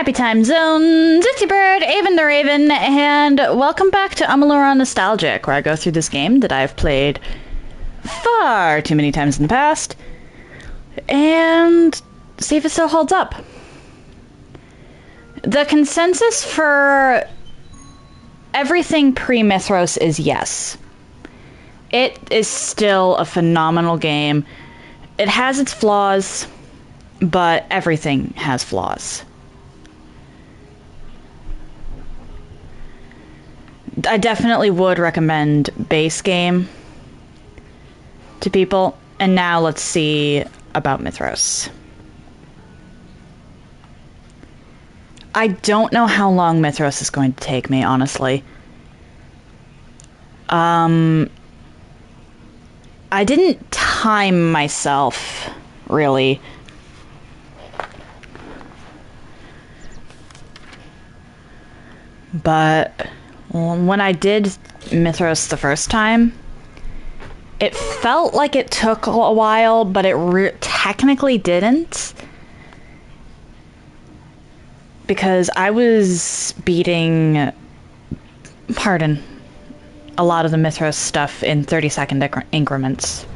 Happy time zones, it's your bird, Avon the Raven, and welcome back to Amalur on Nostalgic, where I go through this game that I've played far too many times in the past, and see if it still holds up. The consensus for everything pre-Mithros is yes. It is still a phenomenal game. It has its flaws, but everything has flaws. I definitely would recommend base game to people. And now let's see about Mithros. I don't know how long Mithros is going to take me, honestly. I didn't time myself, really. But when I did Mithros the first time, it felt like it took a while, but it technically didn't. Because I was beating, a lot of the Mithros stuff in 30-second increments.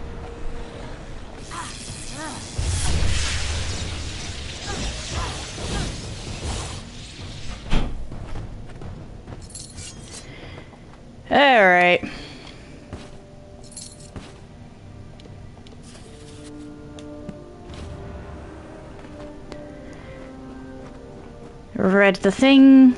Alright. Read the thing.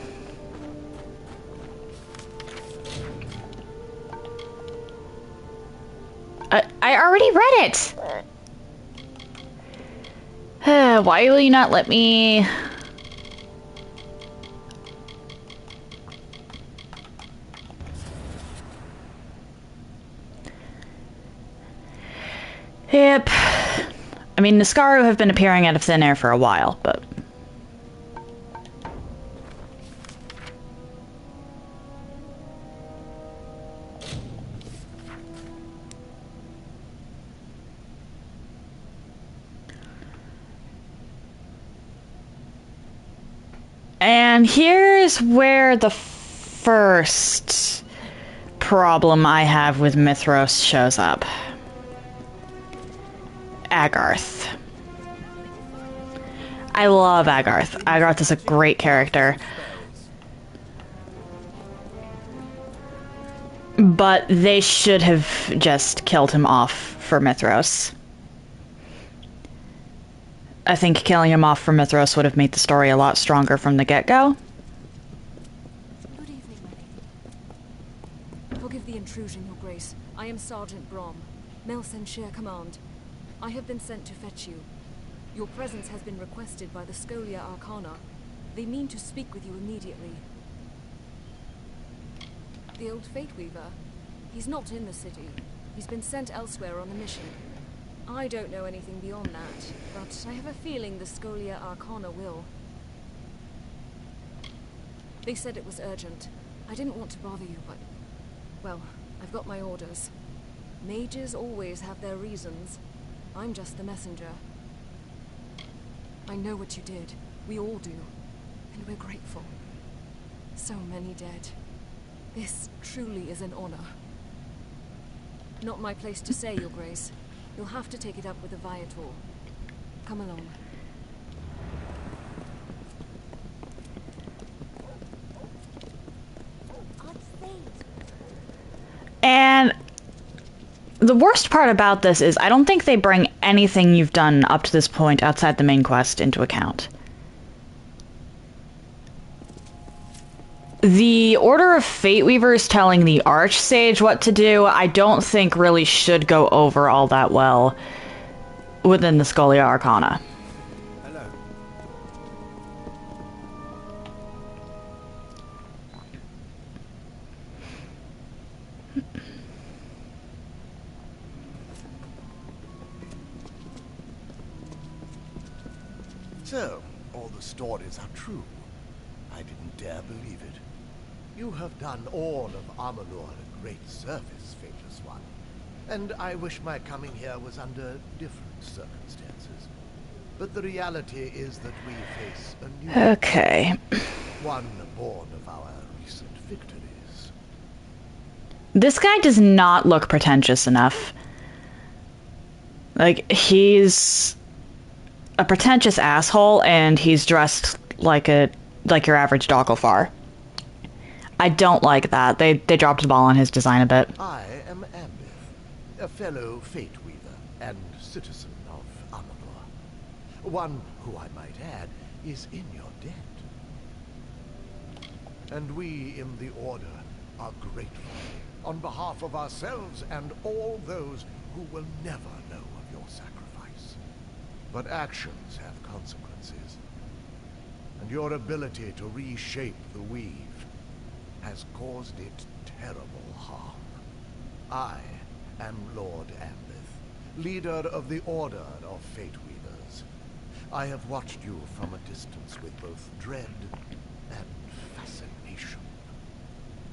I already read it! Why will you not let me... Yep. I mean, Niskaru have been appearing out of thin air for a while, but... And here's where the first problem I have with Mithros shows up. Agarth. I love Agarth. Agarth is a great character. But they should have just killed him off for Mithros. I think killing him off for Mithros would have made the story a lot stronger from the get-go. Good evening, my lady. Forgive the intrusion, Your Grace. I am Sergeant Brom, Melsenshire Command. I have been sent to fetch you. Your presence has been requested by the Scholia Arcana. They mean to speak with you immediately. The old Fate Weaver. He's not in the city. He's been sent elsewhere on a mission. I don't know anything beyond that, but I have a feeling the Scholia Arcana will. They said it was urgent. I didn't want to bother you, but... well, I've got my orders. Mages always have their reasons. I'm just the messenger. I know what you did. We all do. And we're grateful. So many dead. This truly is an honor. Not my place to say, Your Grace. You'll have to take it up with the Viator. Come along. And the worst part about this is I don't think they bring anything you've done up to this point outside the main quest into account. The Order of Fate Weavers telling the Archsage what to do, I don't think really should go over all that well within the Scholia Arcana. Hello. So, all the stories are true. I didn't dare believe it. You have done all of Amalur a great service, Faithless One. And I wish my coming here was under different circumstances. But the reality is that we face a new Okay. one born of our recent victories. This guy does not look pretentious enough. Like, he's a pretentious asshole, and he's dressed like your average Doglefar. I don't like that. They dropped the ball on his design a bit. I am Ambith, a fellow Fate Weaver and citizen of Amalur. One who, I might add, is in your debt. And we in the Order are grateful on behalf of ourselves and all those who will never know of your sacrifice. But actions have consequences, and your ability to reshape the weave has caused it terrible harm. I am Lord Ambith, leader of the Order of Fate Weavers. I have watched you from a distance with both dread and fascination.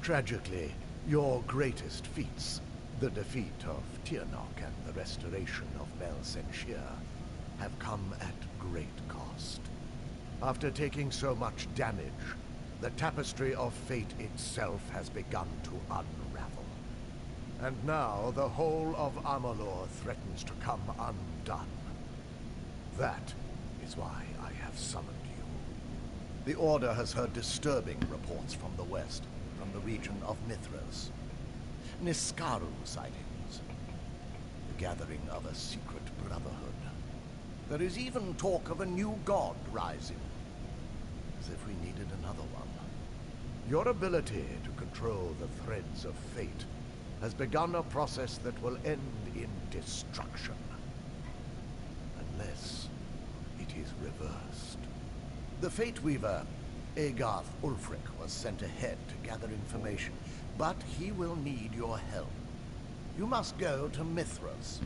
Tragically, your greatest feats, the defeat of Tirnoch and the restoration of Mel Senshir, have come at great cost. After taking so much damage, the tapestry of fate itself has begun to unravel. And now the whole of Amalur threatens to come undone. That is why I have summoned you. The Order has heard disturbing reports from the west, from the region of Mithras. Niskaru sightings. The gathering of a secret brotherhood. There is even talk of a new god rising. As if we needed another one. Your ability to control the threads of fate has begun a process that will end in destruction. Unless it is reversed. The Fate Weaver, Agarth Ulfric, was sent ahead to gather information, but he will need your help. You must go to Mithras.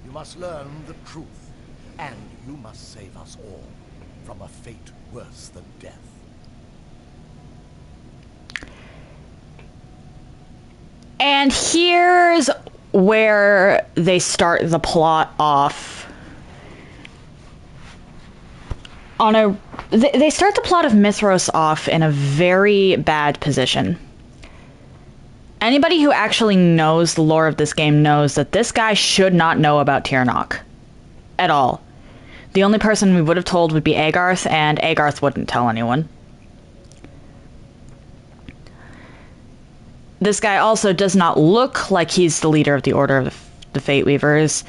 You must learn the truth, and you must save us all from a fate worse than death. And here's where they start the plot off. They start the plot of Mithras off in a very bad position. Anybody who actually knows the lore of this game knows that this guy should not know about Tirnoch. At all. The only person we would have told would be Agarth, and Agarth wouldn't tell anyone. This guy also does not look like he's the leader of the Order of the Fate Weavers.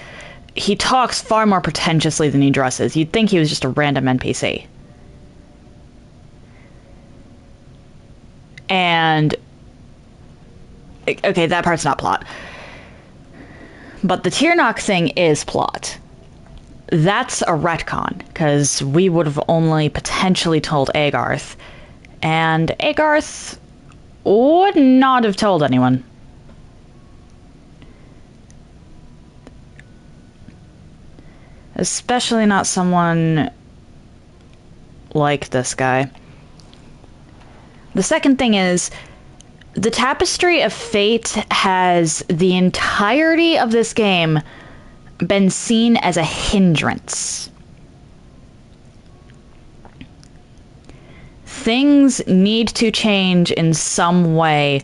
He talks far more pretentiously than he dresses. You'd think he was just a random NPC. And... okay, that part's not plot. But the Tirnoch thing is plot. That's a retcon, because we would have only potentially told Agarth. And Agarth would not have told anyone. Especially not someone like this guy. The second thing is, the Tapestry of Fate has the entirety of this game been seen as a hindrance. Things need to change in some way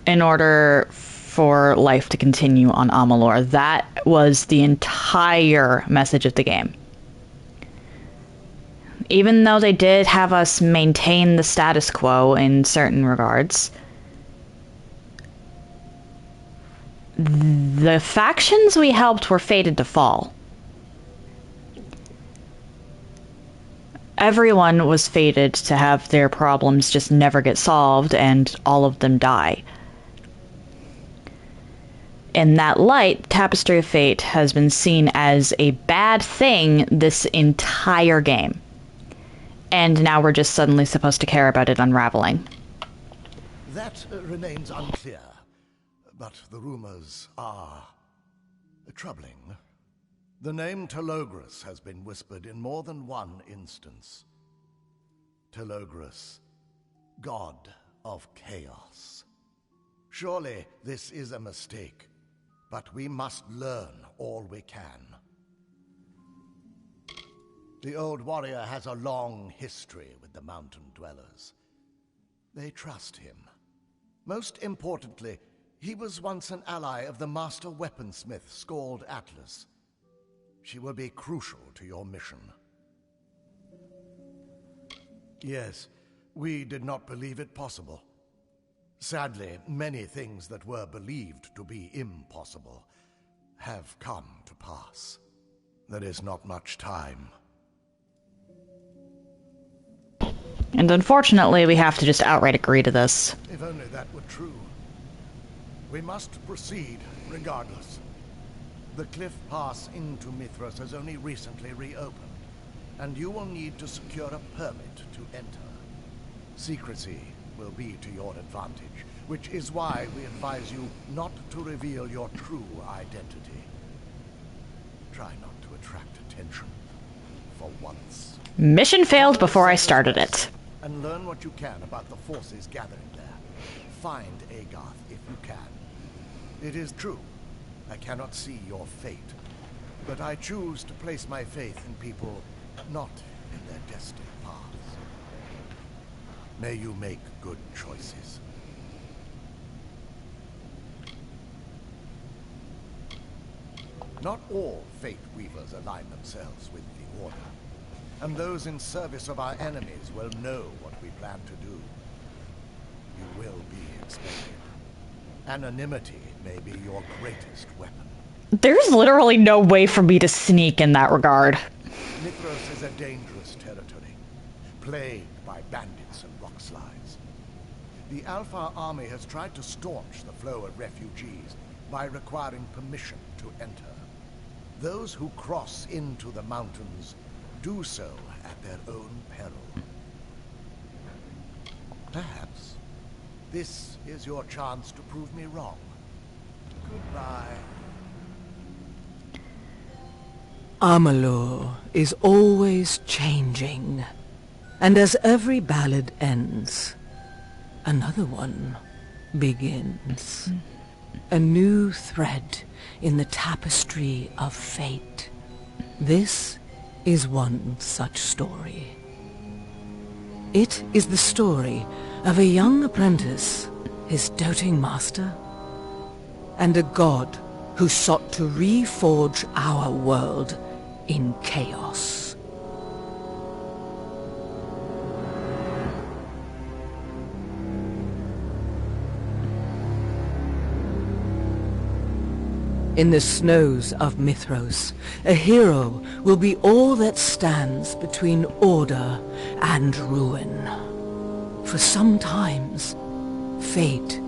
in order for life to continue on Amalur. That was the entire message of the game. Even though they did have us maintain the status quo in certain regards, the factions we helped were fated to fall. Everyone was fated to have their problems just never get solved, and all of them die. In that light, Tapestry of Fate has been seen as a bad thing this entire game. And now we're just suddenly supposed to care about it unraveling. That remains unclear, but the rumors are troubling. The name Telogris has been whispered in more than one instance. Telogris, god of chaos. Surely this is a mistake, but we must learn all we can. The old warrior has a long history with the mountain dwellers. They trust him. Most importantly, he was once an ally of the master weaponsmith Scald Atlas. She will be crucial to your mission. Yes, we did not believe it possible. Sadly, many things that were believed to be impossible have come to pass. There is not much time. And unfortunately, we have to just outright agree to this. If only that were true. We must proceed, regardless. The cliff pass into Mithras has only recently reopened, and you will need to secure a permit to enter. Secrecy will be to your advantage, which is why we advise you not to reveal your true identity. Try not to attract attention, for once. Mission failed before I started it. And learn what you can about the forces gathering there. Find Agarth if you can. It is true, I cannot see your fate, but I choose to place my faith in people not in their destined paths. May you make good choices. Not all Fate Weavers align themselves with the Order, and those in service of our enemies will know what we plan to do. You will be expected. Anonymity may be your greatest weapon. There's literally no way for me to sneak in that regard. Mithras is a dangerous territory, plagued by bandits and rockslides. The Alpha army has tried to staunch the flow of refugees by requiring permission to enter. Those who cross into the mountains do so at their own peril. Perhaps this is your chance to prove me wrong. Goodbye. Amalur is always changing, and as every ballad ends, another one begins. A new thread in the tapestry of fate. This is one such story. It is the story of a young apprentice, his doting master, and a god who sought to reforge our world in chaos. In the snows of Mithros, a hero will be all that stands between order and ruin. For sometimes, fate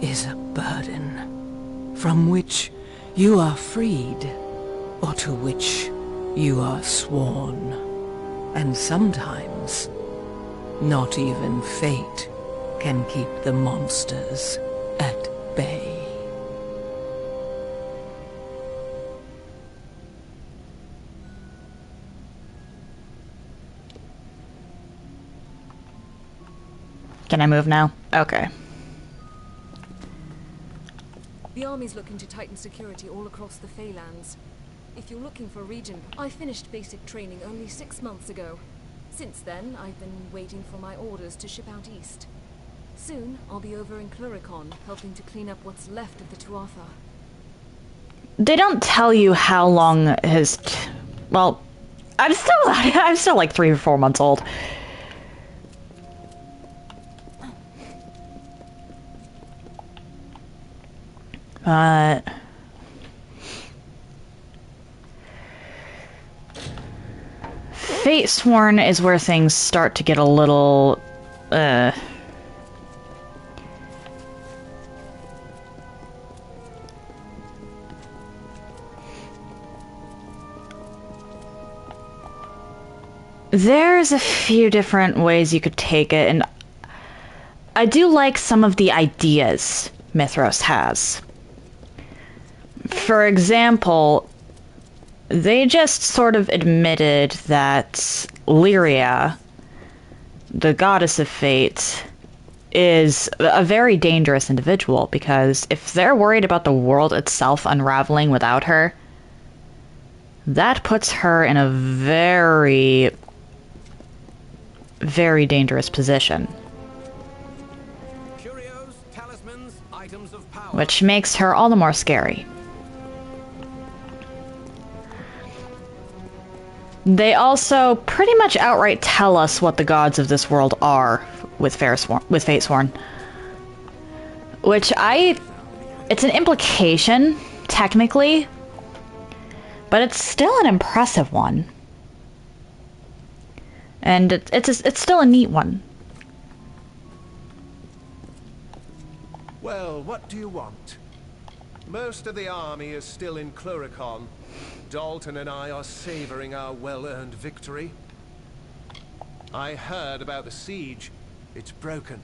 is a burden, from which you are freed, or to which you are sworn. And sometimes, not even fate can keep the monsters at bay. Can I move now? Okay. The army's looking to tighten security all across the Feylands. If you're looking for a region, I finished basic training only 6 months ago. Since then, I've been waiting for my orders to ship out east. Soon, I'll be over in Cluricon, helping to clean up what's left of the Tuatha. They don't tell you how long his... well, I'm still like 3 or 4 months old. But... Fatesworn is where things start to get a little... There's a few different ways you could take it, and I do like some of the ideas Mithros has. For example, they just sort of admitted that Lyria, the goddess of fate, is a very dangerous individual, because if they're worried about the world itself unraveling without her, that puts her in a very, very dangerous position. Curios, talismans, items of power. Which makes her all the more scary. They also pretty much outright tell us what the gods of this world are with Fatesworn. Which it's an implication, technically, but it's still an impressive one. And it's still a neat one. Well, what do you want? Most of the army is still in Cluricon. Dalton and I are savoring our well-earned victory. I heard about the siege. It's broken.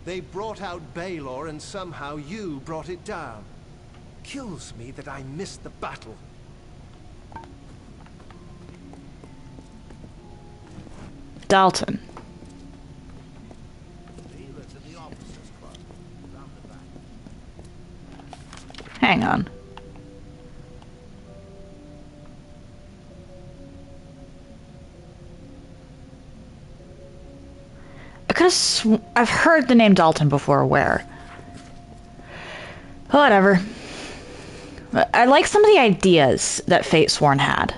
They brought out Baelor and somehow you brought it down. Kills me that I missed the battle. Dalton. Hang on. I've heard the name Dalton before. Where? Whatever. I like some of the ideas that Fatesworn had.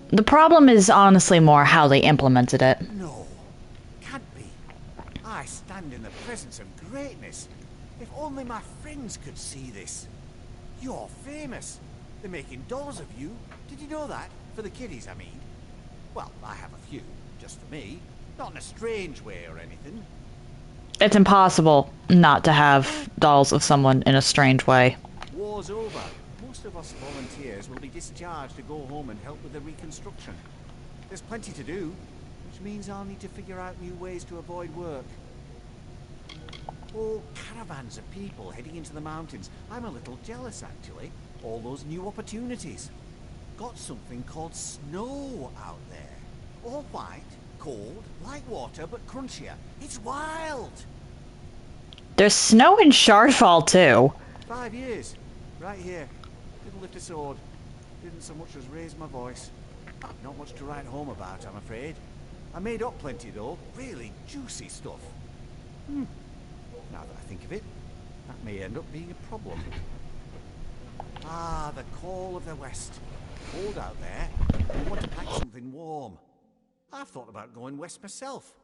The problem is honestly more how they implemented it. No, can't be. I stand in the presence of greatness. If only my friends could see this. You're famous. They're making dolls of you. Did you know that? For the kiddies, I mean. Well, I have a few, just for me. Not in a strange way or anything. It's impossible not to have dolls of someone in a strange way. War's over. Most of us volunteers will be discharged to go home and help with the reconstruction. There's plenty to do, which means I'll need to figure out new ways to avoid work. Oh, caravans of people heading into the mountains. I'm a little jealous, actually. All those new opportunities. Got something called snow out there. All white, cold, like water, but crunchier. It's wild! There's snow in Shardfall, too. 5 years. Right here. Didn't lift a sword. Didn't so much as raise my voice. Not much to write home about, I'm afraid. I made up plenty, though. Really juicy stuff. Now that I think of it, that may end up being a problem. Ah, the call of the West. Cold out there. I want to pack something warm. I've thought about going west myself.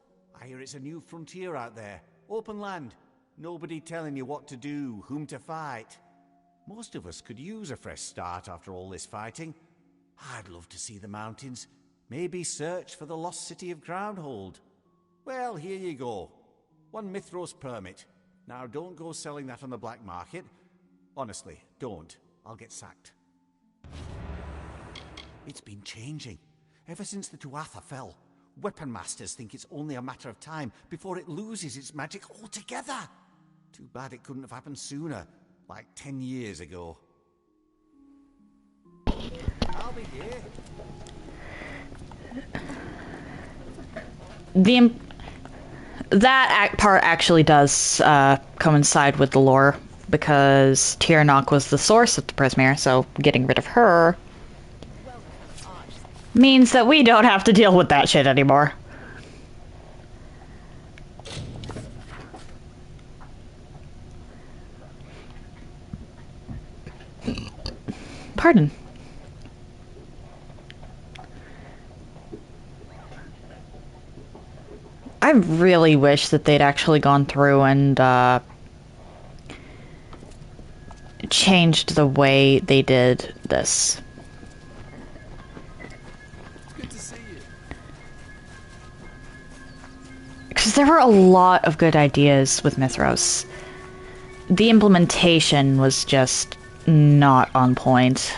I hear it's a new frontier out there. Open land. Nobody telling you what to do, whom to fight. Most of us could use a fresh start after all this fighting. I'd love to see the mountains. Maybe search for the lost city of Groundhold. Well, here you go. 1 Mithros permit. Now don't go selling that on the black market. Honestly, don't. I'll get sacked. It's been changing. Ever since the Tuatha fell, weapon masters think it's only a matter of time before it loses its magic altogether. Too bad it couldn't have happened sooner, like 10 years ago. I'll be here. That part actually does coincide with the lore, because Tirnoch was the source of the Prismere, so getting rid of her means that we don't have to deal with that shit anymore. Pardon. I really wish that they'd actually gone through and changed the way they did this. Because there were a lot of good ideas with Mithros. The implementation was just not on point.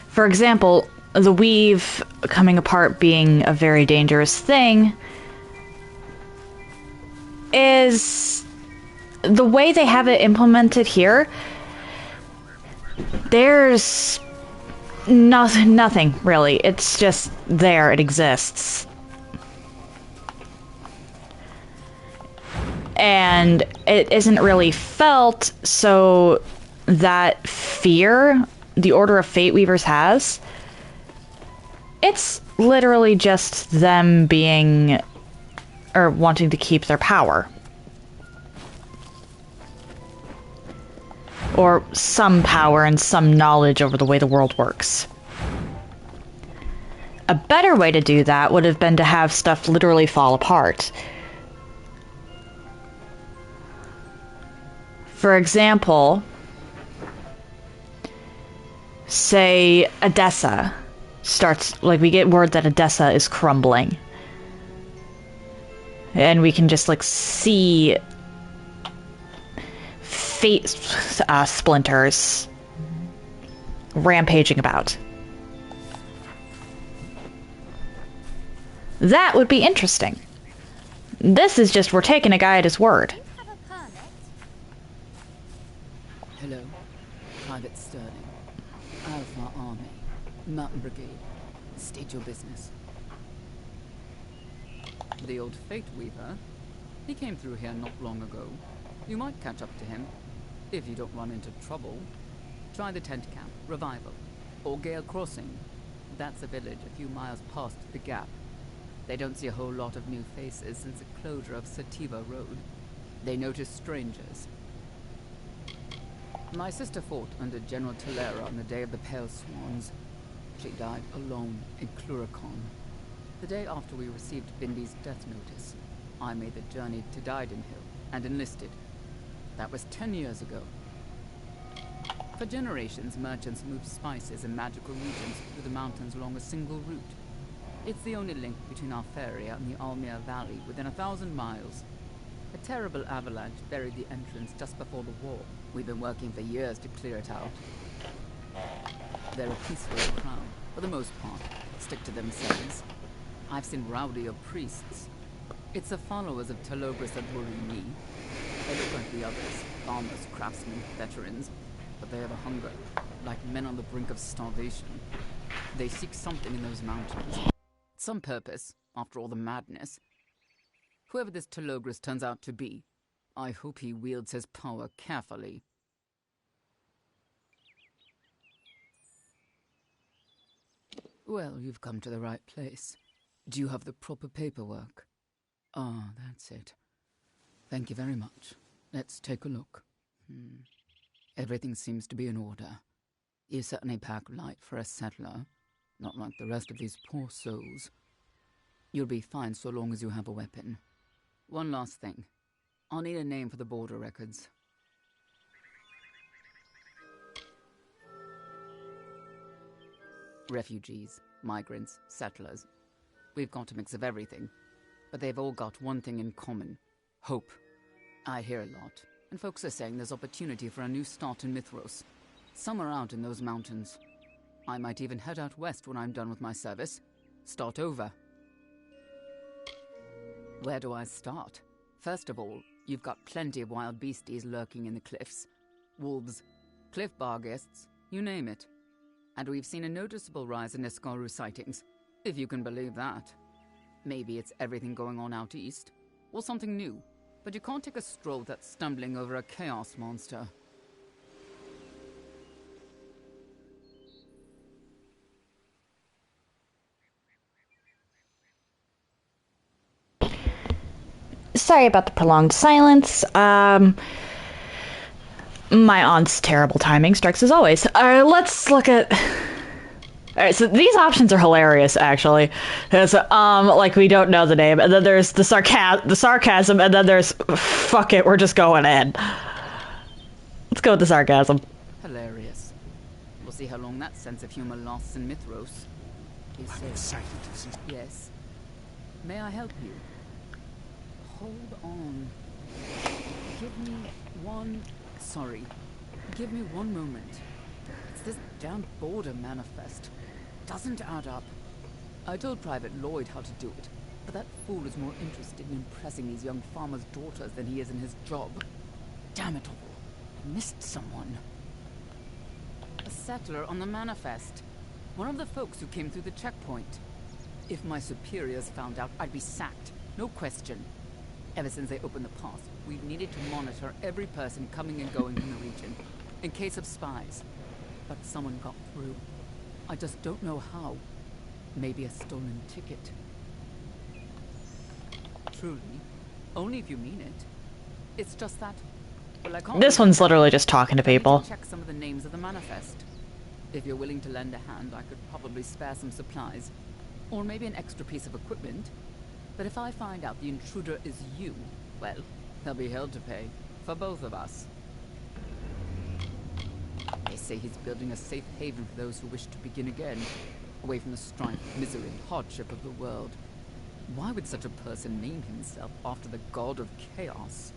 For example, the weave coming apart being a very dangerous thing is the way they have it implemented here. There's nothing really. It's just there. It exists. and it isn't really felt, so that fear the Order of Fate Weavers has, it's literally just them being, or wanting to keep their power. Or some power and some knowledge over the way the world works. A better way to do that would have been to have stuff literally fall apart. For example, say Edessa starts, like, we get word that Edessa is crumbling. And we can just, like, see fate splinters rampaging about. That would be interesting. This is just, we're taking a guy at his word. Hello, Private Sterling. Alpha Army, Mountain Brigade. State your business. The old Fate Weaver? He came through here not long ago. You might catch up to him, if you don't run into trouble. Try the tent camp, Revival, or Gale Crossing. That's a village a few miles past the Gap. They don't see a whole lot of new faces since the closure of Sativa Road. They notice strangers. My sister fought under General Tolera on the Day of the Pale Swans. She died alone in Cluricon. The day after we received Bindi's death notice, I made the journey to Didenhill and enlisted. That was 10 years ago. For generations, merchants moved spices and magical regions through the mountains along a single route. It's the only link between our Feria and the Almir Valley within 1,000 miles. A terrible avalanche buried the entrance just before the war. We've been working for years to clear it out. They're a peaceful crowd, for the most part, stick to themselves. I've seen rowdier priests. It's the followers of Telogris that worry me. They look like the others, farmers, craftsmen, veterans, but they have a hunger, like men on the brink of starvation. They seek something in those mountains. Some purpose, after all the madness. Whoever this Telogris turns out to be, I hope he wields his power carefully. Well, you've come to the right place. Do you have the proper paperwork? Ah, that's it. Thank you very much. Let's take a look. Everything seems to be in order. You certainly pack light for a settler. Not like the rest of these poor souls. You'll be fine so long as you have a weapon. One last thing. I'll need a name for the border records. Refugees, migrants, settlers. We've got a mix of everything. But they've all got one thing in common. Hope. I hear a lot. And folks are saying there's opportunity for a new start in Mithros. Somewhere out in those mountains. I might even head out west when I'm done with my service. Start over. Where do I start? First of all, you've got plenty of wild beasties lurking in the cliffs. Wolves, cliff barghests, you name it. And we've seen a noticeable rise in Escaru sightings, if you can believe that. Maybe it's everything going on out east, or something new. But you can't take a stroll that's stumbling over a chaos monster. Sorry about the prolonged silence. My aunt's terrible timing strikes as always. Let's look at... Alright, so these options are hilarious, actually. There's, like, we don't know the name, and then there's the sarcasm, and then there's, fuck it, we're just going in. Let's go with the sarcasm. Hilarious. We'll see how long that sense of humor lasts in Mithros. I'm excited to see. Yes. May I help you? Hold on. Give me one moment. It's this damn border manifest. Doesn't add up. I told Private Lloyd how to do it, but that fool is more interested in impressing these young farmers' daughters than he is in his job. Damn it all. I missed someone. A settler on the manifest. One of the folks who came through the checkpoint. If my superiors found out, I'd be sacked. No question. Ever since they opened the pass, we've needed to monitor every person coming and going from the region, in case of spies. But someone got through. I just don't know how. Maybe a stolen ticket. Truly, only if you mean it. It's just that... Well, I can't This one's literally just talking to people. check some of the names of the manifest. If you're willing to lend a hand, I could probably spare some supplies. Or maybe an extra piece of equipment. But if I find out the intruder is you, well, there'll be hell to pay. For both of us. They say he's building a safe haven for those who wish to begin again. Away from the strife, misery, and hardship of the world. Why would such a person name himself after the god of chaos?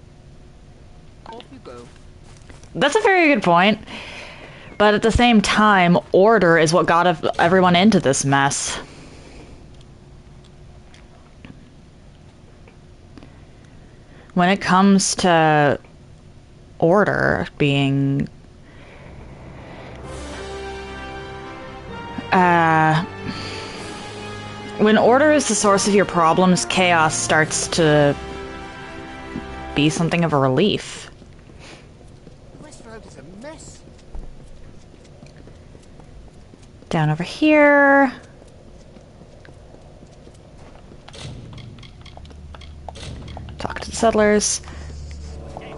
Off you go. That's a very good point. But at the same time, order is what got everyone into this mess. When it comes to order being... when order is the source of your problems, chaos starts to be something of a relief. Westfield is a mess. Down over here. Talk to the settlers. An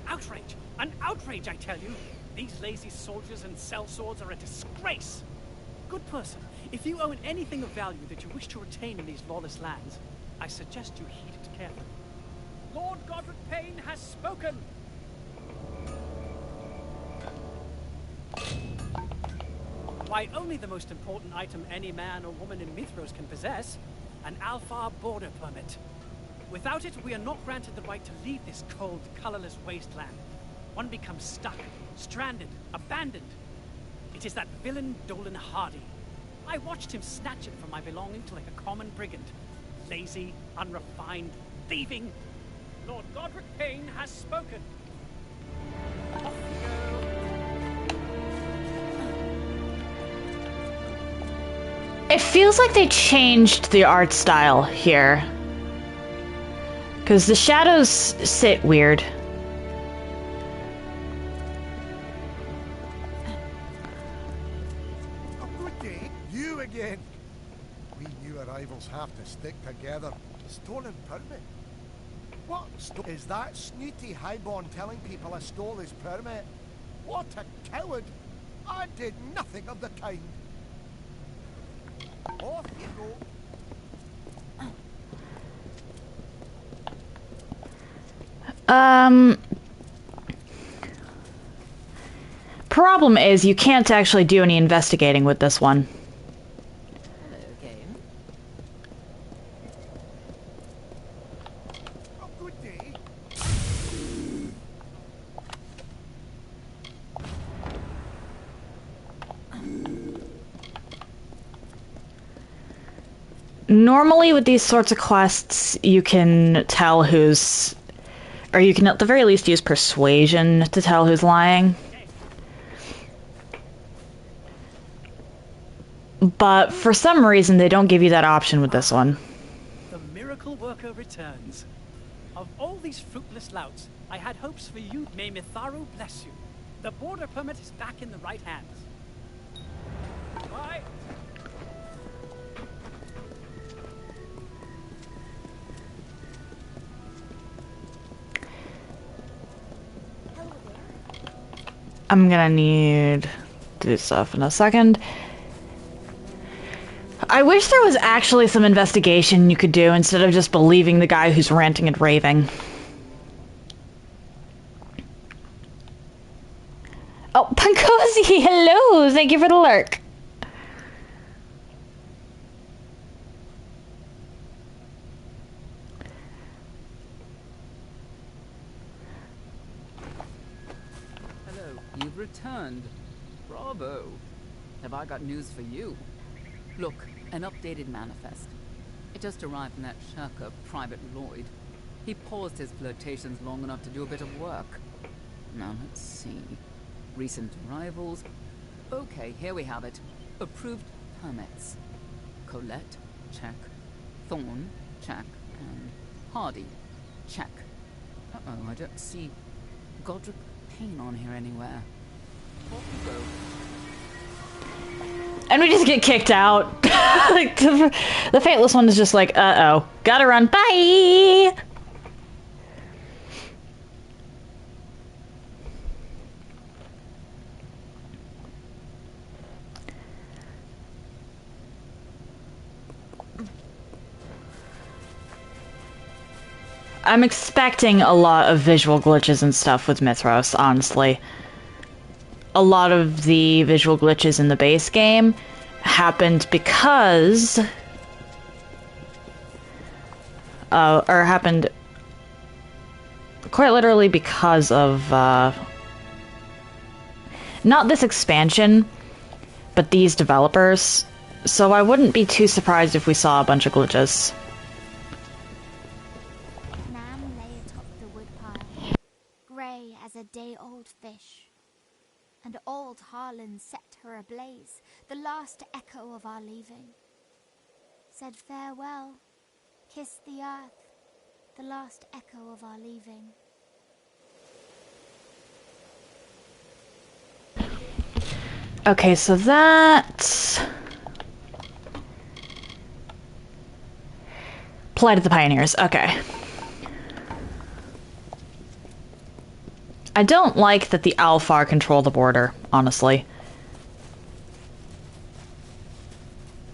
outrage! An outrage, I tell you! These lazy soldiers and sellswords are a disgrace! Good person, if you own anything of value that you wish to retain in these lawless lands, I suggest you heed it carefully. Lord Godric Payne has spoken! Why, only the most important item any man or woman in Mithros can possess, an Alfar border permit. Without it, we are not granted the right to leave this cold, colorless wasteland. One becomes stuck, stranded, abandoned. It is that villain Dolan Hardy. I watched him snatch it from my belongings like a common brigand. Lazy, unrefined, thieving. Lord Godric Payne has spoken. Off you go. It feels like they changed the art style here. Because the shadows sit weird. Oh, good day. You again. We new arrivals have to stick together. Stolen permit? What is that snooty highborn telling people I stole his permit? What a coward! I did nothing of the kind. Off you go. Problem is, you can't actually do any investigating with this one. Hello, game. Oh, good day. Normally with these sorts of quests, you can tell who's... or you can at the very least use persuasion to tell who's lying. But for some reason, they don't give you that option with this one. The miracle worker returns. Of all these fruitless louts, I had hopes for you. May Mitharu bless you. The border permit is back in the right hands. Bye. I'm gonna need to do stuff in a second. I wish there was actually some investigation you could do instead of just believing the guy who's ranting and raving. Oh, Pankosi, hello! Thank you for the lurk. Hello, you've returned. Bravo. Have I got news for you? Look, an updated manifest. It just arrived from that shirker, Private Lloyd. He paused his flirtations long enough to do a bit of work. Now let's see. Recent arrivals. Okay, here we have it. Approved permits. Colette, check. Thorn, check. And Hardy. Check. Uh-oh, I don't see Godric Payne on here anywhere. Off you go. And we just get kicked out. Like, the Fateless one is just like, uh-oh. Gotta run. Bye! I'm expecting a lot of visual glitches and stuff with Mithros, honestly. A lot of the visual glitches in the base game happened because... or happened quite literally because of, not this expansion, but these developers. So I wouldn't be too surprised if we saw a bunch of glitches. Nam lay atop the woodpile, grey as a day-old fish. And old Harlan set her ablaze, the last echo of our leaving. Said farewell, kissed the earth, the last echo of our leaving. Okay, so that's... Plight of the Pioneers, okay. I don't like that the Alfar control the border, honestly.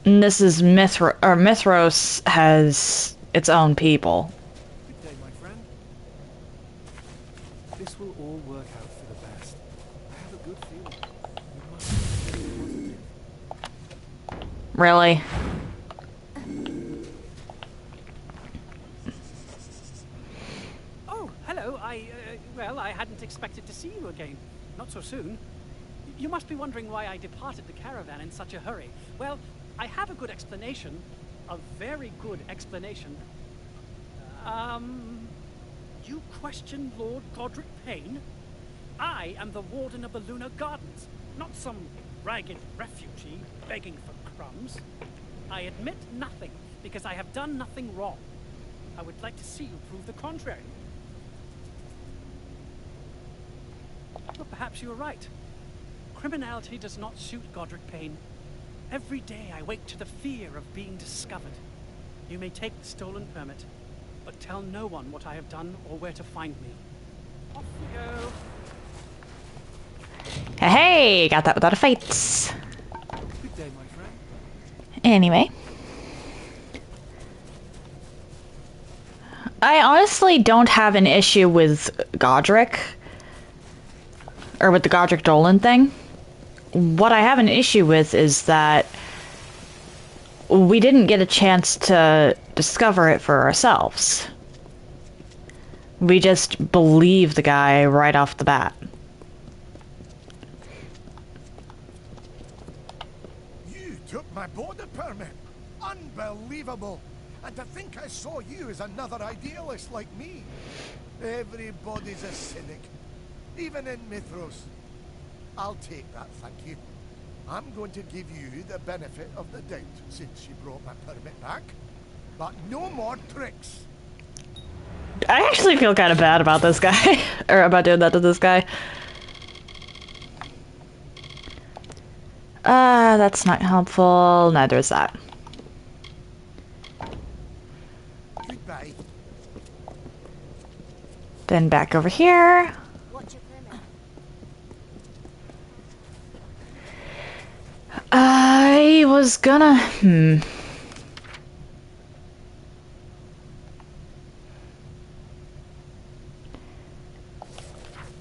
And this is Mithros has its own people. Good day, my friend. This will all work out for the best. I have a good feeling. You must be positive. Really? Oh, hello. Well, I hadn't expected to see you again. Not so soon. You must be wondering why I departed the caravan in such a hurry. Well, I have a good explanation. A very good explanation. You question Lord Godric Payne? I am the Warden of the Lunar Gardens, not some ragged refugee begging for crumbs. I admit nothing, because I have done nothing wrong. I would like to see you prove the contrary. But perhaps you are right. Criminality does not suit Godric Payne. Every day I wake to the fear of being discovered. You may take the stolen permit, but tell no one what I have done or where to find me. Off we go. Hey, got that without a fight. Good day, my friend. Anyway. I honestly don't have an issue with Godric. Or with the Godric Dolan thing. What I have an issue with is that we didn't get a chance to discover it for ourselves. We just believe the guy right off the bat. You took my border permit. Unbelievable. And to think I saw you as another idealist like me. Everybody's a cynic. Even in Mithros. I'll take that, thank you. I'm going to give you the benefit of the doubt since you brought my permit back. But no more tricks. I actually feel kind of bad about this guy. Or about doing that to this guy. That's not helpful. Neither is that. Goodbye. Then back over here. What's your permit? I was gonna...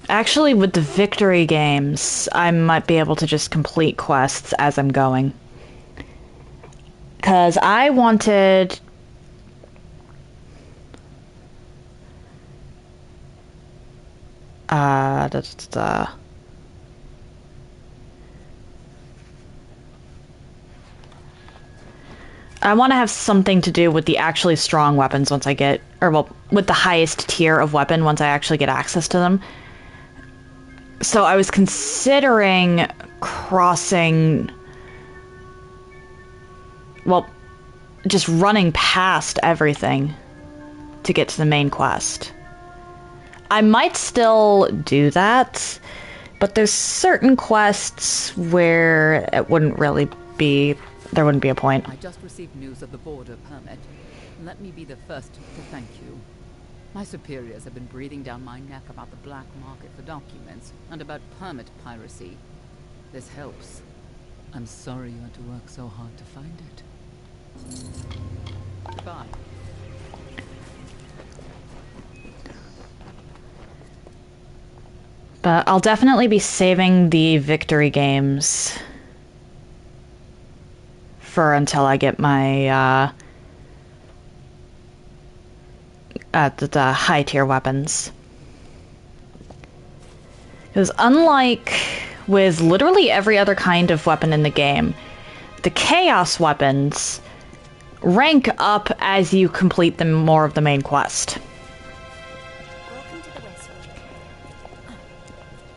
Actually, with the victory games, I might be able to just complete quests as I'm going. Because I wanted... I want to have something to do with the actually strong weapons once I get... Or, well, with the highest tier of weapon once I actually get access to them. So I was considering crossing... Well, just running past everything. to get to the main quest. I might still do that, but there's certain quests where it wouldn't really be, there wouldn't be a point. I just received news of the border permit. Let me be the first to thank you. My superiors have been breathing down my neck about the black market for documents and about permit piracy. This helps. I'm sorry you had to work so hard to find it. Goodbye. But I'll definitely be saving the victory games for until I get my the high tier weapons. Because unlike with literally every other kind of weapon in the game, the chaos weapons rank up as you complete more of the main quest.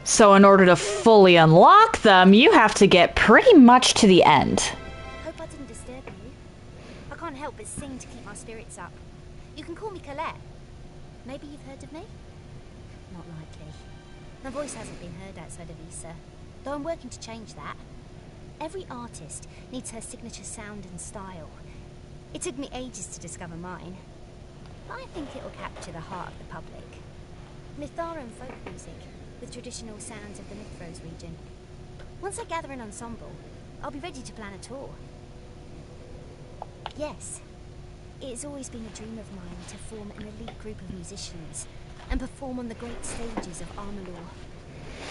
So in order to fully unlock them, you have to get pretty much to the end. Hope I didn't disturb you. I can't help but sing to keep my spirits up. You can call me Colette. Maybe you've heard of me? Not likely. My voice hasn't been heard outside of Issa, though I'm working to change that. Every artist needs her signature sound and style. It took me ages to discover mine, but I think it'll capture the heart of the public. Mitharan folk music, with traditional sounds of the Mithros region. Once I gather an ensemble, I'll be ready to plan a tour. Yes, it has always been a dream of mine to form an elite group of musicians and perform on the great stages of Amalur.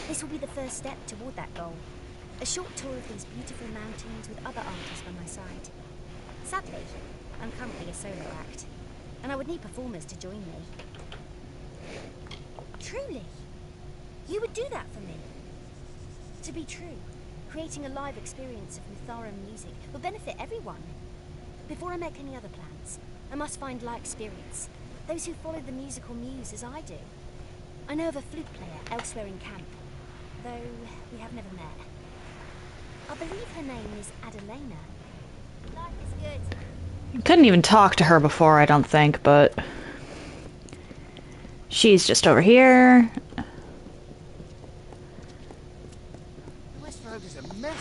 This will be the first step toward that goal. A short tour of these beautiful mountains with other artists by my side. Sadly, I'm currently a solo act, and I would need performers to join me. Truly? You would do that for me? To be true, creating a live experience of Mitharan music would benefit everyone. Before I make any other plans, I must find like spirits, those who follow the musical muse as I do. I know of a flute player elsewhere in camp, though we have never met. I believe her name is Adelena. Life is good. Couldn't even talk to her before, I don't think, but she's just over here. Is a mess.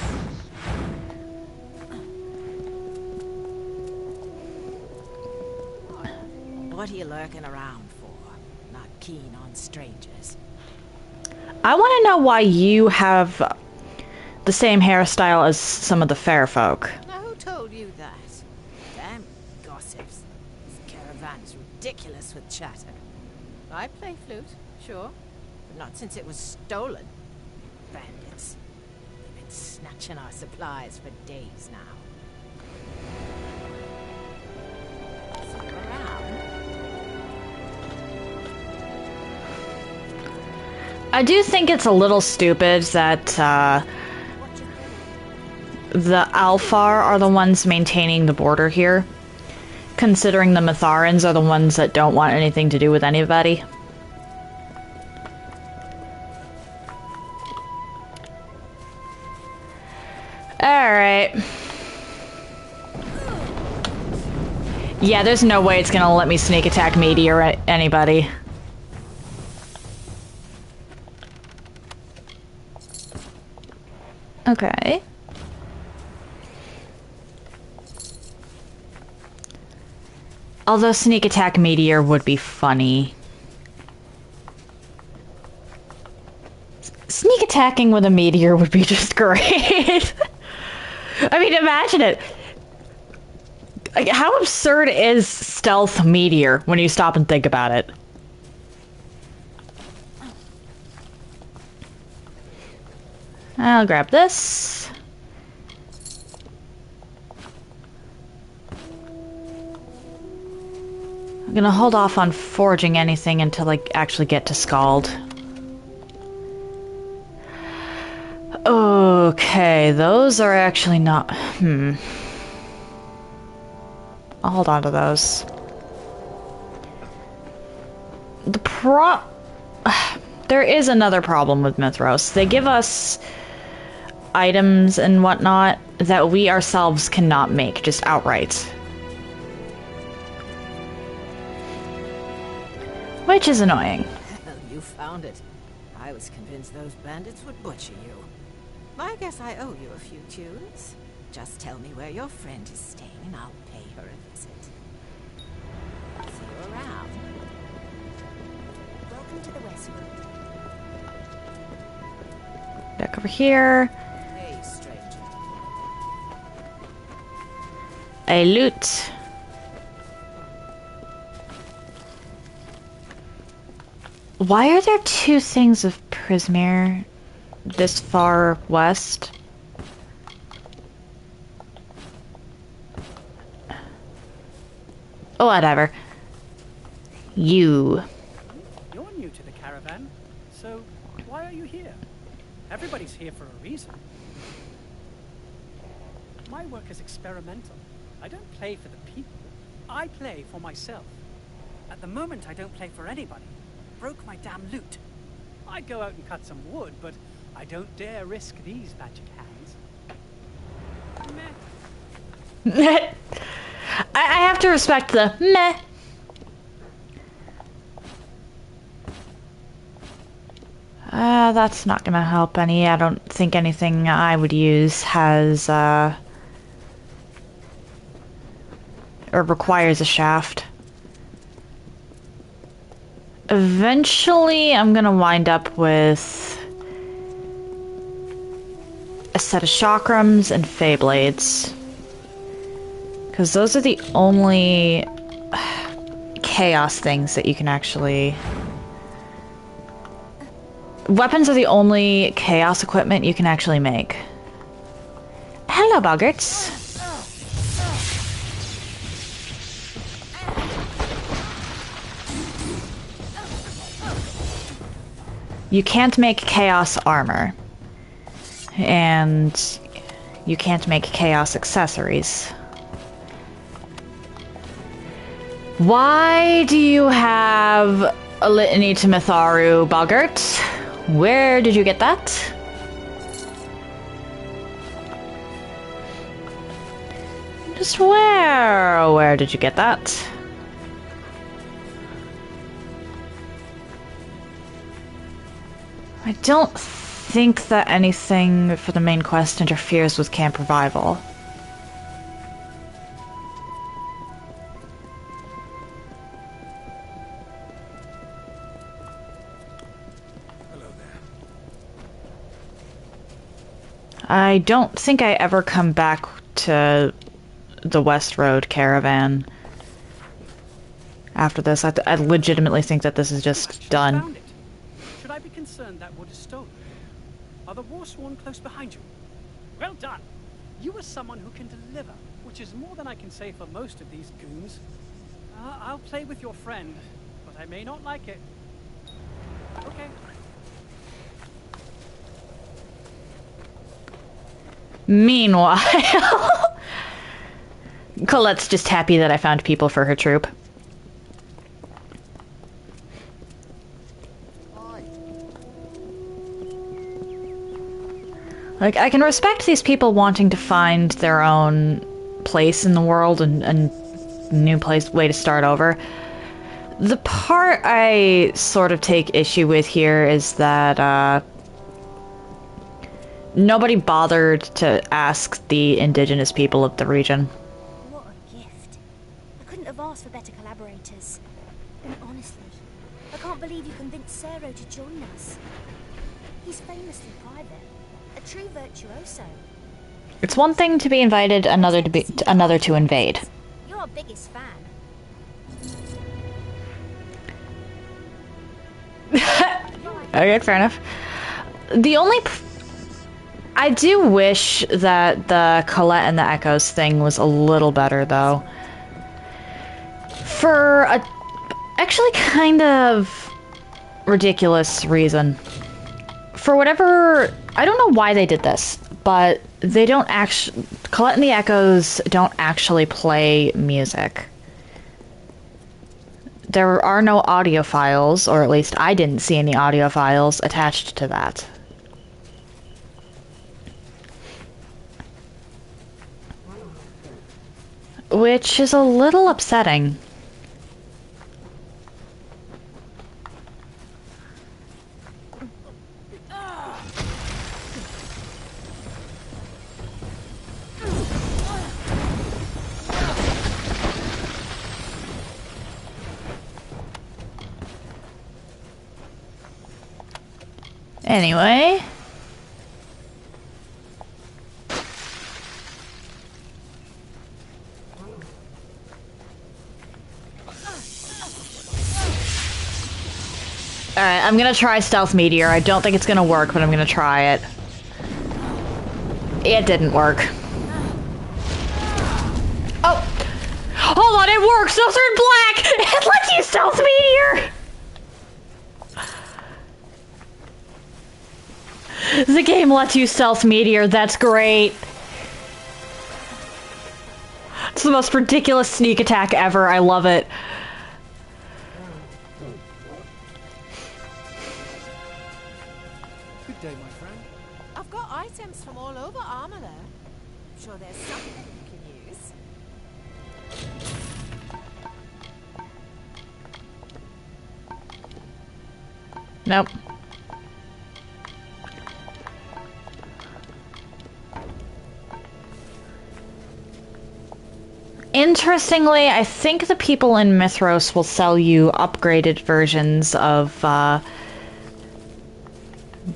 What are you lurking around for? Not keen on strangers. I want to know why you have the same hairstyle as some of the fair folk. Now, who told you that? Damn gossips. This caravan's ridiculous with chatter. I play flute, sure, but not since it was stolen. Bandits. They've been snatching our supplies for days now. See you around. I do think it's a little stupid that the Alfar are the ones maintaining the border here, considering the Mitharans are the ones that don't want anything to do with anybody. Alright. Yeah, there's no way it's gonna let me sneak attack Meaty or anybody. Okay. Although sneak attack meteor would be funny. Sneak attacking with a meteor would be just great. I mean, imagine it. Like, how absurd is stealth meteor when you stop and think about it? I'll grab this. I'm gonna hold off on forging anything until I actually get to Scald. Okay, those are actually not... I'll hold on to those. There is another problem with Mithros. They give us items and whatnot that we ourselves cannot make, just outright. Which is annoying. Well, you found it. I was convinced those bandits would butcher you. I guess I owe you a few tunes. Just tell me where your friend is staying and I'll pay her a visit. See you around. Welcome to the Westwood. Back over here. Hey, stranger. A loot. Why are there two things of Prismere this far west? Oh, whatever. You. You're new to the caravan, so why are you here? Everybody's here for a reason. My work is experimental. I don't play for the people. I play for myself. At the moment, I don't play for anybody. Broke my damn lute. I'd go out and cut some wood, but I don't dare risk these magic hands. Meh. I have to respect the meh. That's not gonna help any. I don't think anything I would use has, or requires a shaft. Eventually, I'm gonna wind up with a set of chakrams and Feyblades. Because those are the only chaos things that you can actually... Weapons are the only chaos equipment you can actually make. Hello, Boggarts. You can't make chaos armor. And you can't make chaos accessories. Why do you have a litany to Mitharu, Boggart? Where did you get that? Just where did you get that? I don't think that anything for the main quest interferes with camp revival. I don't think I ever come back to the West Road caravan after this. I legitimately think that this is just done. Found it. Should I be concerned that wood is stolen? Are the Warsworn close behind you? Well done. You are someone who can deliver, which is more than I can say for most of these goons. I'll play with your friend, but I may not like it. Okay. Meanwhile, Colette's just happy that I found people for her troop. Like, I can respect these people wanting to find their own place in the world and new way to start over. The part I sort of take issue with here is that, nobody bothered to ask the indigenous people of the region. What a gift. I couldn't have asked for better collaborators. And honestly, I can't believe you convinced Cero to join us. He's famously private, a true virtuoso. It's one thing to be invited, another to invade. You're our biggest fan. Okay, fair enough. The only... I do wish that the Colette and the Echoes thing was a little better, though. For a actually kind of ridiculous reason. For whatever... I don't know why they did this, but they don't actually... Colette and the Echoes don't actually play music. There are no audio files, or at least I didn't see any audio files attached to that. Which is a little upsetting. Anyway. Alright, I'm gonna try Stealth Meteor. I don't think it's gonna work, but I'm gonna try it. It didn't work. Oh! Hold on, it works! Those are in black! It lets you Stealth Meteor! The game lets you Stealth Meteor, that's great. It's the most ridiculous sneak attack ever, I love it. Good day, my friend. I've got items from all over Amalur. I'm sure there's something you can use. Nope. Interestingly, I think the people in Mithros will sell you upgraded versions of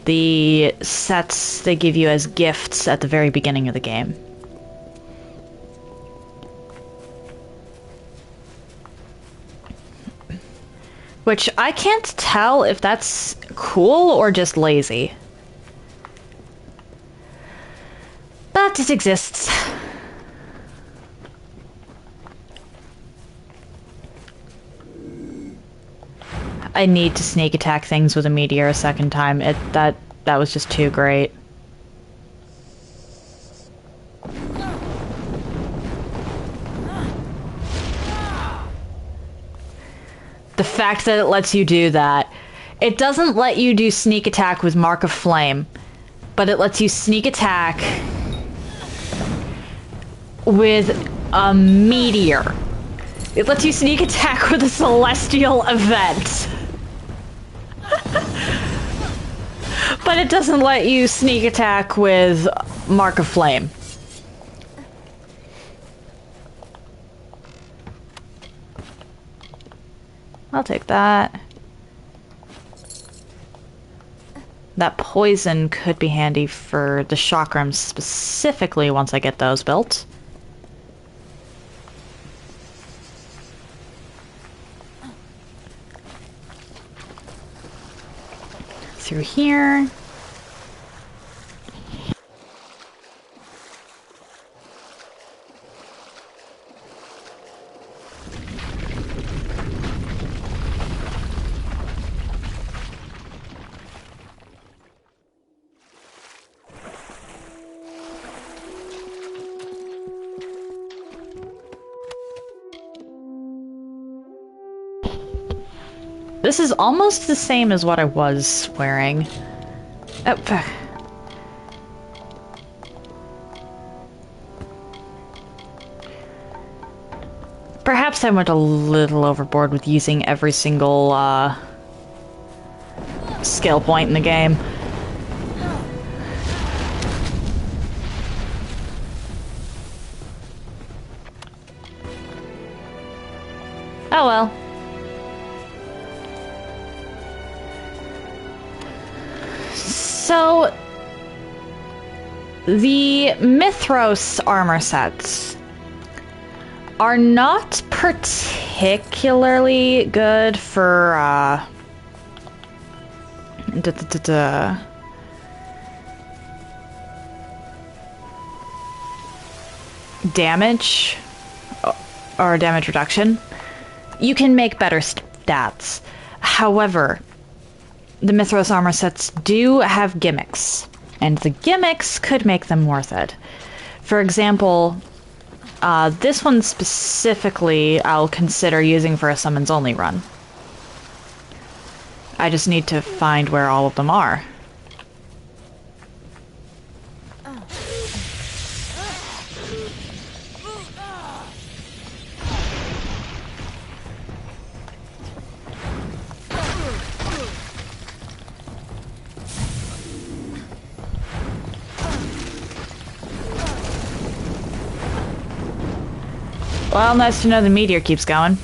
the sets they give you as gifts at the very beginning of the game. Which I can't tell if that's cool or just lazy. But it exists. I need to sneak attack things with a meteor a second time. That was just too great. The fact that it lets you do that. It doesn't let you do sneak attack with Mark of Flame, but it lets you sneak attack with a meteor. It lets you sneak attack with a celestial event. But it doesn't let you sneak attack with Mark of Flame. I'll take that. That poison could be handy for the chakrams specifically once I get those built. Through here. This is almost the same as what I was wearing. Oh. Perhaps I went a little overboard with using every single skill point in the game. Oh well. So, the Mithros armor sets are not particularly good for, damage or damage reduction. You can make better stats. However, the Mithros armor sets do have gimmicks, and the gimmicks could make them worth it. For example, this one specifically I'll consider using for a summons only run. I just need to find where all of them are. Well, nice to know the meteor keeps going.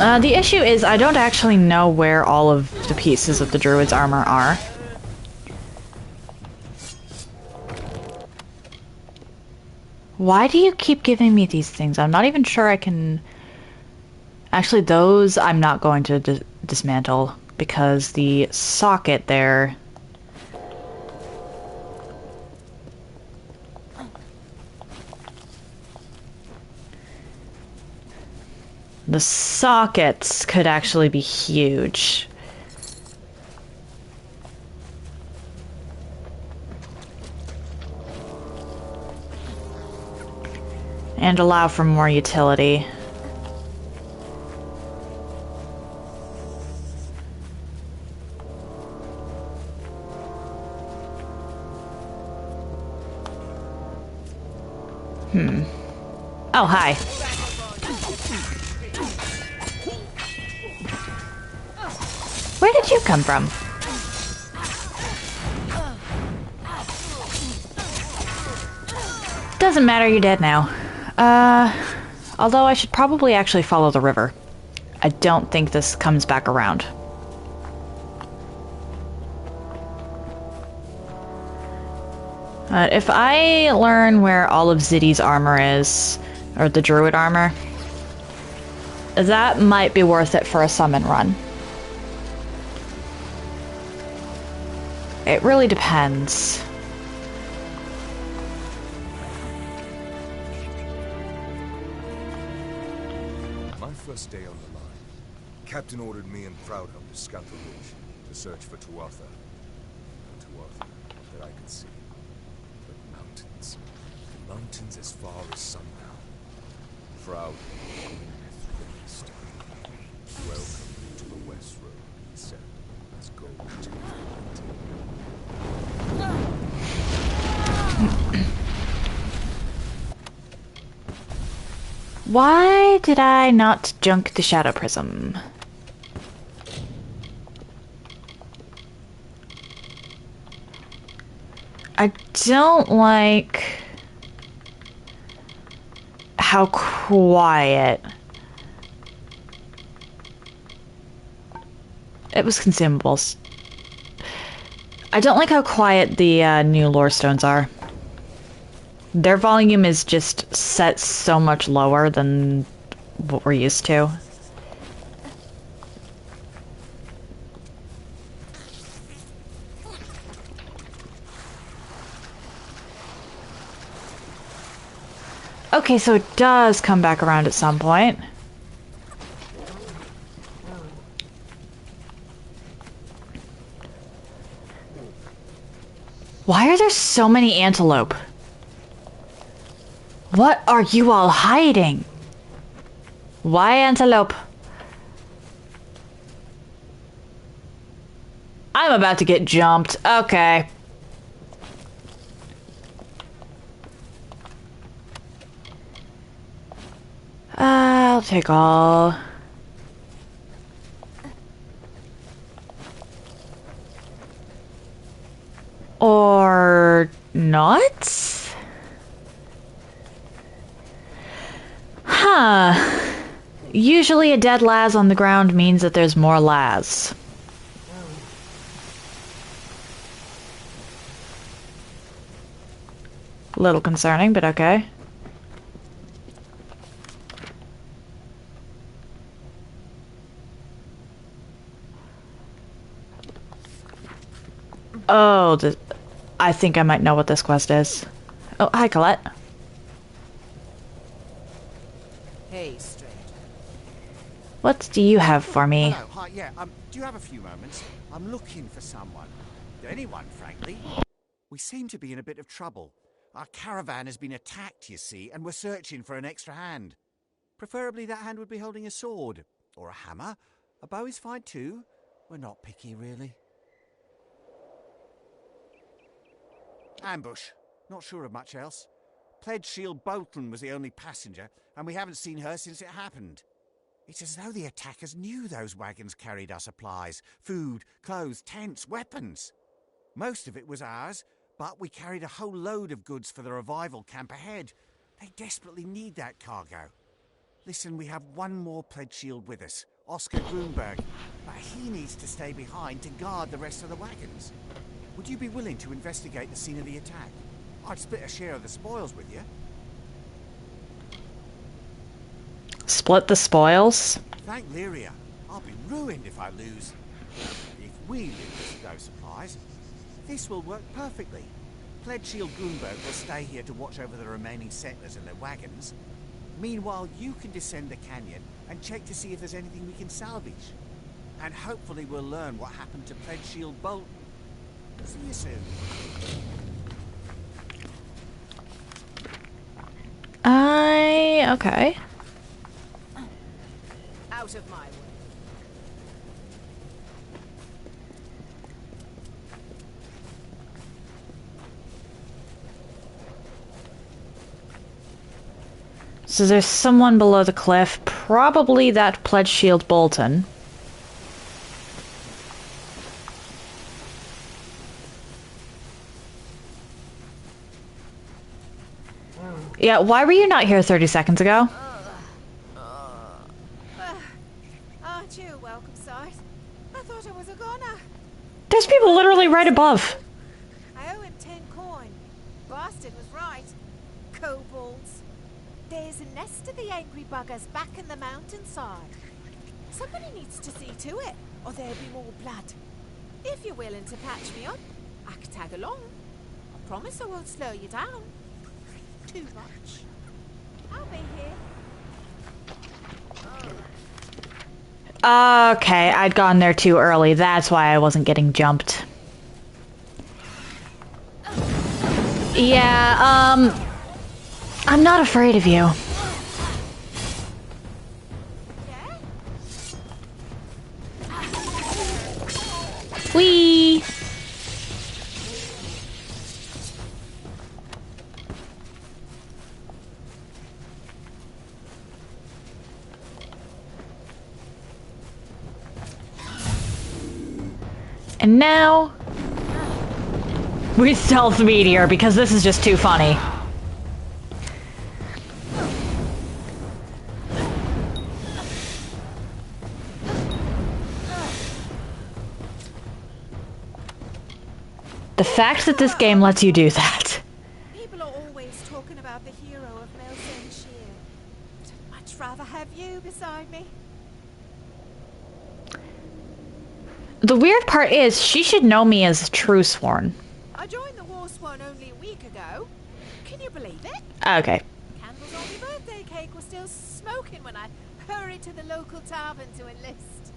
The issue is I don't actually know where all of the pieces of the druid's armor are. Why do you keep giving me these things? I'm not even sure I can... Actually, those I'm not going to dismantle because the socket there... The sockets could actually be huge. And allow for more utility. Oh, hi. Where did you come from? Doesn't matter, you're dead now. Although I should probably actually follow the river. I don't think this comes back around. If I learn where all of Ziddy's armor is, or the druid armor, that might be worth it for a summon run. It really depends. My first day on the line, Captain ordered me and Proudham to scout the ridge to search for Tuatha. No Tuatha that I could see. But mountains. The mountains as far as sundown. Proud from the east. Welcome to the West Road, he said. Let's go to the Why did I not junk the Shadow Prism? I don't like how quiet it was. Consumables. I don't like how quiet the new lore stones are. Their volume is just set so much lower than what we're used to. Okay, so it does come back around at some point. Why are there so many antelope? What are you all hiding? Why antelope? I'm about to get jumped. Okay. I'll take all. Or not? Huh. Usually a dead Laz on the ground means that there's more Laz. Little concerning, but okay. Oh, I think I might know what this quest is. Oh, hi, Colette. Hey, stranger. What do you have for me? Hello, hi, yeah, do you have a few moments? I'm looking for someone. Anyone, frankly. We seem to be in a bit of trouble. Our caravan has been attacked, you see, and we're searching for an extra hand. Preferably that hand would be holding a sword. Or a hammer. A bow is fine too. We're not picky, really. Ambush. Not sure of much else. Pledge Shield Bolton was the only passenger, and we haven't seen her since it happened. It's as though the attackers knew those wagons carried our supplies. Food, clothes, tents, weapons. Most of it was ours, but we carried a whole load of goods for the revival camp ahead. They desperately need that cargo. Listen, we have one more Pledge Shield with us. Oscar Grunberg, but he needs to stay behind to guard the rest of the wagons. Would you be willing to investigate the scene of the attack? I'd split a share of the spoils with you. Split the spoils? Thank Lyria. I'll be ruined if I lose. If we lose those supplies, this will work perfectly. Pledge Shield Grunberg will stay here to watch over the remaining settlers and their wagons. Meanwhile, you can descend the canyon and check to see if there's anything we can salvage. And hopefully we'll learn what happened to Pledge Shield Bolton. See you soon. Okay. Out of my way. So there's someone below the cliff, probably that Pledge Shield Bolton. Yeah, why were you not here 30 seconds ago? Aren't you a welcome sight? I thought I was a goner. There's people literally right above. I owe him 10 coin. Bastard was right. Kobolds. There's a nest of the angry buggers back in the mountainside. Somebody needs to see to it, or there'll be more blood. If you're willing to patch me up, I can tag along. I promise I won't slow you down. Too much. I'll be here. Okay, I'd gone there too early. That's why I wasn't getting jumped. Yeah, I'm not afraid of you. Whee! And now we stealth meteor because this is just too funny. The fact that this game lets you do that. People are always talking about the hero of Melsenshire. But I'd much rather have you beside me. The weird part is, she should know me as True Sworn. I joined the Warsworn only a week ago. Can you believe it? Okay. Candles on my birthday cake were still smoking when I hurried to the local tavern to enlist.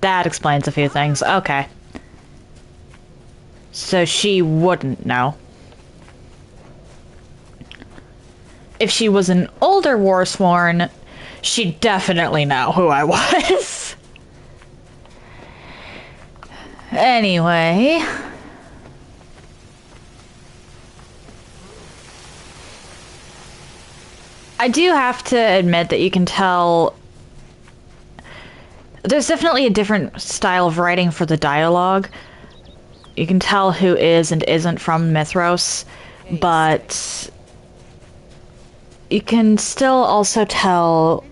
That explains a few things. Okay. So she wouldn't know. If she was an older Warsworn, she'd definitely know who I was. Anyway. I do have to admit that you can tell there's definitely a different style of writing for the dialogue. You can tell who is and isn't from Mithros, but you can still also tell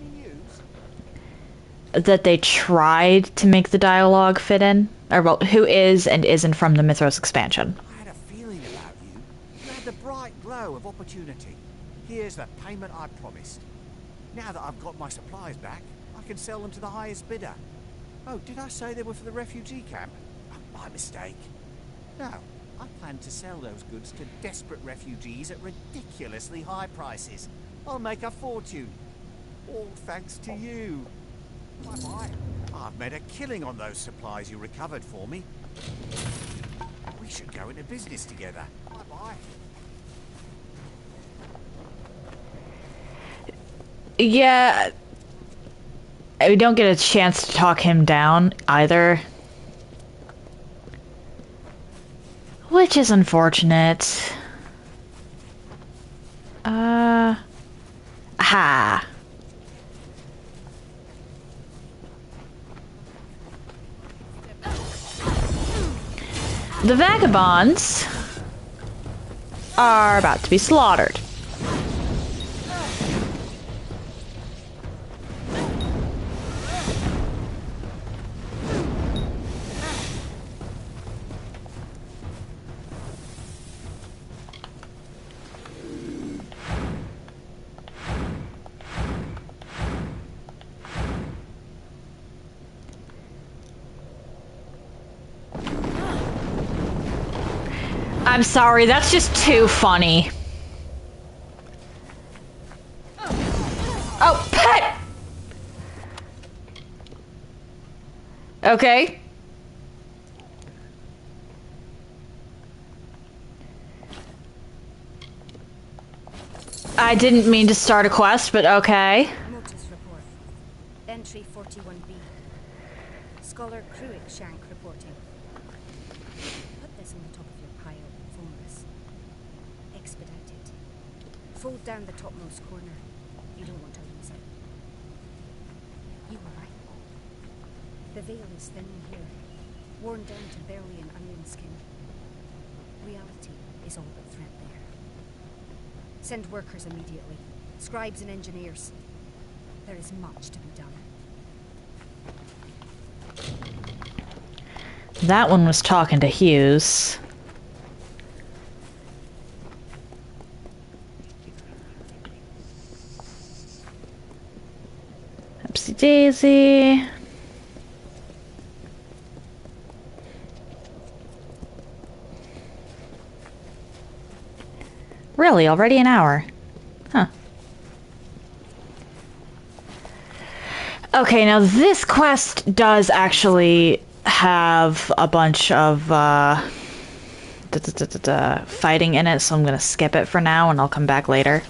that they tried to make the dialogue fit in. Or, well, who is and isn't from the Mithros expansion. I had a feeling about you. You had the bright glow of opportunity. Here's the payment I promised. Now that I've got my supplies back, I can sell them to the highest bidder. Oh, did I say they were for the refugee camp? Oh, my mistake. No, I plan to sell those goods to desperate refugees at ridiculously high prices. I'll make a fortune. All thanks to you. Bye-bye. I've made a killing on those supplies you recovered for me. We should go into business together. Bye-bye. Yeah, we don't get a chance to talk him down either. Which is unfortunate. Aha. The vagabonds are about to be slaughtered. I'm sorry, that's just too funny. Oh, pet! Okay. I didn't mean to start a quest, but okay. Motus report. Entry 41B. Scholar Cruikshank reporting. Put this on the top of your pile and phone this. Expedite it. Fold down the topmost corner. You don't want to lose it. You were right. The veil is thin here, worn down to barely an onion skin. Reality is all but threadbare. Send workers immediately. Scribes and engineers. There is much to be done. That one was talking to Hughes. Oopsie daisy. Really? Already an hour? Huh. Okay, now this quest does actually have a bunch of fighting in it, so I'm gonna skip it for now and I'll come back later.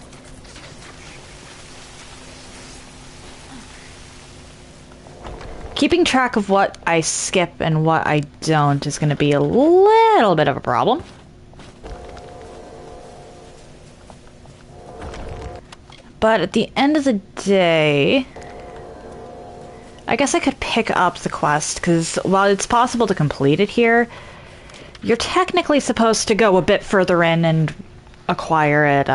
Keeping track of what I skip and what I don't is gonna be a little bit of a problem. But at the end of the day, I guess I could pick up the quest, because while it's possible to complete it here, you're technically supposed to go a bit further in and acquire it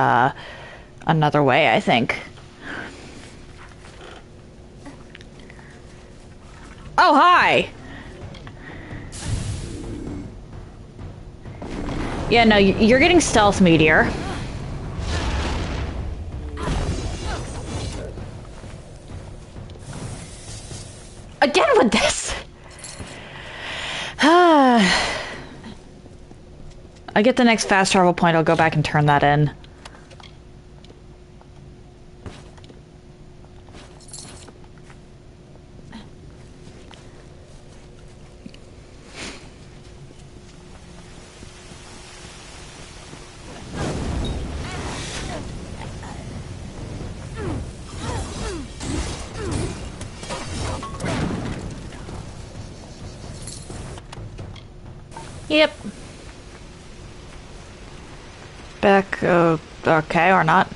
another way, I think. Oh, hi! Yeah, no, you're getting Stealth Meteor. Again with this! I get the next fast travel point, I'll go back and turn that in. Yep. Back, okay, or not.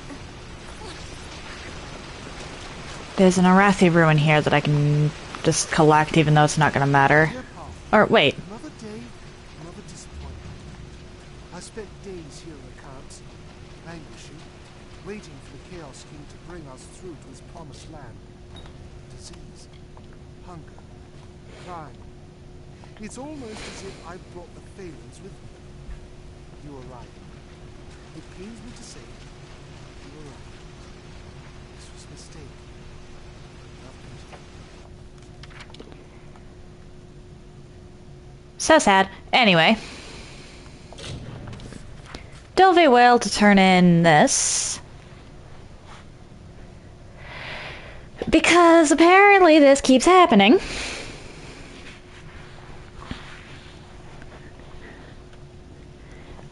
There's an Arathi ruin here that I can just collect, even though it's not gonna matter. Or, wait. Another day, another disappointment. I spent days here in the camps, languishing, waiting for the Chaos King to bring us through to his promised land. Disease, hunger, crime. It's almost as if I brought the failings with me. You were right. It pains me to say it. You were right. This was a mistake. So sad. Anyway. Delve well to turn in this. Because apparently this keeps happening.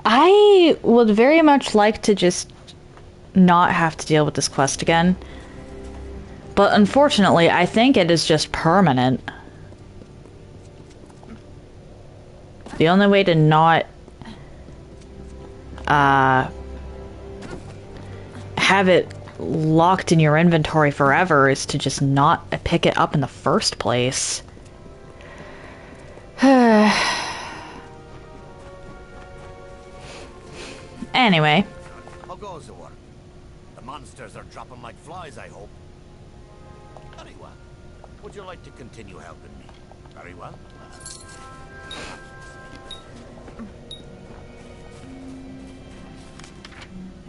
I would very much like to just not have to deal with this quest again. But unfortunately, I think it is just permanent. The only way to not have it locked in your inventory forever is to just not pick it up in the first place. Anyway. How goes the work? The monsters are dropping like flies, I hope. Very well. Would you like to continue helping me? Very well.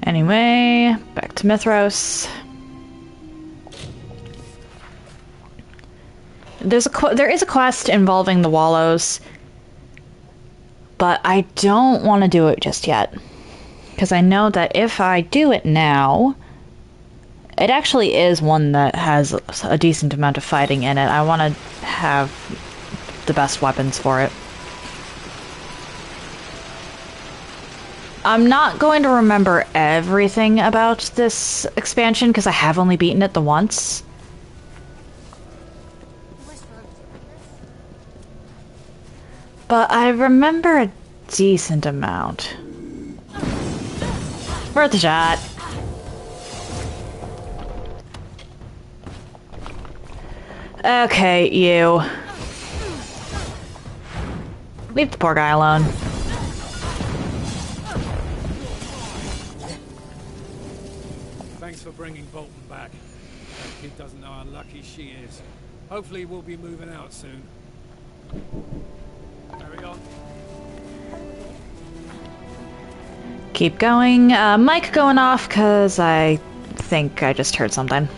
Anyway, back to Mithros. There is a quest involving the Wallows, But I don't want to do it just yet. Because I know that if I do it now, it actually is one that has a decent amount of fighting in it. I want to have the best weapons for it. I'm not going to remember everything about this expansion because I have only beaten it the once. But I remember a decent amount. Worth a shot. Okay, you. Leave the poor guy alone. Thanks for bringing Bolton back. That kid doesn't know how lucky she is. Hopefully we'll be moving out soon. Carry on. Keep going. Mic going off because I think I just heard something.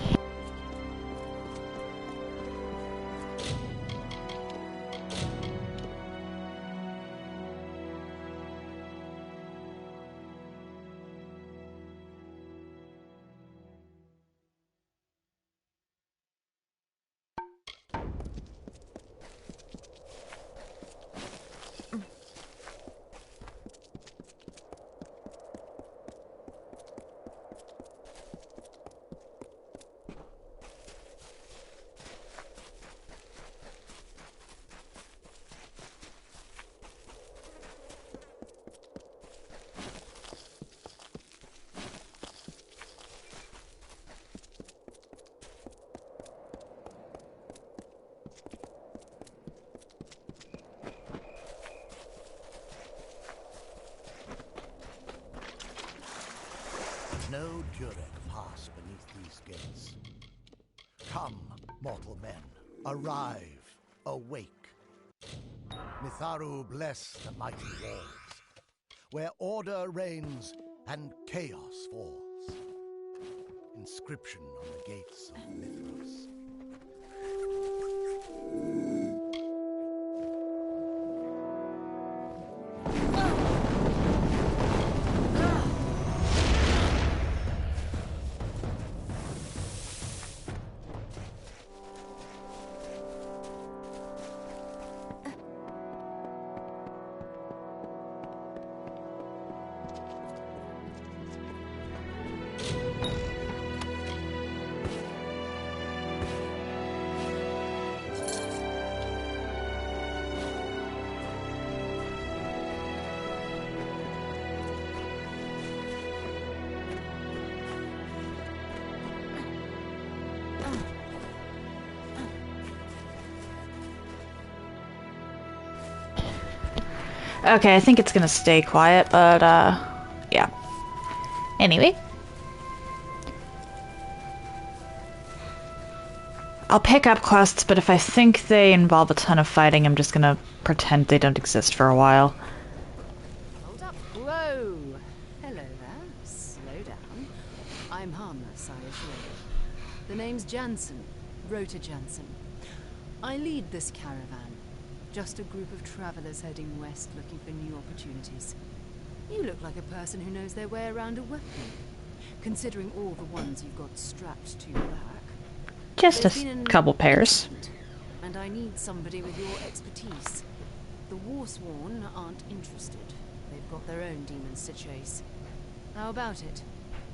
No Durek pass beneath these gates. Come, mortal men, arrive, awake. Mitharu bless the mighty walls, where order reigns and chaos falls. Inscription on the gates of Mithras. Okay, I think it's gonna stay quiet, but, yeah. Anyway. I'll pick up quests, but if I think they involve a ton of fighting, I'm just gonna pretend they don't exist for a while. Hold up. Whoa! Hello there. Slow down. I'm harmless, I assure you. The name's Jansen. Rota Jansen. I lead this caravan. Just a group of travelers heading west looking for new opportunities. You look like a person who knows their way around a weapon, considering all the ones you've got strapped to your back. Just a couple pairs. And I need somebody with your expertise. The Warsworn aren't interested. They've got their own demons to chase. How about it?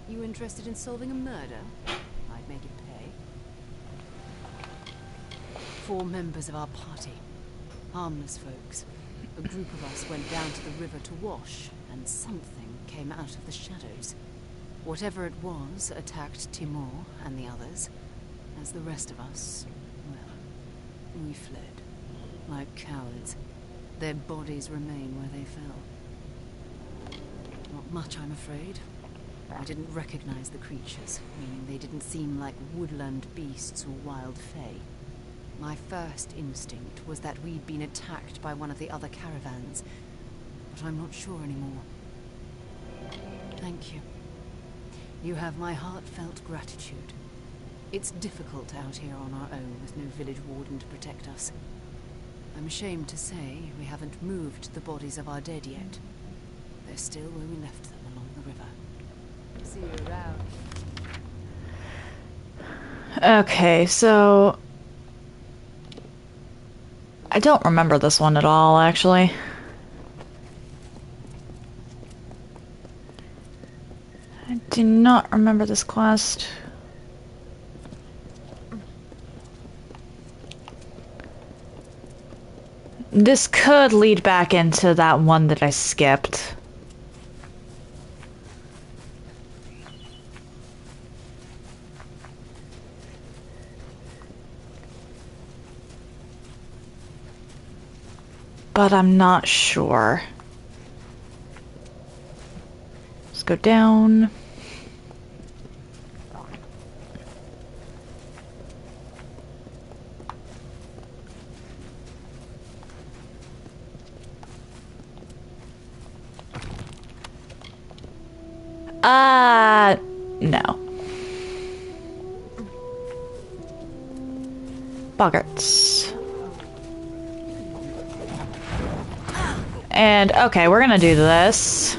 You interested in solving a murder? I'd make it pay. 4 members of our party. Harmless folks. A group of us went down to the river to wash, and something came out of the shadows. Whatever it was attacked Timur and the others. As the rest of us, well, we fled. Like cowards. Their bodies remain where they fell. Not much, I'm afraid. I didn't recognize the creatures, meaning they didn't seem like woodland beasts or wild fae. My first instinct was that we'd been attacked by one of the other caravans, but I'm not sure anymore. Thank you. You have my heartfelt gratitude. It's difficult out here on our own with no village warden to protect us. I'm ashamed to say we haven't moved the bodies of our dead yet. They're still where we left them along the river. See you around. Okay, so... I don't remember this one at all, actually. I do not remember this quest. This could lead back into that one that I skipped. But I'm not sure. Let's go down. No. Boggarts. And, okay, we're gonna do this.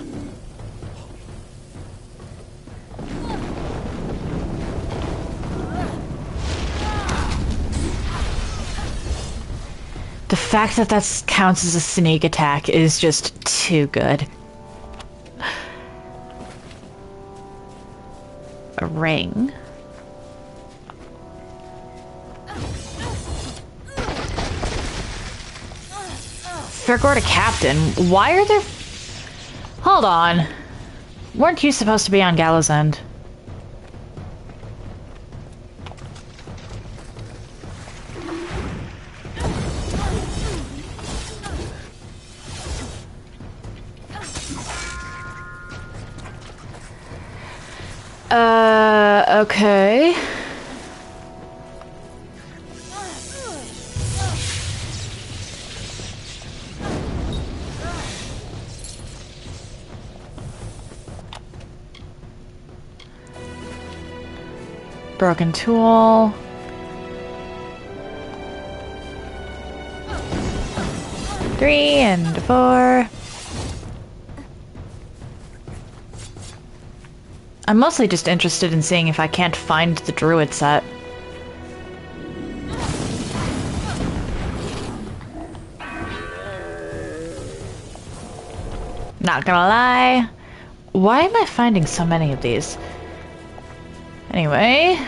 The fact that that counts as a sneak attack is just too good. A ring. Fairgorda Captain, why are there... Hold on. Weren't you supposed to be on Gallows End? Okay. Broken tool. Three and four. I'm mostly just interested in seeing if I can't find the druid set. Not gonna lie. Why am I finding so many of these? Anyway.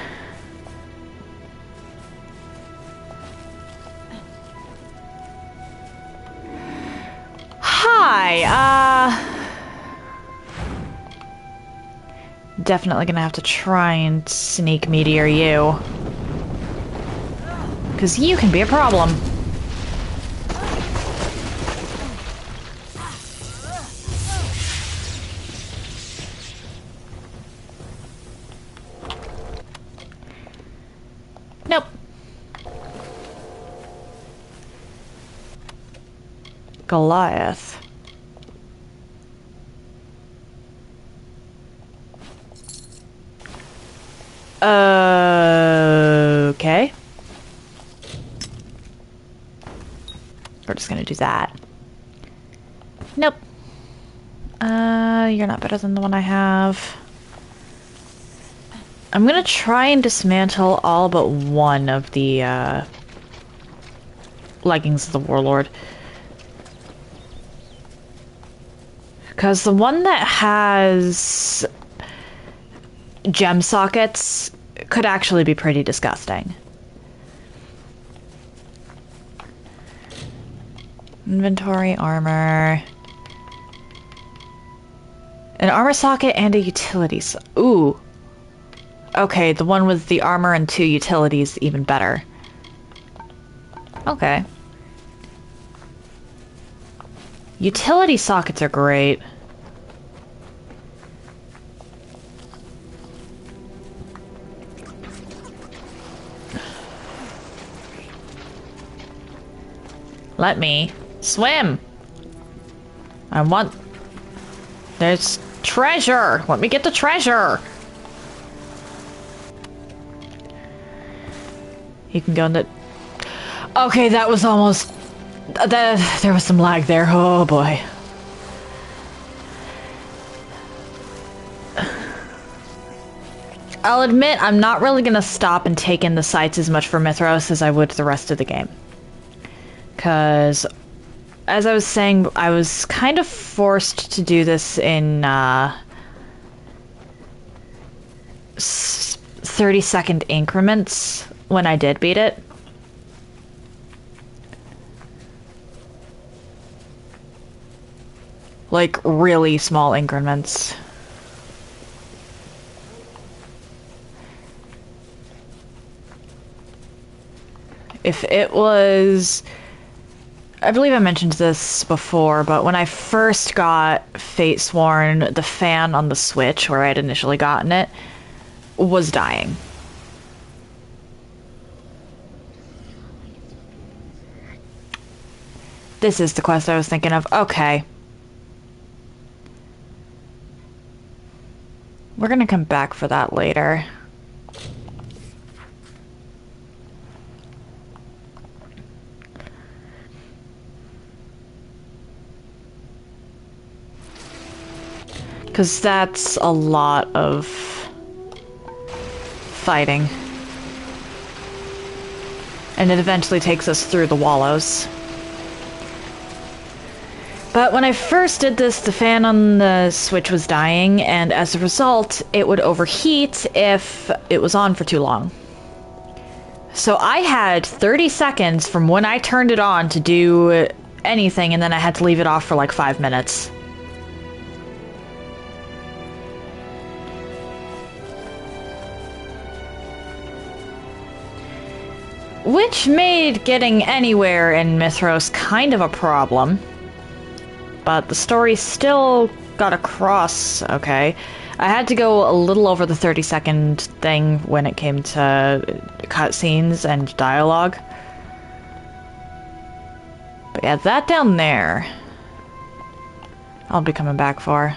Hi, definitely gonna have to try and sneak meteor you. 'Cause you can be a problem. Nope. Goliath. Okay. We're just gonna do that. Nope. You're not better than the one I have. I'm gonna try and dismantle all but one of the, leggings of the Warlord. Because the one that has gem sockets could actually be pretty disgusting. Inventory, armor. An armor socket and a utilities. Ooh. Okay, the one with the armor and 2 utilities, even better. Okay. Utility sockets are great. Let me swim. I want... There's treasure. Let me get the treasure. You can go in the... Okay, that was almost There was some lag there. Oh boy. I'll admit I'm not really gonna stop and take in the sights as much for Mithros as I would the rest of the game. Because, as I was saying, I was kind of forced to do this in 30-second increments when I did beat it. Like, really small increments. If it was... I believe I mentioned this before, but when I first got Fatesworn, the fan on the Switch, where I had initially gotten it, was dying. This is the quest I was thinking of. Okay. We're gonna come back for that later. Because that's a lot of fighting. And it eventually takes us through the wallows. But when I first did this, the fan on the Switch was dying, and as a result, it would overheat if it was on for too long. So I had 30 seconds from when I turned it on to do anything, and then I had to leave it off for like 5 minutes. Which made getting anywhere in Mithros kind of a problem. But the story still got across okay. I had to go a little over the 30-second thing when it came to cutscenes and dialogue. But yeah, that down there, I'll be coming back for.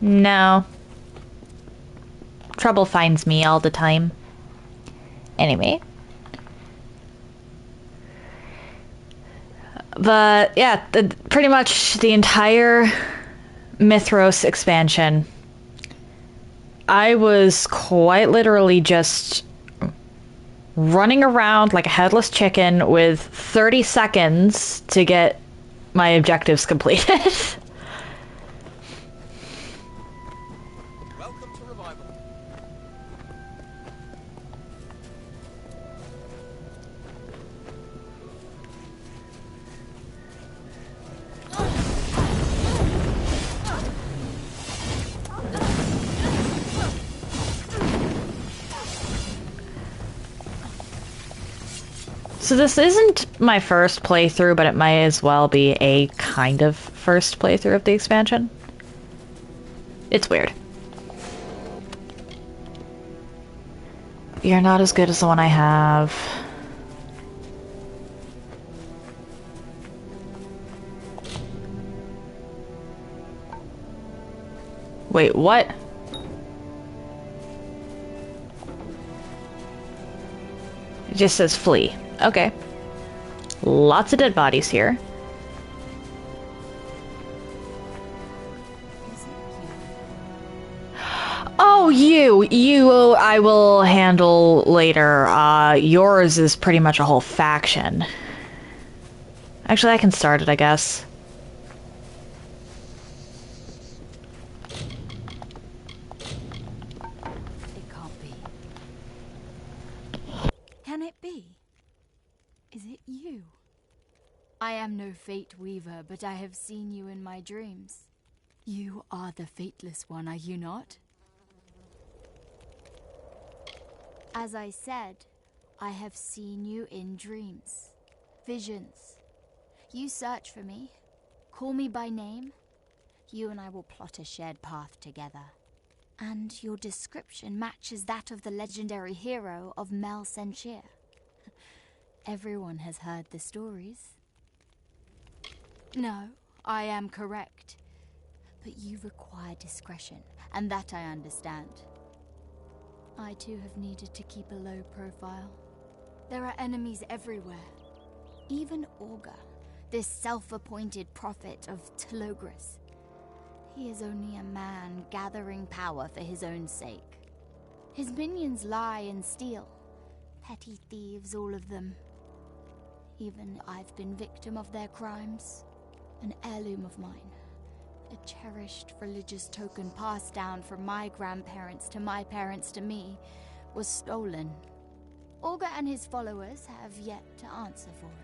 No. Trouble finds me all the time. Anyway. But, yeah, pretty much the entire Mithros expansion, I was quite literally just running around like a headless chicken with 30 seconds to get my objectives completed. So this isn't my first playthrough, but it might as well be a kind of first playthrough of the expansion. It's weird. You're not as good as the one I have. Wait, what? It just says flee. Okay. Lots of dead bodies here. Oh, you I will handle later. Yours is pretty much a whole faction. Actually, I can start it, I guess. It can't be. Can it be? Is it you? I am no fate weaver, but I have seen you in my dreams. You are the fateless one, are you not? As I said, I have seen you in dreams, visions. You search for me, call me by name. You and I will plot a shared path together. And your description matches that of the legendary hero of Mel Senshir. Everyone has heard the stories. No, I am correct. But you require discretion, and that I understand. I too have needed to keep a low profile. There are enemies everywhere. Even Orga, this self-appointed prophet of Telogris. He is only a man gathering power for his own sake. His minions lie and steal. Petty thieves, all of them. Even I've been victim of their crimes. An heirloom of mine. A cherished religious token passed down from my grandparents to my parents to me was stolen. Orga and his followers have yet to answer for it.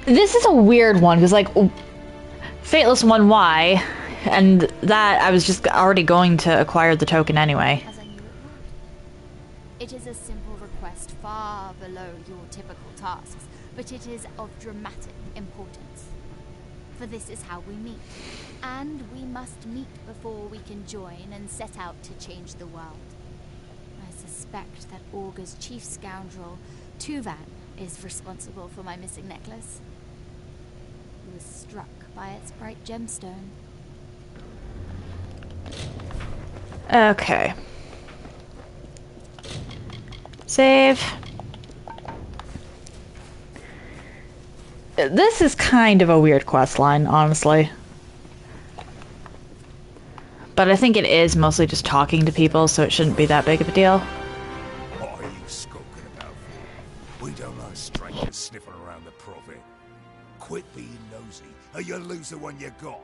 This is a weird one, because, like, Fateless One, why? And that, I was just already going to acquire the token anyway. As I knew it would. It is a simple request far below your typical tasks, but it is of dramatic importance. For this is how we meet. And we must meet before we can join and set out to change the world. I suspect that Orga's chief scoundrel, Tuvan, is responsible for my missing necklace. He was struck by its bright gemstone. Okay. Save. This is kind of a weird quest line, honestly. But I think it is mostly just talking to people, so it shouldn't be that big of a deal. What are you skulking about? We don't like strangers sniffing around the prophet. Quit being nosy, or you'll lose the one you got.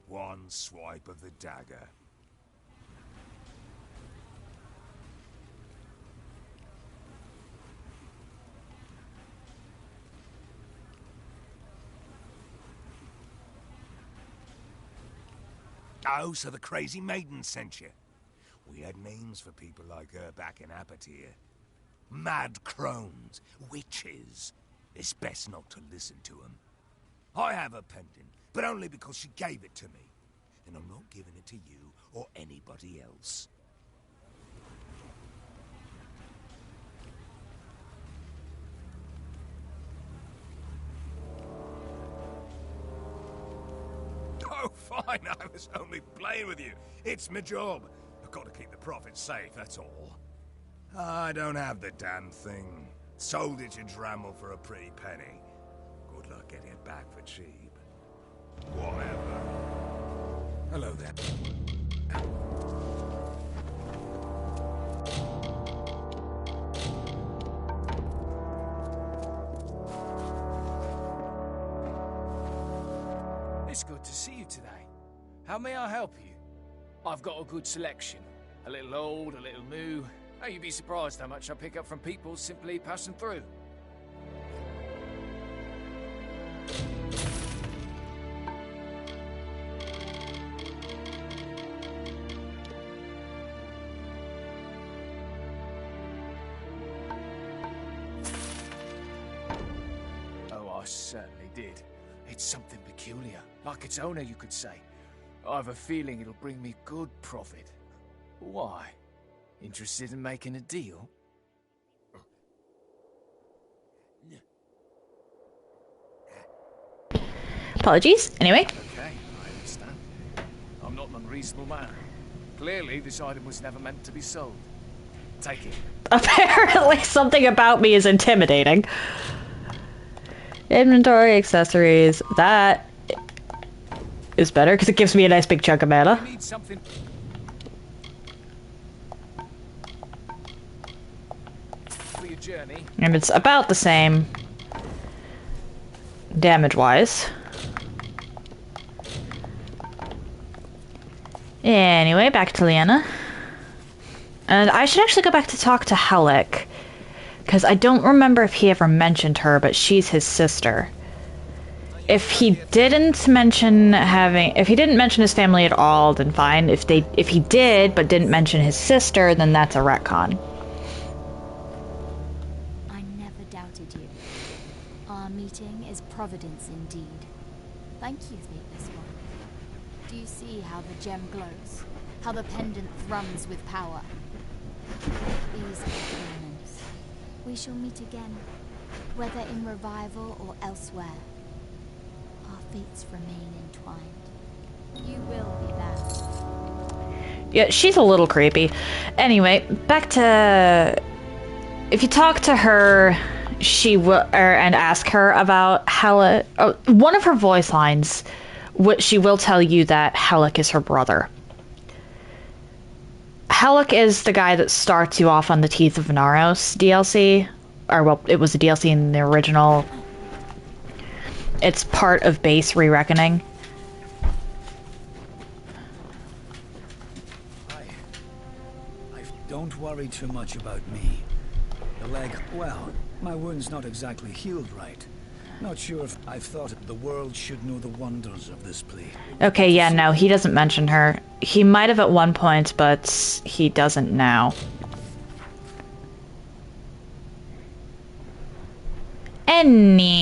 One swipe of the dagger. Oh, so the crazy maiden sent you. We had names for people like her back in Apatir. Mad crones, witches. It's best not to listen to them. I have a pendant, but only because she gave it to me. And I'm not giving it to you or anybody else. Oh, fine, I was only playing with you. It's my job. I've got to keep the prophet safe, that's all. I don't have the damn thing. Sold it to Drammel for a pretty penny. Good luck getting it back for cheap. Whatever. Hello there. It's good to see you today. How may I help you? I've got a good selection. A little old, a little new. Oh, you'd be surprised how much I pick up from people simply passing through. Oh, I certainly did. It's something peculiar, like its owner, you could say. I have a feeling it'll bring me good profit. Why? Interested in making a deal? Apologies. Anyway. Okay, I understand. I'm not an unreasonable man. Clearly, this item was never meant to be sold. Take it. Apparently, something about me is intimidating. Inventory, accessories. That is better because it gives me a nice big chunk of mana. I need something. For your journey. And it's about the same damage-wise. Anyway, back to Liana. And I should actually go back to talk to Halleck. Because I don't remember if he ever mentioned her, but she's his sister. If he didn't mention his family at all, then fine. If he did, but didn't mention his sister, then that's a retcon. I never doubted you. Our meeting is providence indeed. Thank you, Faithless One. Do you see how the gem glows? how the pendant thrums with power. These are moments. We shall meet again, whether in revival or elsewhere. Our fates remain entwined. You will be there. Yeah, she's a little creepy. Anyway, back to... If you talk to her, she will, and ask her about Halleck... Oh, one of her voice lines, she will tell you that Halleck is her brother. Halleck is the guy that starts you off on the Teeth of Naros DLC. Or, well, it was a DLC in the original. It's part of base re-reckoning. Don't worry too much about me. The leg, well, my wound's not exactly healed right. Not sure if I've thought the world should know the wonders of this place. Okay, yeah, no, he doesn't mention her. He might have at one point, but he doesn't now. Anyways...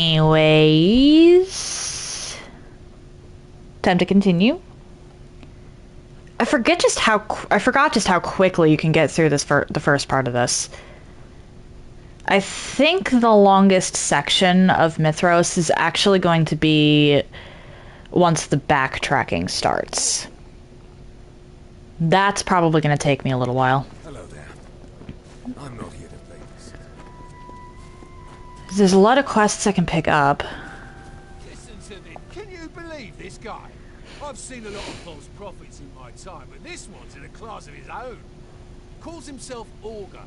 Time to continue. I forgot just how quickly you can get through this the first part of this. I think the longest section of Mithros is actually going to be once the backtracking starts. That's probably going to take me a little while. Hello there. I'm not here to babysit. There's a lot of quests I can pick up. Listen to me. Can you believe this guy? I've seen a lot of false prophets in my time, but this one's in a class of his own. Calls himself Augur.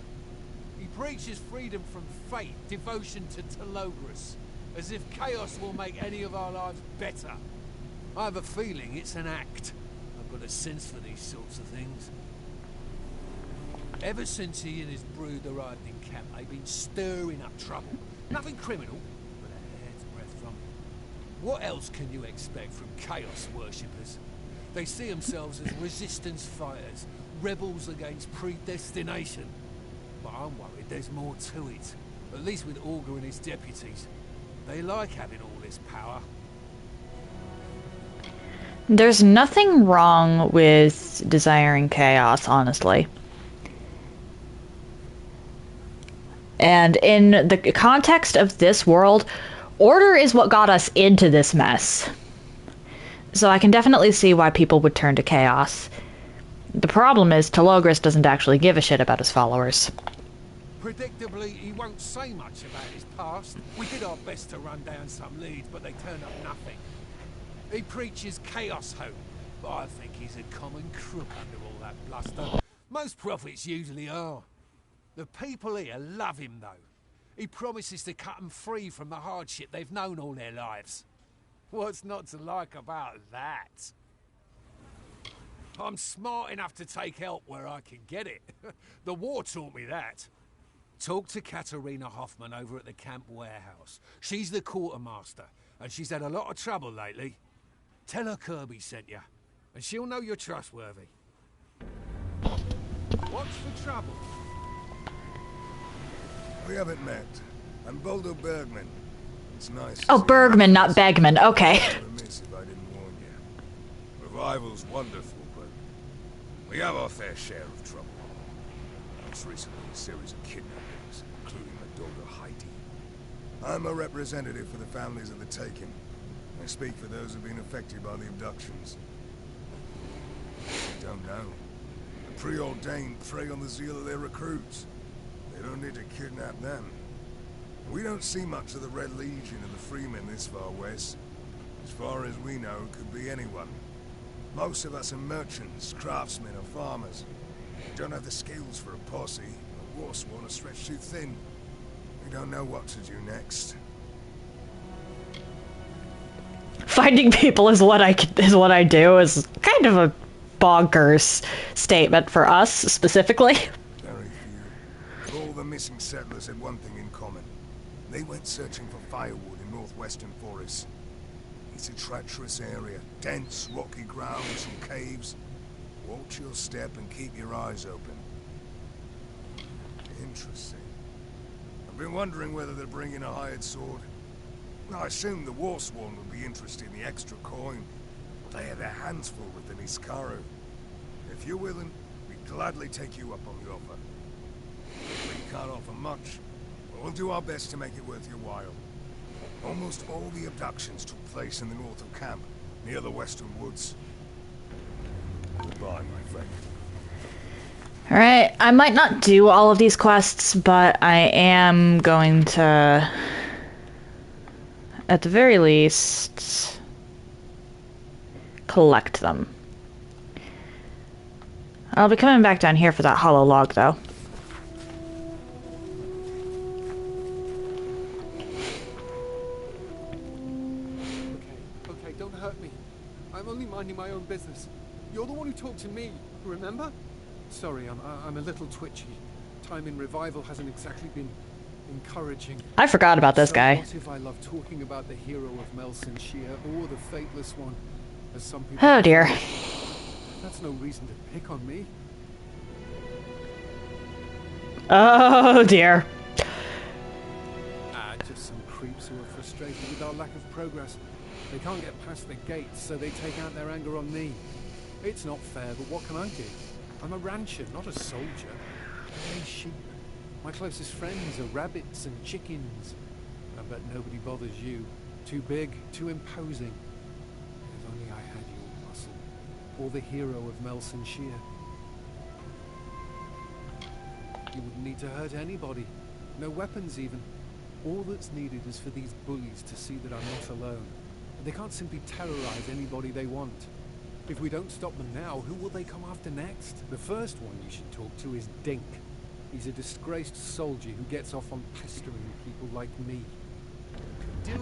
He preaches freedom from fate, devotion to Telogris, as if chaos will make any of our lives better. I have a feeling it's an act. I've got a sense for these sorts of things. Ever since he and his brood arrived in camp, they've been stirring up trouble. Nothing criminal, but a hair's breadth from it. What else can you expect from chaos worshippers? They see themselves as resistance fighters, rebels against predestination. But I'm worried there's more to it. At least with Augur and his deputies. They like having all this power. There's nothing wrong with desiring chaos, honestly. And in the context of this world, order is what got us into this mess. So I can definitely see why people would turn to chaos. The problem is, Telogris doesn't actually give a shit about his followers. Predictably, he won't say much about his past. We did our best to run down some leads, but they turned up nothing. He preaches chaos hope, but I think he's a common crook under all that bluster. Most prophets usually are. The people here love him, though. He promises to cut them free from the hardship they've known all their lives. What's not to like about that? I'm smart enough to take help where I can get it. The war taught me that. Talk to Katerina Hoffman over at the camp warehouse. She's the quartermaster, and she's had a lot of trouble lately. Tell her Kirby sent you, and she'll know you're trustworthy. What's the trouble? We haven't met. I'm Boldo Bergman. It's nice. Oh, Bergman, not Begman. Okay. Remiss if I didn't warn you. Revival's wonderful, but we have our fair share of trouble. Most recently, a series of kidnappings, including my daughter Heidi. I'm a representative for the families of the taken. I speak for those who've been affected by the abductions. I don't know. The preordained prey on the zeal of their recruits. They don't need to kidnap them. We don't see much of the Red Legion and the Freemen this far west. As far as we know, it could be anyone. Most of us are merchants, craftsmen, or farmers. We don't have the skills for a posse. The Warsworn are stretched too thin. We don't know what to do next. Finding people is what I do is kind of a bonkers statement for us specifically. Very few. All the missing settlers had one thing in common. They went searching for firewood in northwestern forests. It's a treacherous area, dense, rocky ground, some caves. Watch your step and keep your eyes open. Interesting. I've been wondering whether they're bringing a hired sword. I assume the Warsworn would be interested in the extra coin. They have their hands full with the Niskaru. If you're willing, we'd gladly take you up on the offer. We can't offer much, but we'll do our best to make it worth your while. Almost all the abductions took place in the north of camp, near the western woods. Goodbye, my friend. Alright, I might not do all of these quests, but I am going to, at the very least, collect them. I'll be coming back down here for that hollow log, though. Okay, don't hurt me. I'm only minding my own business. You're the one who talked to me, remember? Sorry, I'm a little twitchy. Time in revival hasn't exactly been encouraging. I forgot about this guy. What if I love talking about the hero of Melson Shear or the faithless one, as some people Oh dear. That's no reason to pick on me. Oh dear. Just some creeps who are frustrated with our lack of progress. They can't get past the gates, so they take out their anger on me. It's not fair, but what can I do? I'm a rancher, not a soldier. I raise sheep. My closest friends are rabbits and chickens. I bet nobody bothers you. Too big, too imposing. If only I had your muscle. Or the hero of Melson Shear. You wouldn't need to hurt anybody. No weapons even. All that's needed is for these bullies to see that I'm not alone. And they can't simply terrorize anybody they want. If we don't stop them now, who will they come after next? The first one you should talk to is Dink. He's a disgraced soldier who gets off on pestering people like me.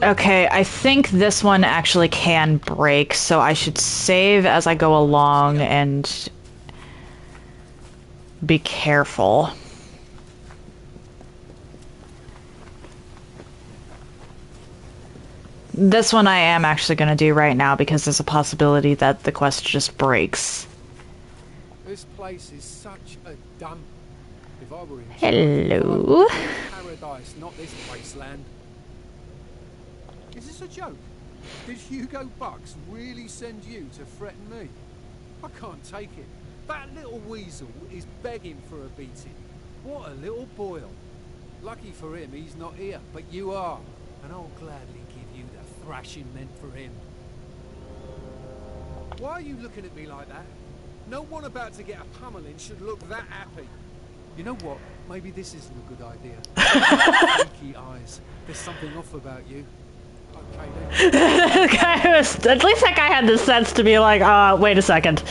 Okay, I think this one actually can break, so I should save as I go along and be careful. This one I am actually going to do right now because there's a possibility that the quest just breaks. This place is such a dump. If I were in Hello. paradise, not this wasteland. Is this a joke? Did Hugo Bucks really send you to threaten me? I can't take it. That little weasel is begging for a beating. What a little boil. Lucky for him, he's not here, but you are. And I'll gladly give you the thrashing meant for him. Why are you looking at me like that? No one about to get a pummeling should look that happy. You know what? Maybe this isn't a good idea. Freaky eyes. There's something off about you. Okay then. At least that guy had the sense to be like, wait a second.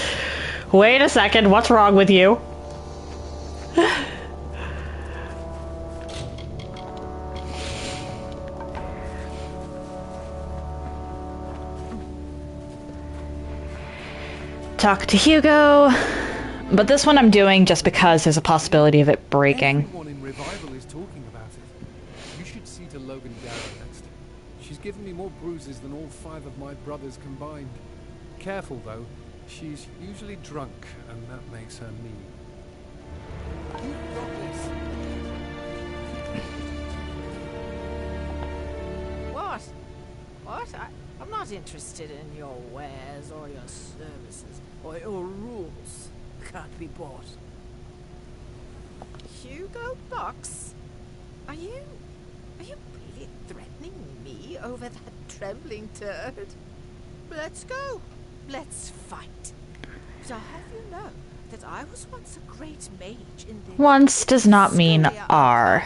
Wait a second, what's wrong with you? Talk to Hugo. But this one I'm doing just because there's a possibility of it breaking. Everyone in Revival is talking about it. You should see to Logan Darrow next. She's given me more bruises than all 5 of my brothers combined. Careful though, she's usually drunk, and that makes her mean. You've got this. What? What? I'm not interested in your wares or your services or your rules. Can't be bought. Hugo Bucks? Are you really threatening me over that trembling turd? Let's go. Let's fight. So have you know that I was once a great mage in the... Once does not mean are.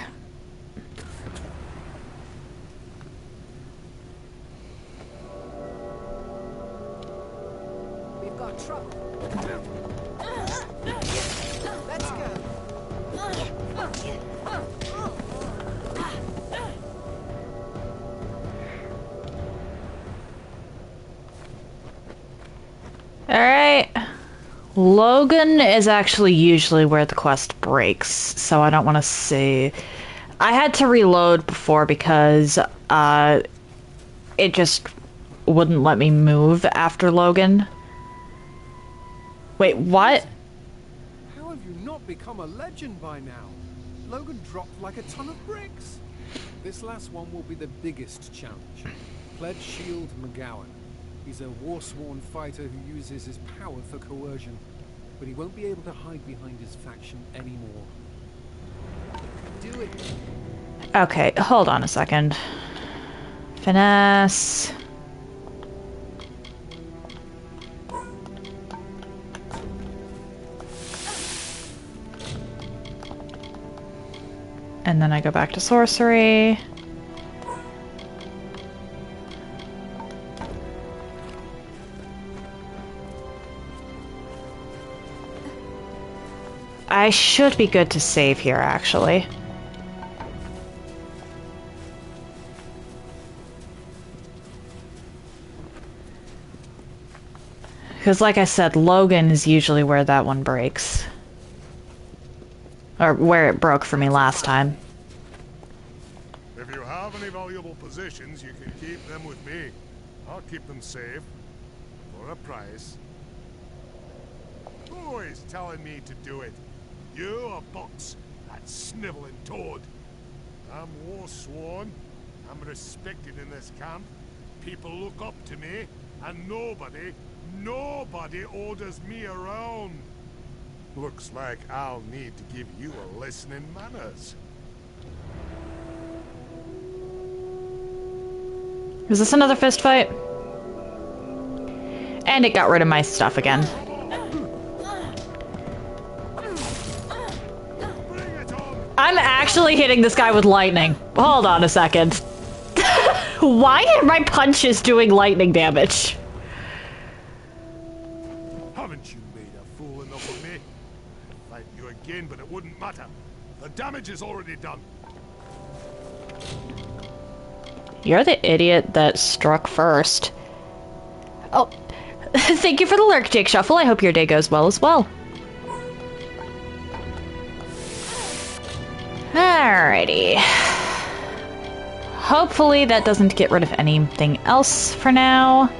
We've got trouble. Let's go. Alright. Logan is actually usually where the quest breaks, so I don't want to see. I had to reload before because it just wouldn't let me move after Logan. Wait, what? How have you not become a legend by now? Logan dropped like a ton of bricks. This last one will be the biggest challenge. Pledge Shield McGowan. He's a war-sworn fighter who uses his power for coercion. but he won't be able to hide behind his faction anymore. Do it. Okay, hold on a second. Finesse. And then I go back to sorcery. I should be good to save here, actually. Because like I said, Logan is usually where that one breaks. Or where it broke for me last time. If you have any valuable positions, you can keep them with me. I'll keep them safe. For a price. Who is telling me to do it? You or Box? That sniveling toad? I'm Warsworn. I'm respected in this camp. People look up to me. And nobody orders me around. Looks like I'll need to give you a lesson in manners. Is this another fist fight? And it got rid of my stuff again. I'm actually hitting this guy with lightning. Hold on a second. Why are my punches doing lightning damage? Haven't you made a fool enough of me? I'd fight you again, but it wouldn't matter. The damage is already done. You're the idiot that struck first. Oh, thank you for the lurk, Jake Shuffle. I hope your day goes well as well. Alrighty. Hopefully that doesn't get rid of anything else for now.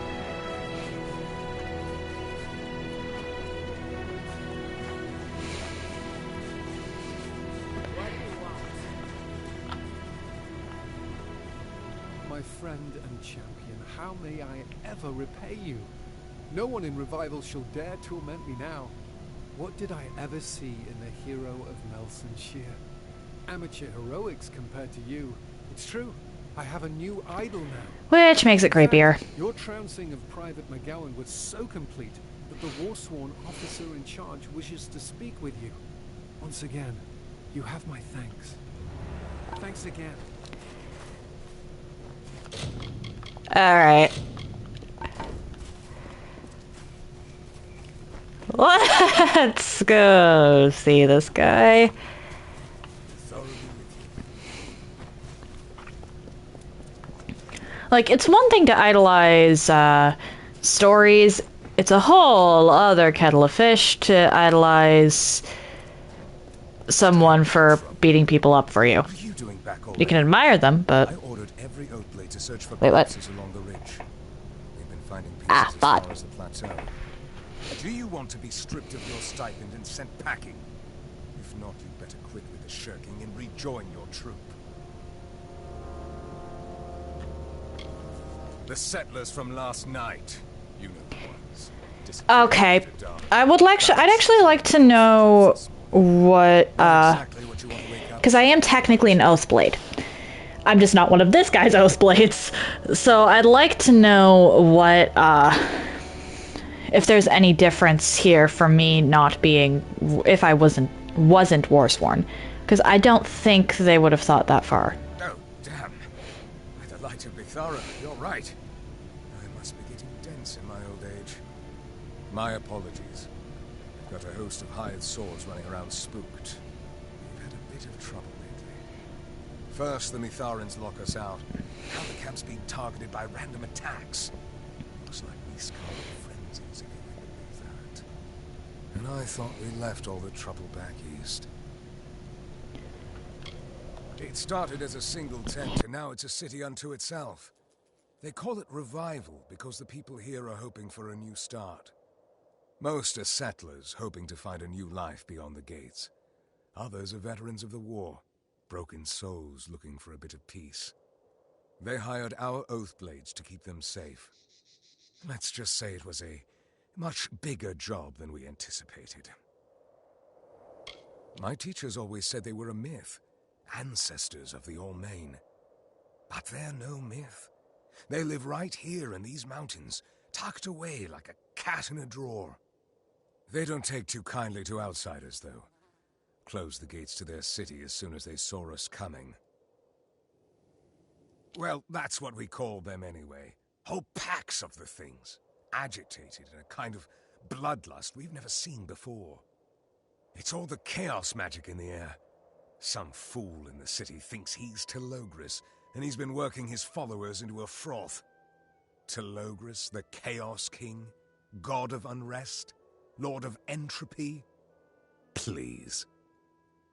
My friend and champion, how may I ever repay you? No one in Revival shall dare torment me now. What did I ever see in the hero of Melsonshire? Amateur heroics compared to you. It's true. I have a new idol now. Which makes it creepier. Your trouncing of Private McGowan was so complete that the Warsworn officer in charge wishes to speak with you. Once again, you have my thanks. Thanks again. Alright. Let's go see this guy. Like, it's one thing to idolize stories. It's a whole other kettle of fish to idolize someone for beating people up for you. You can admire them, but... I ordered every Oatblade to search for wait, what? corpses along the ridge. They've been finding pieces as far as the plateau. Do you want to be stripped of your stipend and sent packing? If not, you'd better quit with the shirking and rejoin your troop. The settlers from last night. You know the ones. Okay. I'd actually like to know what, because I am technically an Oathblade. I'm just not one of this guy's Oathblades. So I'd like to know what, if there's any difference here for me not being, if I wasn't Warsworn. Because I don't think they would have thought that far. Oh, damn. By the light of Bithara, you're right. I must be getting dense in my old age. My apologies. I've got a host of hired swords running around spooked. We've had a bit of trouble lately. First, the Mitharans lock us out. Now the camp's being targeted by random attacks. Looks like we scarred frenzies, if you can believe that. And I thought we left all the trouble back east. It started as a single tent, and now it's a city unto itself. They call it Revival because the people here are hoping for a new start. Most are settlers hoping to find a new life beyond the gates. Others are veterans of the war, broken souls looking for a bit of peace. They hired our Oathblades to keep them safe. Let's just say it was a Much bigger job than we anticipated. My teachers always said they were a myth, ancestors of the All-Main. But they're no myth. They live right here in these mountains, tucked away like a cat in a drawer. They don't take too kindly to outsiders, though. Closed the gates to their city as soon as they saw us coming. Well, that's what we called them anyway. Whole packs of the things, agitated in a kind of bloodlust we've never seen before. It's all the chaos magic in the air. Some fool in the city thinks he's Telogris, and he's been working his followers into a froth. Telogris, the Chaos King? God of Unrest? Lord of Entropy? Please.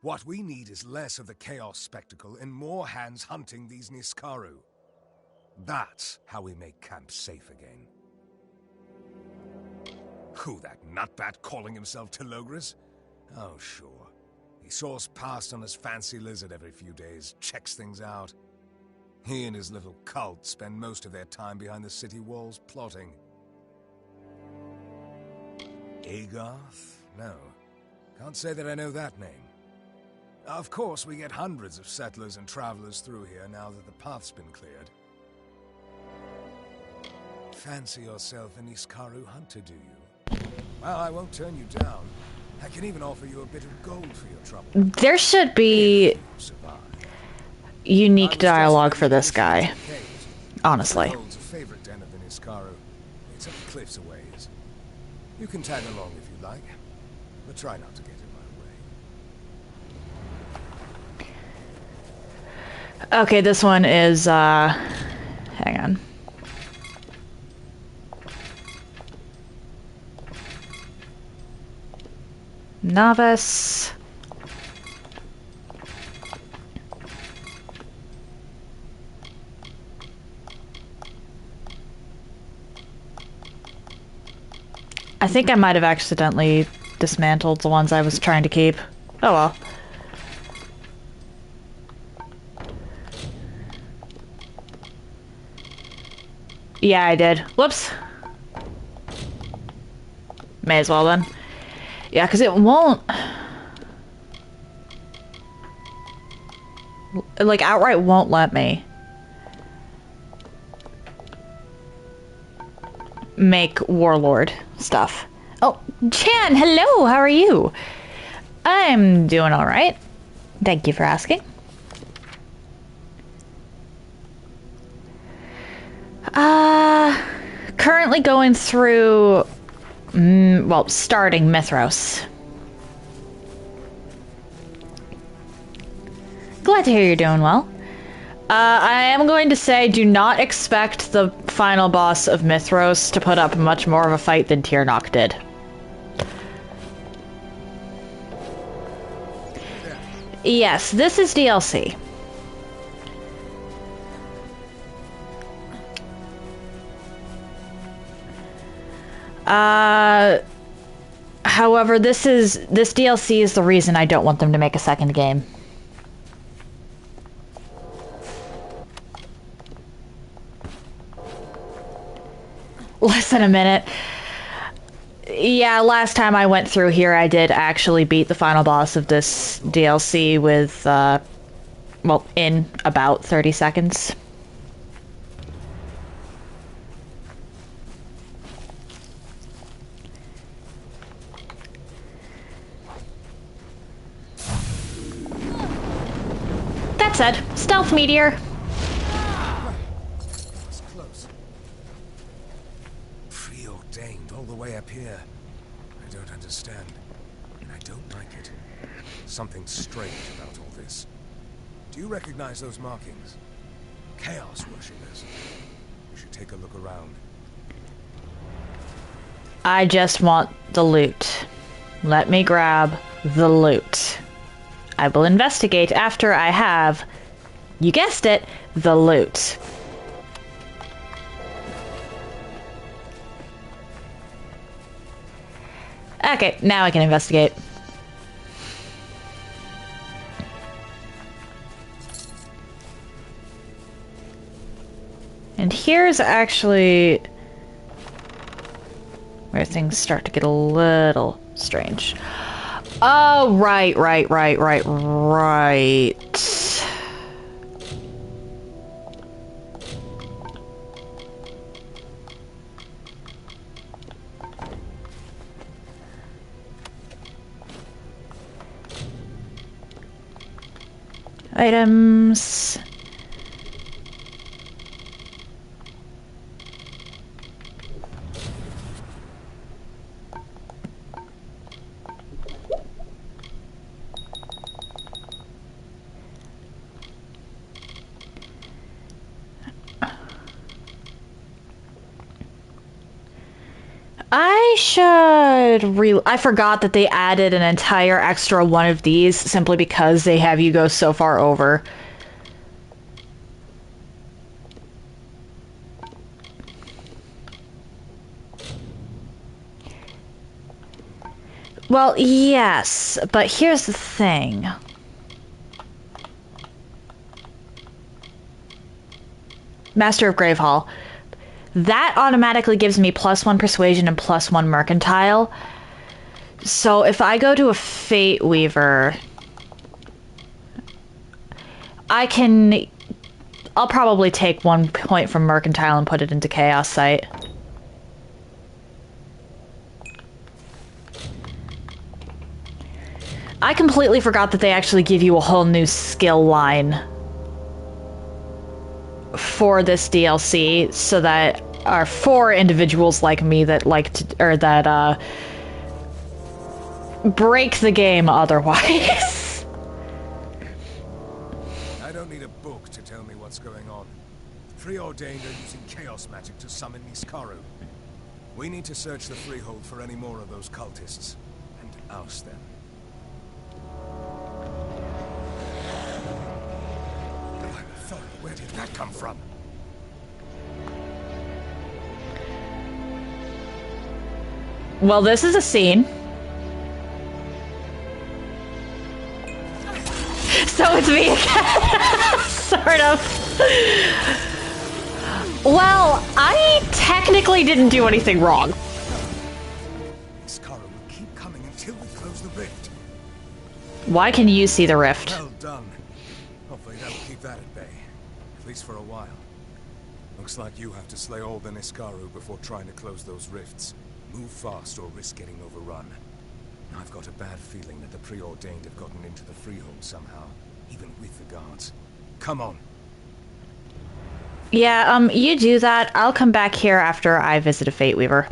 What we need is less of the chaos spectacle and more hands hunting these Niskaru. That's how we make camp safe again. Who, that nutbat calling himself Telogris? Oh, sure. He soars past on his fancy lizard every few days, checks things out. He and his little cult spend most of their time behind the city walls plotting. Agarth? No. Can't say that I know that name. Of course, we get hundreds of settlers and travelers through here now that the path's been cleared. Fancy yourself an Niskaru hunter, do you? Well, I won't turn you down. I can even offer you a bit of gold for your trouble. There should be unique dialogue for this guy. Honestly. It's a favorite den of the Niskaru. It's up the cliffs a ways. You can tag along if you like, but try not to get in my way. Okay, this one is, hang on. Novice. I think I might have accidentally dismantled the ones I was trying to keep. Oh well. Yeah, I did. Whoops. May as well then. Yeah, because it won't... like, outright won't let me make Warlord stuff. Oh, Chan, hello, how are you? I'm doing alright. Thank you for asking. Currently going through... well, starting Mithros. Glad to hear you're doing well. I am going to say, do not expect the final boss of Mithros to put up much more of a fight than Tirnoch did. Yes, this is DLC. However, this DLC is the reason I don't want them to make a second game. Less than a minute. Yeah, last time I went through here, I did actually beat the final boss of this DLC with, well, in about 30 seconds. That said, stealth meteor. It's close. Preordained all the way up here. I don't understand, and I don't like it. Something strange about all this. Do you recognize those markings? Chaos worshippers. We should take a look around. I just want the loot. Let me grab the loot. I will investigate after I have, you guessed it, the loot. Okay, now I can investigate. And here's actually... where things start to get a little strange. Oh, right. Items. I forgot that they added an entire extra one of these simply because they have you go so far over. Well, yes, but here's the thing. Master of Gravehall. That automatically gives me +1 persuasion and +1 mercantile. So if I go to a Fate Weaver, I'll probably take 1 point from mercantile and put it into Chaos Sight. I completely forgot that they actually give you a whole new skill line for this DLC, so that are for individuals like me that like to, or that break the game otherwise. I don't need a book to tell me what's going on. The Preordained are using chaos magic to summon Niskaru. We need to search the Freehold for any more of those cultists and oust them. Where did that come from? Well, this is a scene. So it's me again. Sort of. Well, I technically didn't do anything wrong. Niskaru will keep coming until we close the rift. Why can you see the rift? Well done. Hopefully that'll keep that at bay. At least for a while. Looks like you have to slay all the Niskaru before trying to close those rifts. Move fast or risk getting overrun. I've got a bad feeling that the Preordained have gotten into the Freehold somehow, even with the guards. Come on. Yeah, you do that. I'll come back here after I visit a Fate Weaver.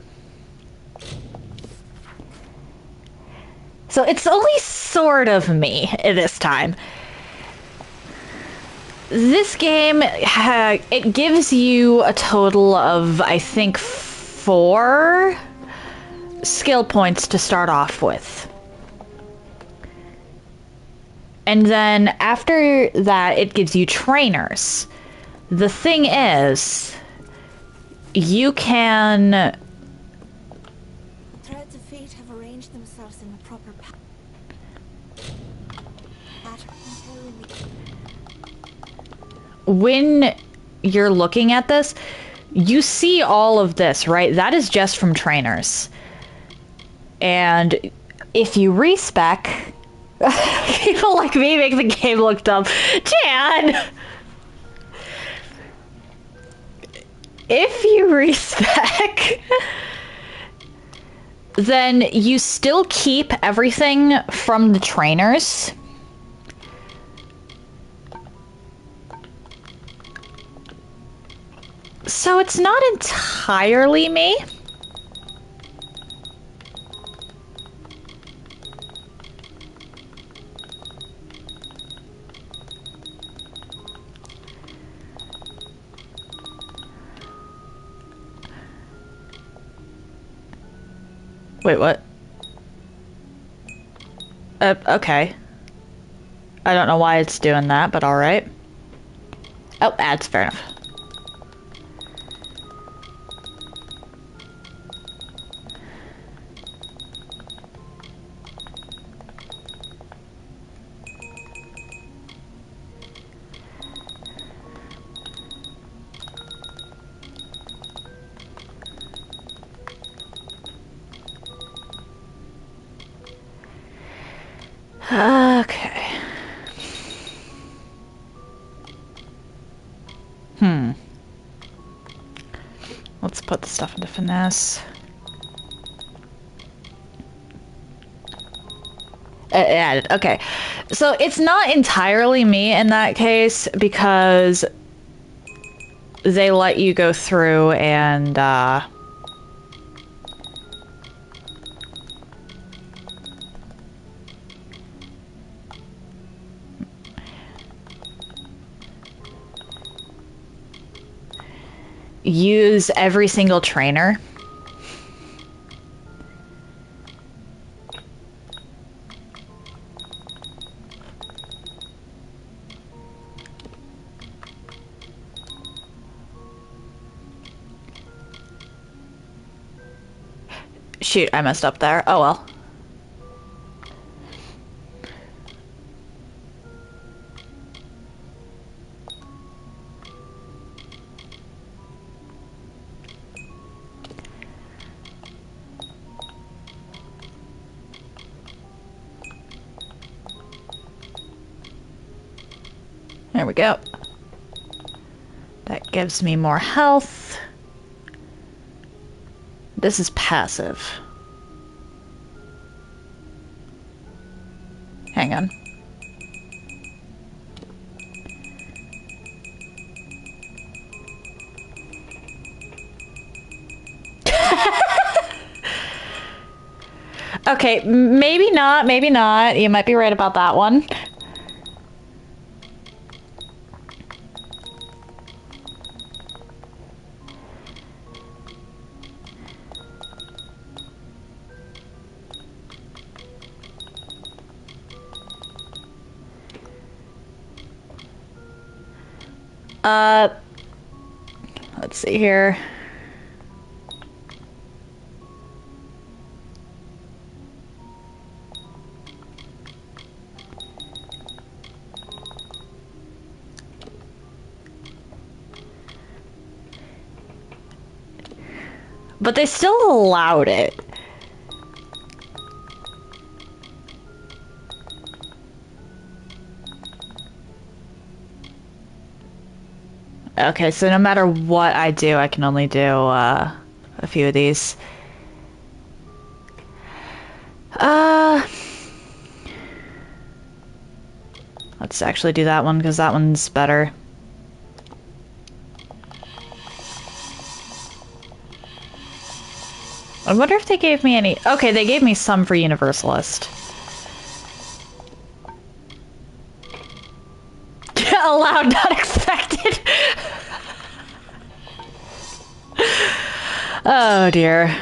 So it's only sort of me this time. This game, it gives you a total of, I think, 4 skill points to start off with. And then after that, it gives you trainers. The thing is, you can... Threads of fate have arranged themselves in the proper pattern. When you're looking at this, you see all of this, right? That is just from trainers. And if you respec, people like me make the game look dumb. Jan! If you respec, then you still keep everything from the trainers. So it's not entirely me. Wait, what? Okay. I don't know why it's doing that, but alright. Oh, ads, fair enough. Let's put the stuff into finesse. Added. Okay. So it's not entirely me in that case because they let you go through and use every single trainer. Shoot, I messed up there. Oh well. There we go. That gives me more health. This is passive. Hang on. Okay, maybe not, maybe not. You might be right about that one. Let's see here. But they still allowed it. Okay, so no matter what I do, I can only do a few of these. Let's actually do that one because that one's better. I wonder if they gave me any... Okay, they gave me some for Universalist. Allowed, not expected. Oh dear.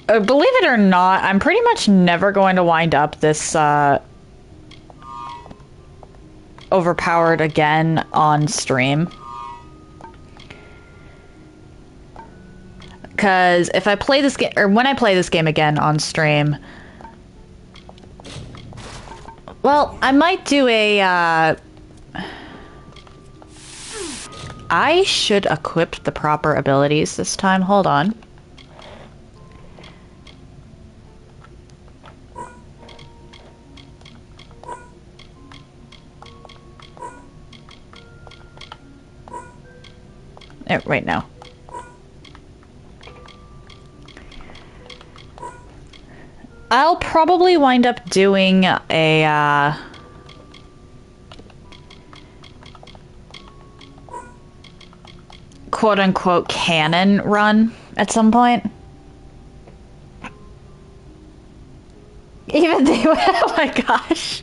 Believe it or not, I'm pretty much never going to wind up this overpowered again on stream. Because if I play this game, or when I play this game again on stream, well, I might do a, I should equip the proper abilities this time. Hold on. Right now. I'll probably wind up doing a quote-unquote canon run at some point. Even they oh my gosh.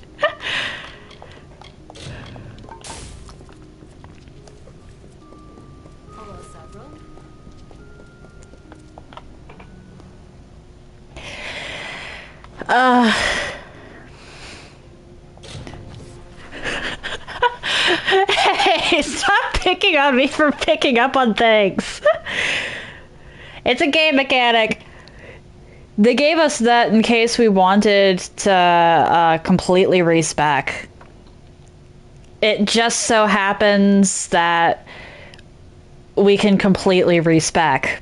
Hey, stop picking on me for picking up on things. It's a game mechanic. They gave us that in case we wanted to completely respec. It just so happens that we can completely respec.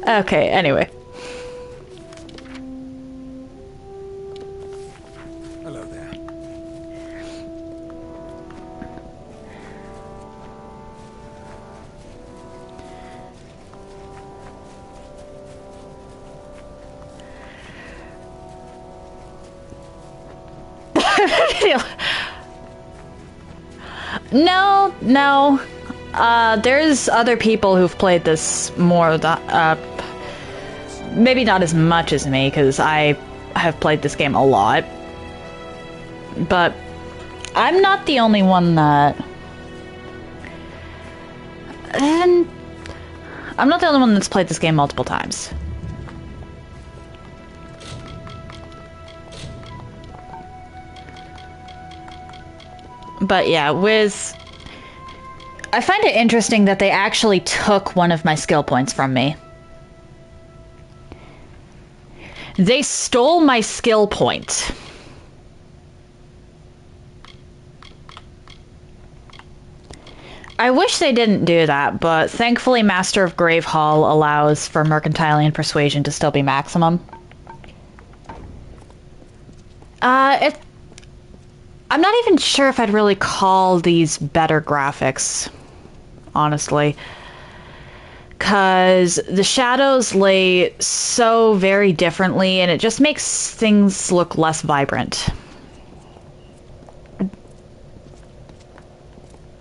Okay, anyway. Hello there. No. There's other people who've played this more, maybe not as much as me, because I have played this game a lot. But I'm not the only one that... And I'm not the only one that's played this game multiple times. But yeah, I find it interesting that they actually took one of my skill points from me. They stole my skill point. I wish they didn't do that, but thankfully Master of Grave Hall allows for Mercantile Persuasion to still be maximum. I'm not even sure if I'd really call these better graphics, honestly. Because the shadows lay so very differently, and it just makes things look less vibrant.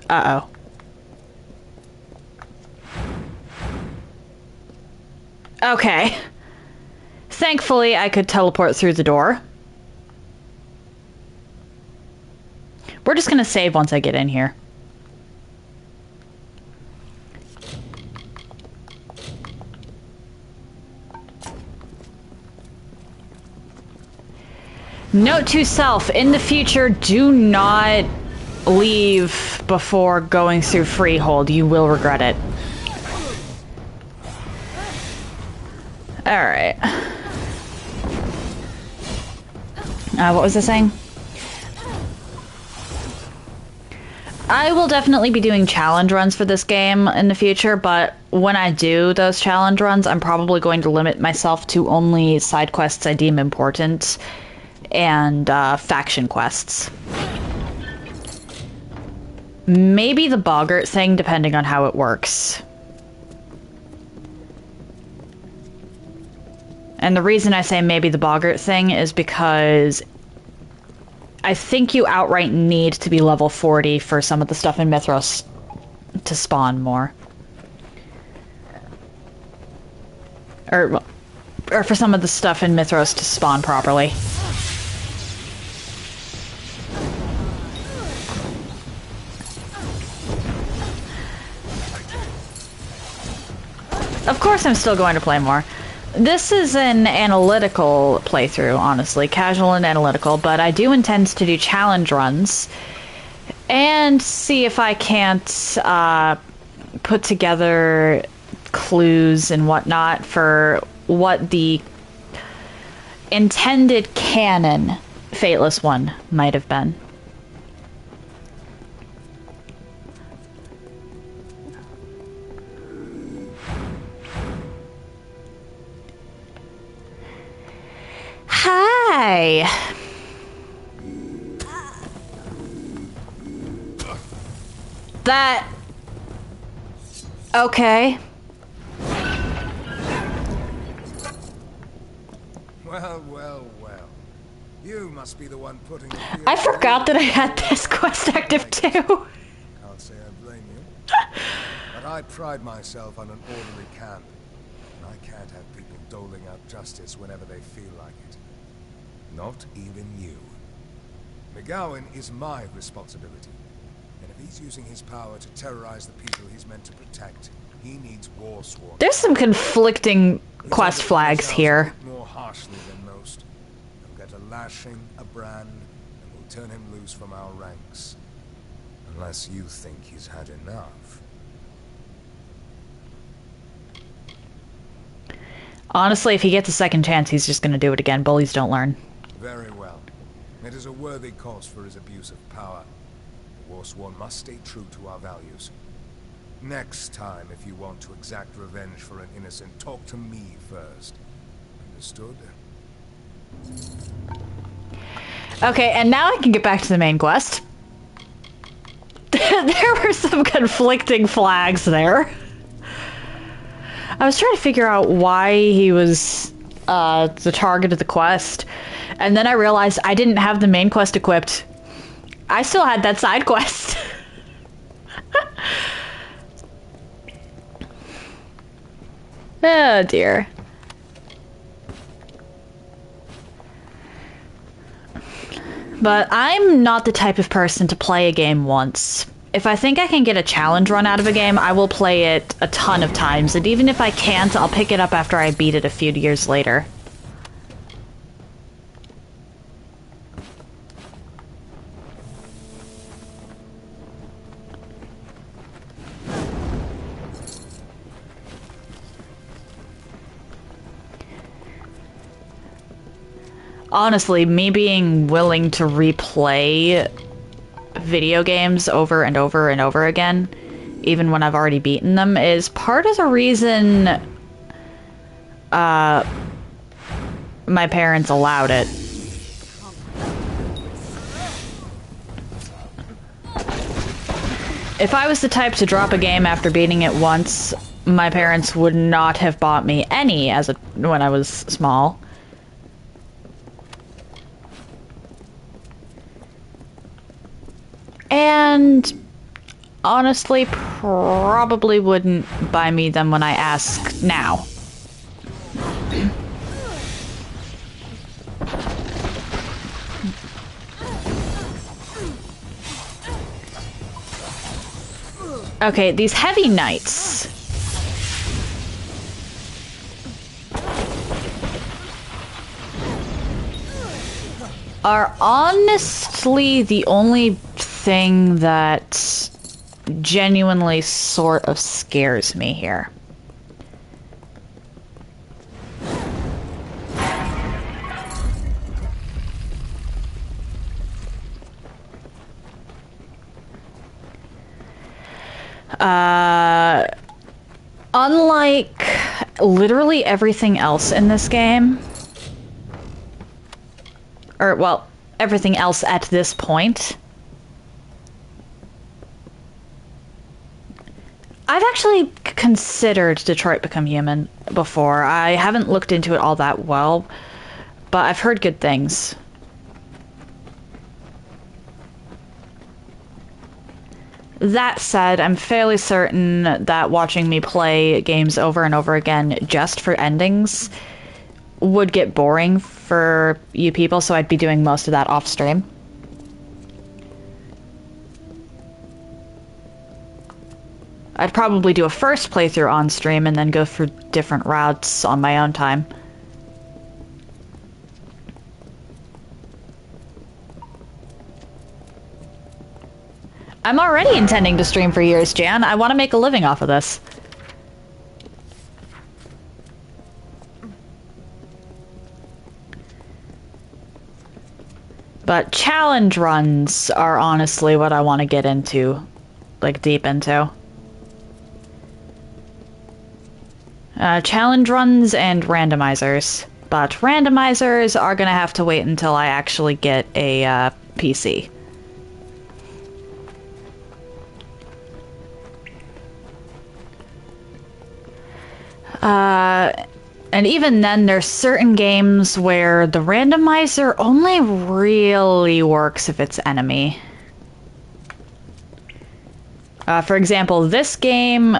Uh-oh. Okay. Thankfully, I could teleport through the door. We're just gonna save once I get in here. Note to self, in the future, do not leave before going through Freehold. You will regret it. Alright. What was I saying? I will definitely be doing challenge runs for this game in the future, but when I do those challenge runs, I'm probably going to limit myself to only side quests I deem important and faction quests. Maybe the Boggart thing, depending on how it works. And the reason I say maybe the Boggart thing is because I think you outright need to be level 40 for some of the stuff in Mithros to spawn more. Or for some of the stuff in Mithros to spawn properly. Of course I'm still going to play more. This is an analytical playthrough, honestly. Casual and analytical, but I do intend to do challenge runs and see if I can't put together clues and whatnot for what the intended canon Fateless one might have been. Hi. That... Okay. Well. You must be the one putting... I forgot that I had this quest active too. Can't say I blame you. But I pride myself on an orderly camp. And I can't have people doling out justice whenever they feel like it. Not even you. McGowan is my responsibility. And if he's using his power to terrorize the people he's meant to protect, he needs war sworn. There's some conflicting quest flags here. More harshly than most. He'll get a lashing, a brand, and we'll turn him loose from our ranks. Unless you think he's had enough. Honestly, if he gets a second chance, he's just gonna do it again. Bullies don't learn. Very well. It is a worthy cause for his abuse of power. The Warsworn must stay true to our values. Next time, if you want to exact revenge for an innocent, talk to me first. Understood? Okay, and now I can get back to the main quest. There were some conflicting flags there. I was trying to figure out why he was the target of the quest, and then I realized I didn't have the main quest equipped. I still had that side quest. Oh dear. But I'm not the type of person to play a game once. If I think I can get a challenge run out of a game, I will play it a ton of times, and even if I can't, I'll pick it up after I beat it a few years later. Honestly, me being willing to replay video games over and over and over again, even when I've already beaten them, is part of the reason my parents allowed it. If I was the type to drop a game after beating it once, my parents would not have bought me any when I was small. And honestly, probably wouldn't buy me them when I ask now. Okay, these heavy knights. Are honestly the only thing that genuinely sort of scares me here. Unlike literally everything else in this game, or, well, everything else at this point, I've actually considered Detroit Become Human before. I haven't looked into it all that well, but I've heard good things. That said, I'm fairly certain that watching me play games over and over again just for endings would get boring for you people, so I'd be doing most of that off stream. I'd probably do a first playthrough on stream and then go through different routes on my own time. I'm already intending to stream for years, Jan. I want to make a living off of this. But challenge runs are honestly what I want to get into, like, deep into. Challenge runs and randomizers. But randomizers are gonna have to wait until I actually get a PC. And even then, there's certain games where the randomizer only really works if it's enemy. For example, this game,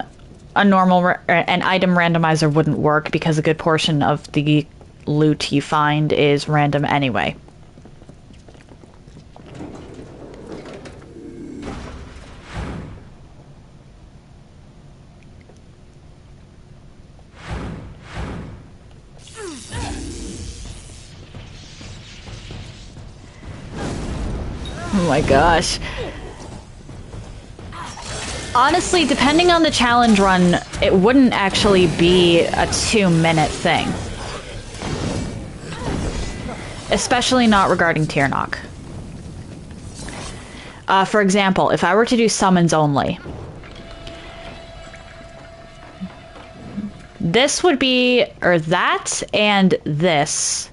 an item randomizer wouldn't work because a good portion of the loot you find is random anyway. Oh my gosh. Honestly, depending on the challenge run, it wouldn't actually be a 2-minute thing. Especially not regarding tier knock. For example, if I were to do summons only, This would be, or that and this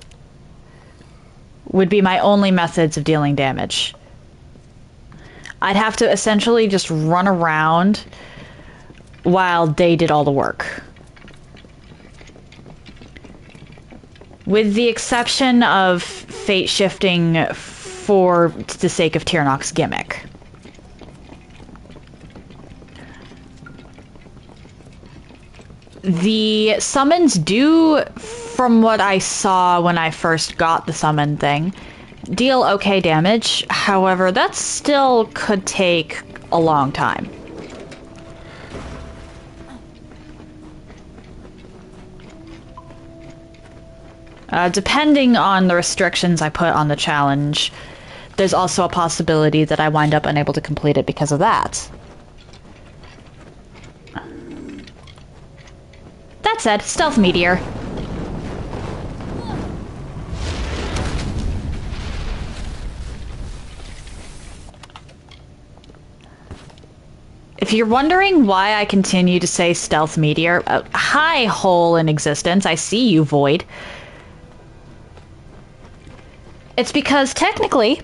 would be my only methods of dealing damage. I'd have to essentially just run around while they did all the work. With the exception of fate shifting for the sake of Tirnoch's gimmick. The summons do, from what I saw when I first got the summon thing, deal okay damage. However, that still could take a long time. Depending on the restrictions I put on the challenge, there's also a possibility that I wind up unable to complete it because of that. That said, stealth meteor. If you're wondering why I continue to say stealth meteor, hi, hole in existence, I see you, Void. It's because technically,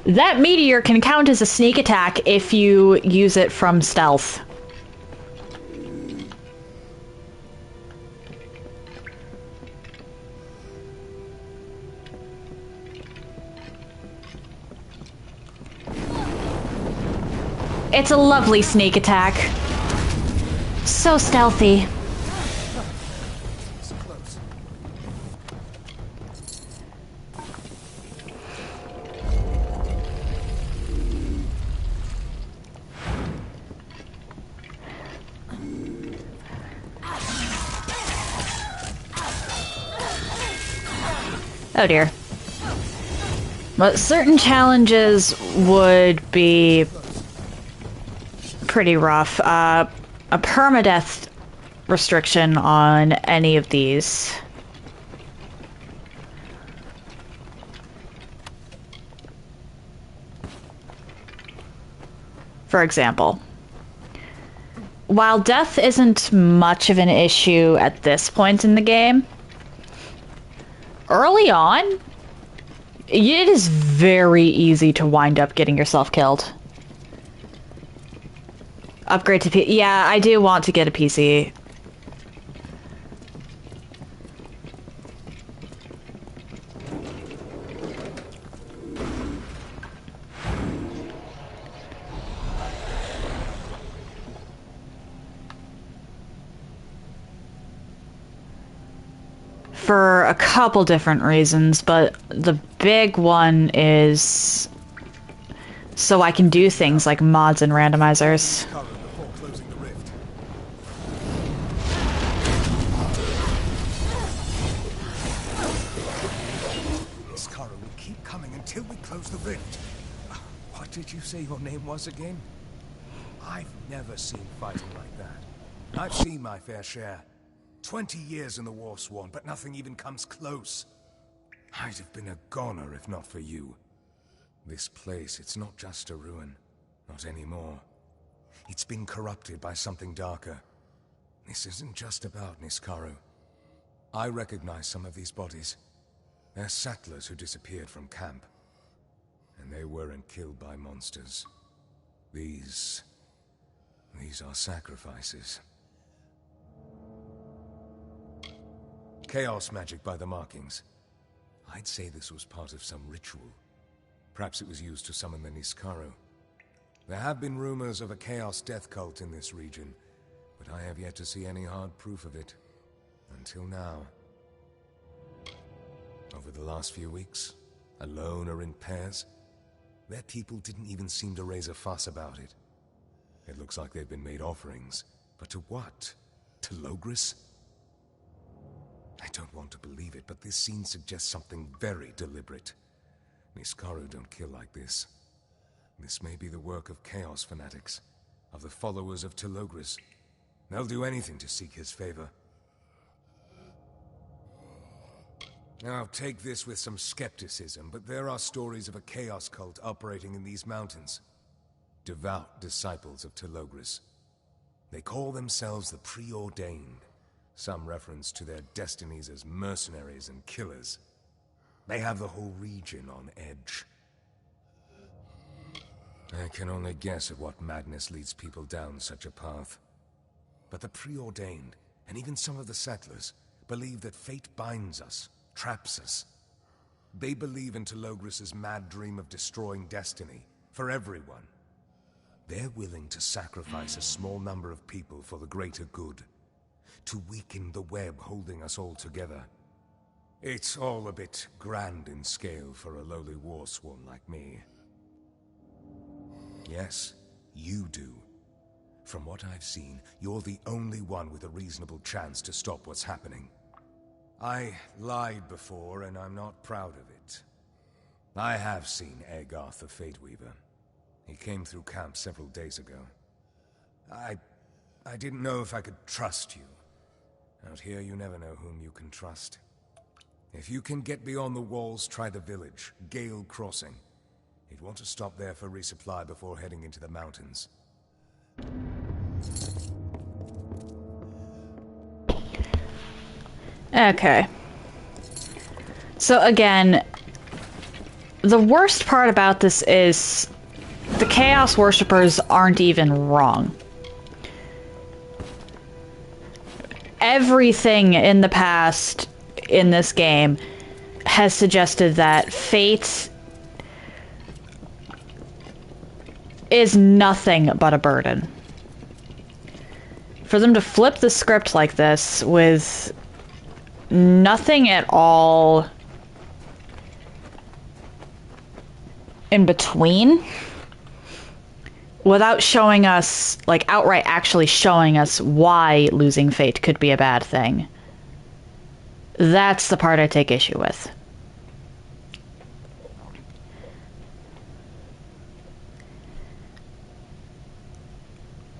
that meteor can count as a sneak attack if you use it from stealth. It's a lovely sneak attack. So stealthy. Oh dear. But certain challenges would be pretty rough. A permadeath restriction on any of these. For example, while death isn't much of an issue at this point in the game, early on, it is very easy to wind up getting yourself killed. Upgrade to PC. Yeah, I do want to get a PC. For a couple different reasons, but the big one is so I can do things like mods and randomizers. Scarra will keep coming until we close the rift. What did you say your name was again? I've never seen fighting like that. I've seen my fair share. 20 years in the Warsworn, but nothing even comes close. I'd have been a goner if not for you. This place, it's not just a ruin. Not anymore. It's been corrupted by something darker. This isn't just about Niskaru. I recognize some of these bodies. They're settlers who disappeared from camp. And they weren't killed by monsters. These are sacrifices. Chaos magic by the markings. I'd say this was part of some ritual. Perhaps it was used to summon the Niskaru. There have been rumors of a chaos death cult in this region, but I have yet to see any hard proof of it. Until now. Over the last few weeks, alone or in pairs, their people didn't even seem to raise a fuss about it. It looks like they've been made offerings, but to what? To Logris? I don't want to believe it, but this scene suggests something very deliberate. Niskaru don't kill like this. This may be the work of Chaos fanatics, of the followers of Telogris. They'll do anything to seek his favor. Now, take this with some skepticism, but there are stories of a Chaos cult operating in these mountains. Devout disciples of Telogris. They call themselves the Preordained. Some reference to their destinies as mercenaries and killers. They have the whole region on edge. I can only guess at what madness leads people down such a path. But the preordained, and even some of the settlers, believe that fate binds us, traps us. They believe in Telogris' mad dream of destroying destiny, for everyone. They're willing to sacrifice a small number of people for the greater good, to weaken the web holding us all together. It's all a bit grand in scale for a lowly warsworn like me. Yes, you do. From what I've seen, you're the only one with a reasonable chance to stop what's happening. I lied before, and I'm not proud of it. I have seen Agarth the Fate Weaver. He came through camp several days ago. I didn't know if I could trust you. Out here, you never know whom you can trust. If you can get beyond the walls, try the village, Gale Crossing. You'd want to stop there for resupply before heading into the mountains. Okay. So again, the worst part about this is the Chaos Worshippers aren't even wrong. Everything in the past in this game has suggested that fate is nothing but a burden. For them to flip the script like this with nothing at all in between, without showing us, like, outright actually showing us why losing fate could be a bad thing, that's the part I take issue with.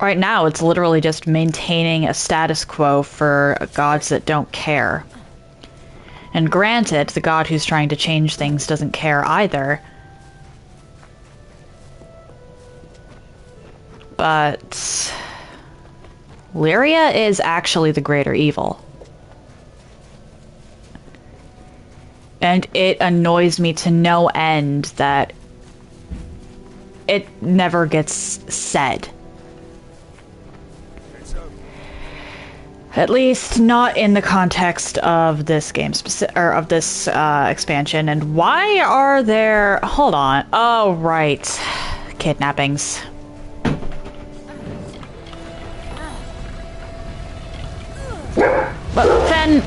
Right now, it's literally just maintaining a status quo for gods that don't care. And granted, the god who's trying to change things doesn't care either. But Lyria is actually the greater evil. And it annoys me to no end that it never gets said. At least not in the context of this game, or of this expansion. And why are there... Hold on. Oh, right. Kidnappings. But then...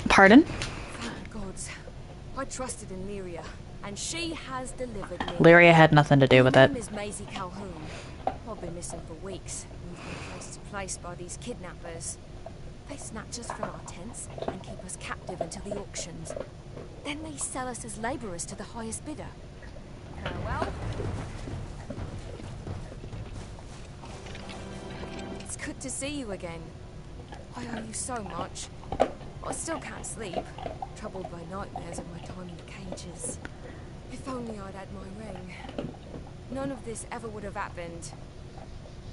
Pardon? Thank gods. I trusted in Lyria, and she has delivered me. Lyria had nothing to do with it. My name is Maisie Calhoun. I've been missing for weeks, moved from place to place by these kidnappers. They snatch us from our tents and keep us captive until the auctions. Then they sell us as labourers to the highest bidder. Farewell. It's good to see you again. I owe you so much. I still can't sleep, troubled by nightmares of my time in the cages. If only I'd had my ring. None of this ever would have happened.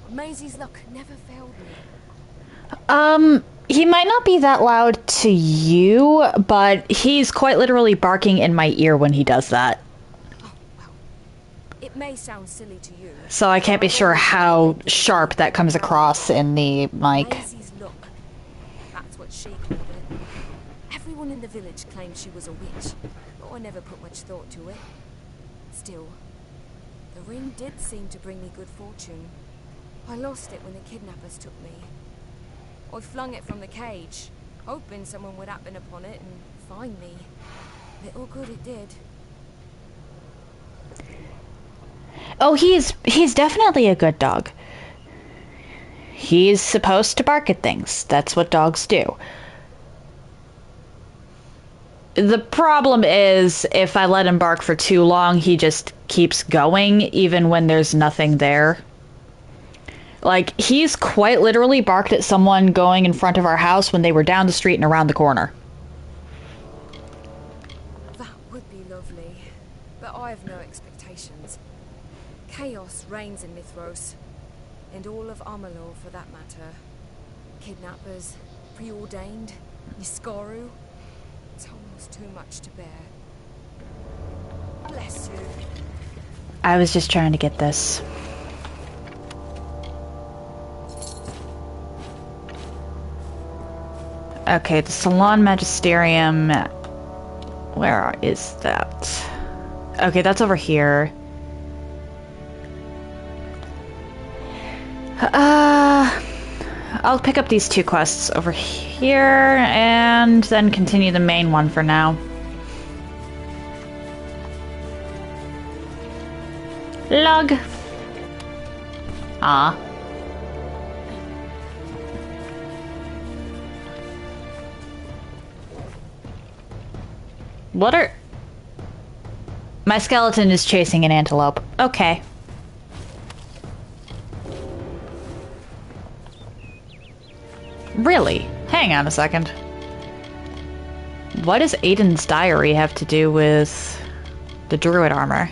Maisie's luck never failed me. He might not be that loud to you, but he's quite literally barking in my ear when he does that. Oh, well. It may sound silly to you. So I can't be sure how sharp that comes across in the mic. Maisie's look. That's what she called it. Everyone in the village claimed she was a witch, but I never put much thought to it. Still, the ring did seem to bring me good fortune. I lost it when the kidnappers took me. I flung it from the cage, hoping someone would happen upon it and find me. Little good it did. Oh, he's definitely a good dog. He's supposed to bark at things. That's what dogs do. The problem is, if I let him bark for too long, he just keeps going, even when there's nothing there. Like, he's quite literally barked at someone going in front of our house when they were down the street and around the corner. That would be lovely, but I have no expectations. Chaos reigns in Mithros, and all of Amalur for that matter. Kidnappers, preordained, Niskaru. It's almost too much to bear. Bless you. I was just trying to get this. Okay, the Salon Magisterium. Where is that? Okay, that's over here. I'll pick up these two quests over here and then continue the main one for now. Log. Ah. What are... My skeleton is chasing an antelope. Okay. Really? Hang on a second. What does Aiden's diary have to do with the druid armor?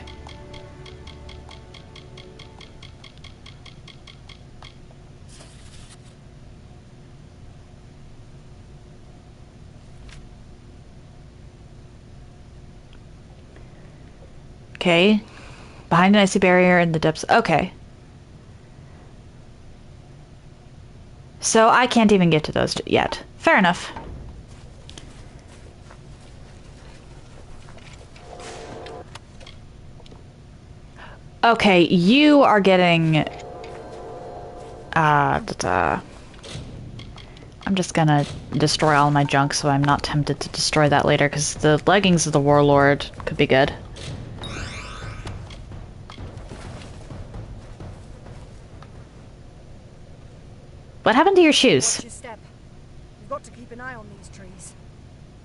Okay. Behind an icy barrier in the depths. Okay. So I can't even get to those yet. Fair enough. Okay, you are getting... I'm just gonna destroy all my junk so I'm not tempted to destroy that later, because the leggings of the Warlord could be good. What happened to your shoes? Watch your step. You've got to keep an eye on these trees.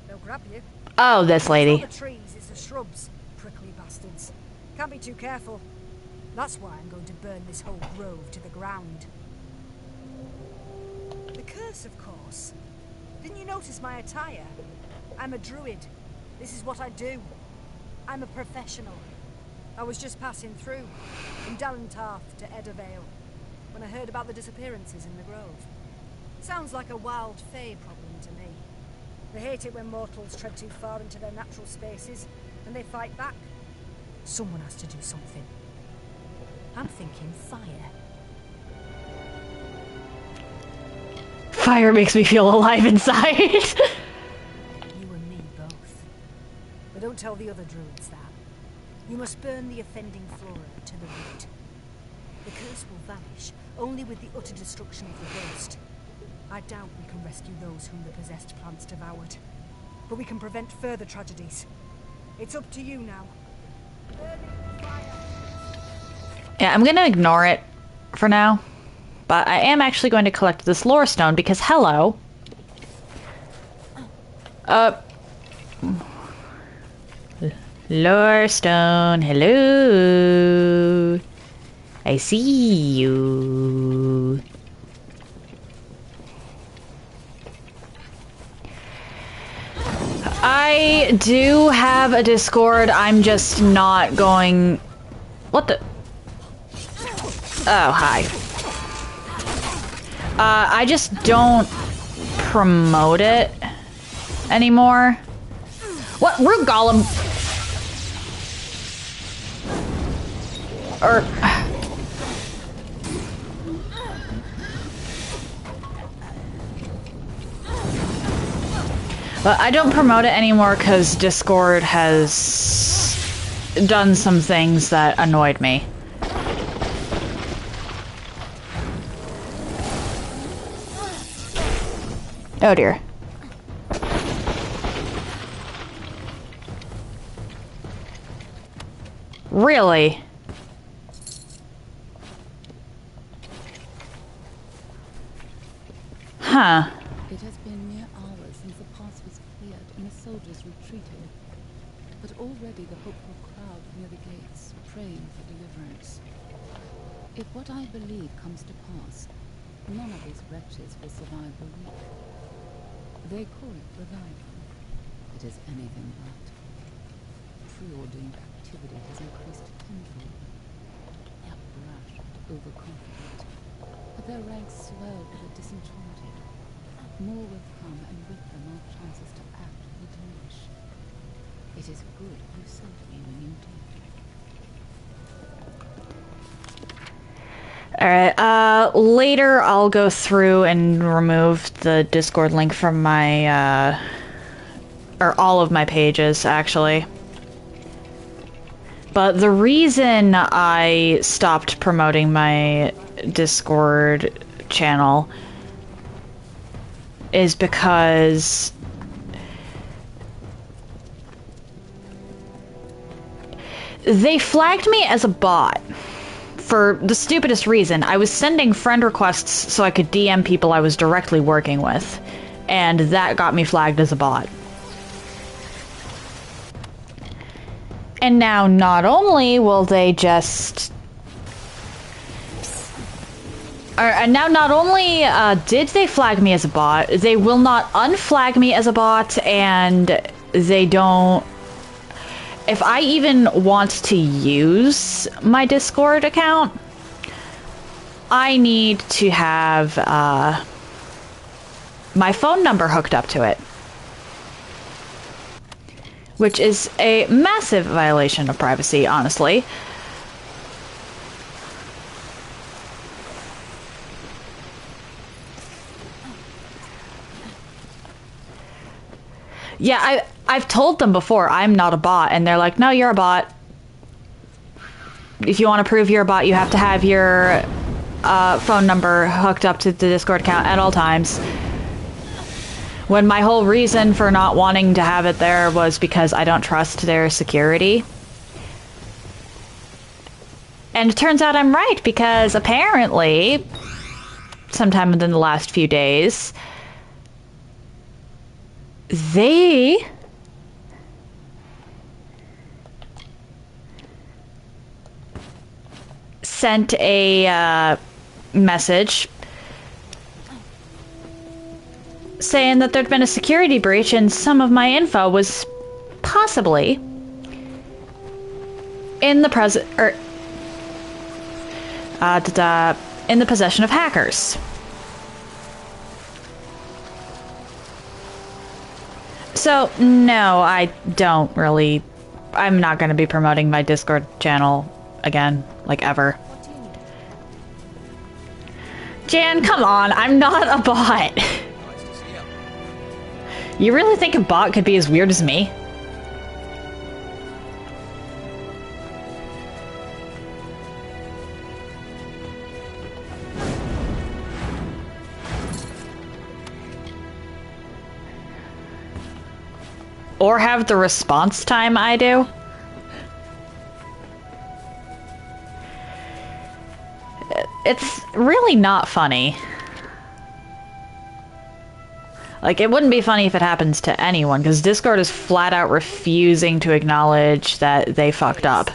They'll grab you. Oh, this lady. It's not the trees, it's the shrubs. Prickly bastards. Can't be too careful. That's why I'm going to burn this whole grove to the ground. The curse, of course. Didn't you notice my attire? I'm a druid. This is what I do. I'm a professional. I was just passing through, from Dalentarth to Eddervale, when I heard about the disappearances in the grove. Sounds like a wild fae problem to me. They hate it when mortals tread too far into their natural spaces, and they fight back. Someone has to do something. I'm thinking fire. Fire makes me feel alive inside. You and me both. But don't tell the other druids that. You must burn the offending flora to the root. The curse will vanish, only with the utter destruction of the worst. I doubt we can rescue those whom the possessed plants devoured. But we can prevent further tragedies. It's up to you now. Yeah, I'm gonna ignore it for now. But I am actually going to collect this lore stone because, hello. Lore stone, hello. I see you. I do have a Discord. I'm just not going... What the... Oh, hi. I just don't promote it anymore. What? Root Golem? Or... But I don't promote it anymore because Discord has done some things that annoyed me. Oh dear. Really? Huh. It has been mere hours since the pass was cleared and the soldiers retreated. But already the hopeful crowd near the gates, praying for deliverance. If what I believe comes to pass, none of these wretches will survive the week. They call it revival. It is anything but. Preordained activity has increased tenfold. They are brash and overconfident, but their ranks swell to the disenchanted. More will come, and with them our chances to act will diminish. It is good you sent me when you did. Alright, later I'll go through and remove the Discord link from my, or all of my pages, actually. But the reason I stopped promoting my Discord channel is because they flagged me as a bot. For the stupidest reason. I was sending friend requests so I could DM people I was directly working with, and that got me flagged as a bot. And now not only will they just... and now not only did they flag me as a bot, they will not unflag me as a bot, and they don't... If I even want to use my Discord account, I need to have my phone number hooked up to it. Which is a massive violation of privacy, honestly. Yeah, I've told them before I'm not a bot, and they're like, no, you're a bot. If you want to prove you're a bot, you have to have your phone number hooked up to the Discord account at all times. When my whole reason for not wanting to have it there was because I don't trust their security. And it turns out I'm right, because apparently, sometime within the last few days, they sent a message saying that there'd been a security breach and some of my info was possibly in the in the possession of hackers. So, no, I don't really... I'm not going to be promoting my Discord channel again, like, ever. Jan, come on, I'm not a bot. You really think a bot could be as weird as me? Or have the response time I do? It's really not funny. Like, it wouldn't be funny if it happens to anyone, because Discord is flat out refusing to acknowledge that they fucked up.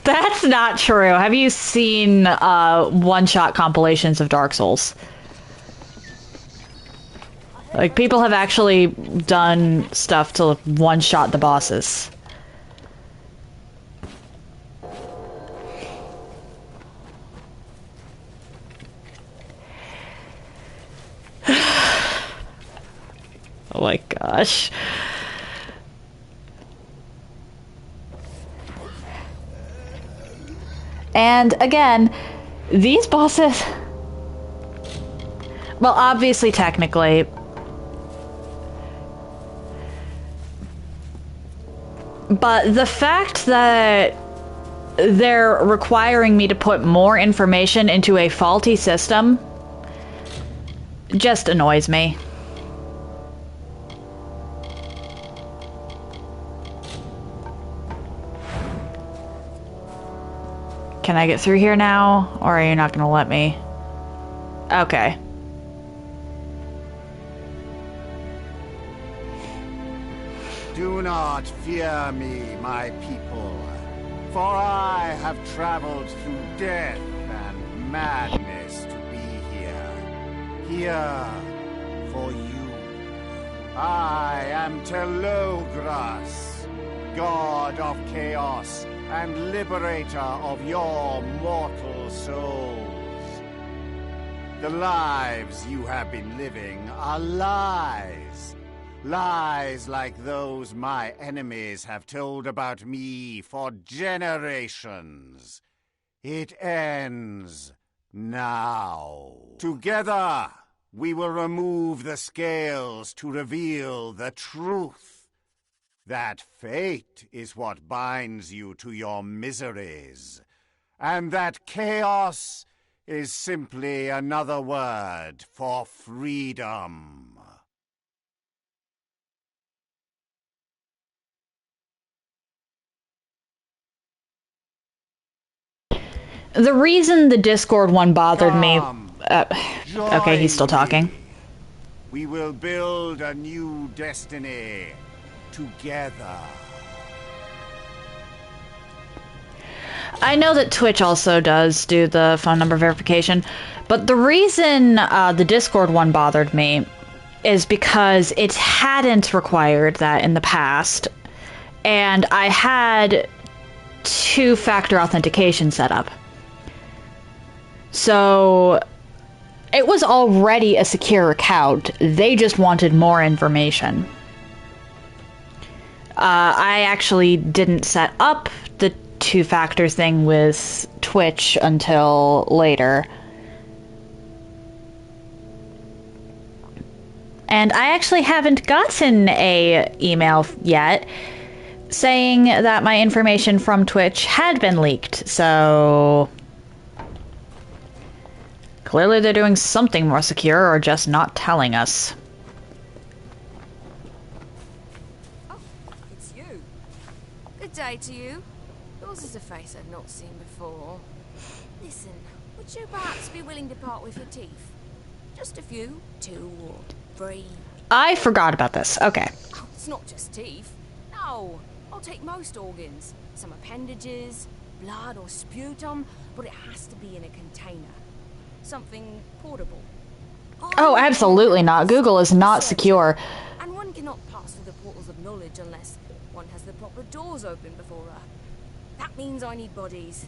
That's not true. Have you seen one-shot compilations of Dark Souls? Like, people have actually done stuff to one-shot the bosses. Oh my gosh. And again, these bosses... Well, obviously, technically... But the fact that they're requiring me to put more information into a faulty system just annoys me. Can I get through here now, or are you not going to let me? Okay. Do not fear me, my people, for I have traveled through death and madness to be here. Here for you. I am Telogras, god of chaos and liberator of your mortal souls. The lives you have been living are lies. Lies like those my enemies have told about me for generations. It ends now. Together, we will remove the scales to reveal the truth. That fate is what binds you to your miseries, and that chaos is simply another word for freedom. The reason the Discord one bothered me... okay, he's still talking. We will build a new destiny together. I know that Twitch also does do the phone number verification, but the reason the Discord one bothered me is because it hadn't required that in the past, and I had two-factor authentication set up. So it was already a secure account. They just wanted more information. I actually didn't set up the two-factor thing with Twitch until later. And I actually haven't gotten a email yet saying that my information from Twitch had been leaked, so clearly they're doing something more secure or just not telling us. Oh, it's you. Good day to you. Yours is a face I've not seen before. Listen, would you perhaps be willing to part with your teeth? Just a few, 2 or 3. I forgot about this. Okay. Oh, it's not just teeth. No, I'll take most organs. Some appendages, blood or sputum, but it has to be in a container. Something portable. Oh, absolutely not. Google is not secure. And one cannot pass through the portals of knowledge unless one has the proper doors open before her. That means I need bodies.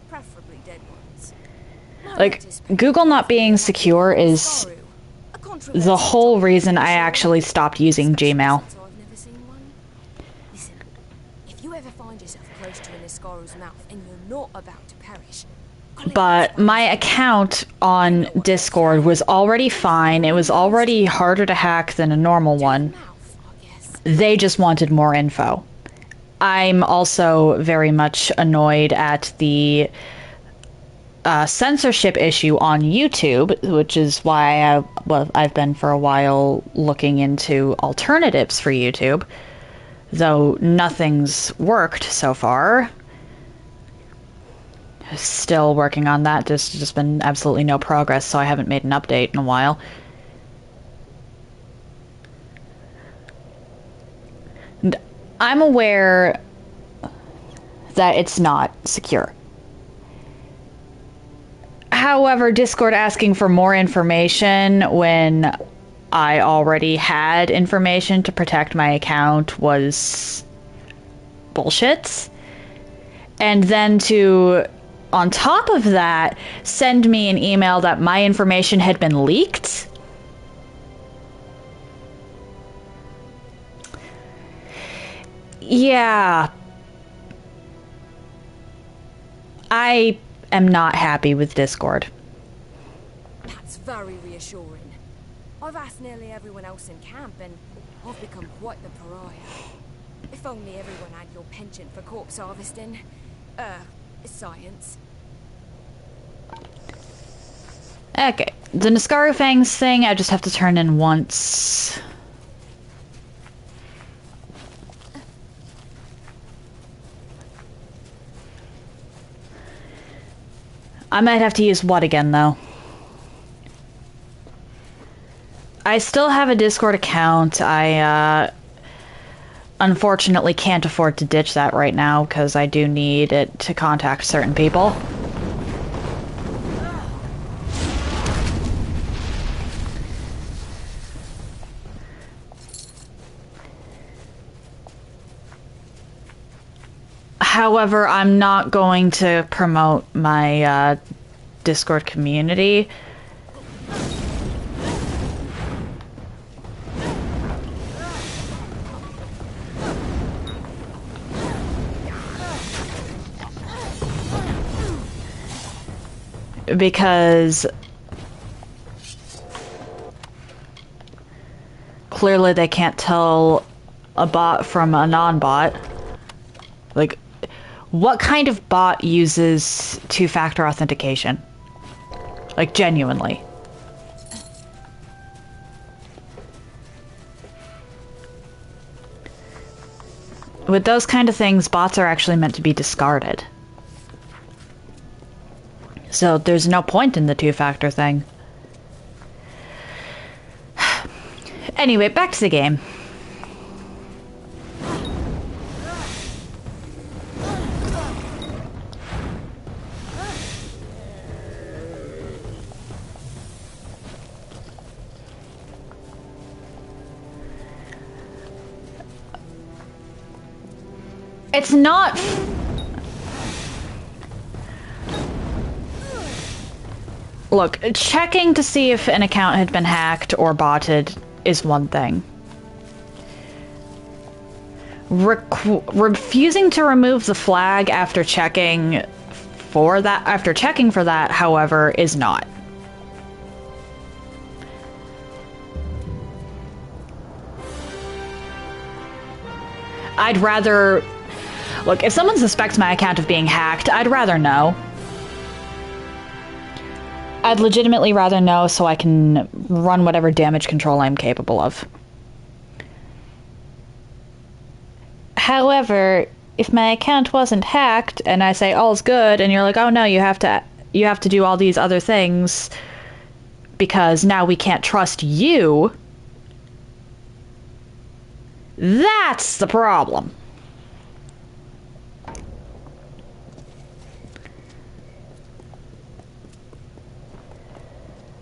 Preferably dead ones. Like, Google not being secure is the whole reason I actually stopped using Gmail. Listen, if you ever find yourself close to an Iscaro's mouth and you're not about to perish, but my account on Discord was already fine. It was already harder to hack than a normal one. They just wanted more info. I'm also very much annoyed at the censorship issue on YouTube, which is why I've been for a while looking into alternatives for YouTube, though nothing's worked so far. Still working on that. There's just been absolutely no progress, so I haven't made an update in a while. And I'm aware that it's not secure. However, Discord asking for more information when I already had information to protect my account was bullshit. And then to, on top of that, send me an email that my information had been leaked. Yeah. I am not happy with Discord. That's very reassuring. I've asked nearly everyone else in camp and I've become quite the pariah. If only everyone had your penchant for corpse harvesting. Science. Okay, the Niskaru Fangs thing, I just have to turn in once. I might have to use what again, though? I still have a Discord account. I unfortunately can't afford to ditch that right now because I do need it to contact certain people. However, I'm not going to promote my Discord community. Because clearly they can't tell a bot from a non-bot. Like, what kind of bot uses two-factor authentication? Like, genuinely. With those kind of things, bots are actually meant to be discarded. So there's no point in the two-factor thing. Anyway, back to the game. It's not... Look, checking to see if an account had been hacked or botted is one thing. Refusing to remove the flag after checking for that, however, is not. I'd rather... Look, if someone suspects my account of being hacked, I'd rather know. I'd legitimately rather know so I can run whatever damage control I'm capable of. However, if my account wasn't hacked and I say all's good and you're like, oh no, you have to do all these other things because now we can't trust you, that's the problem.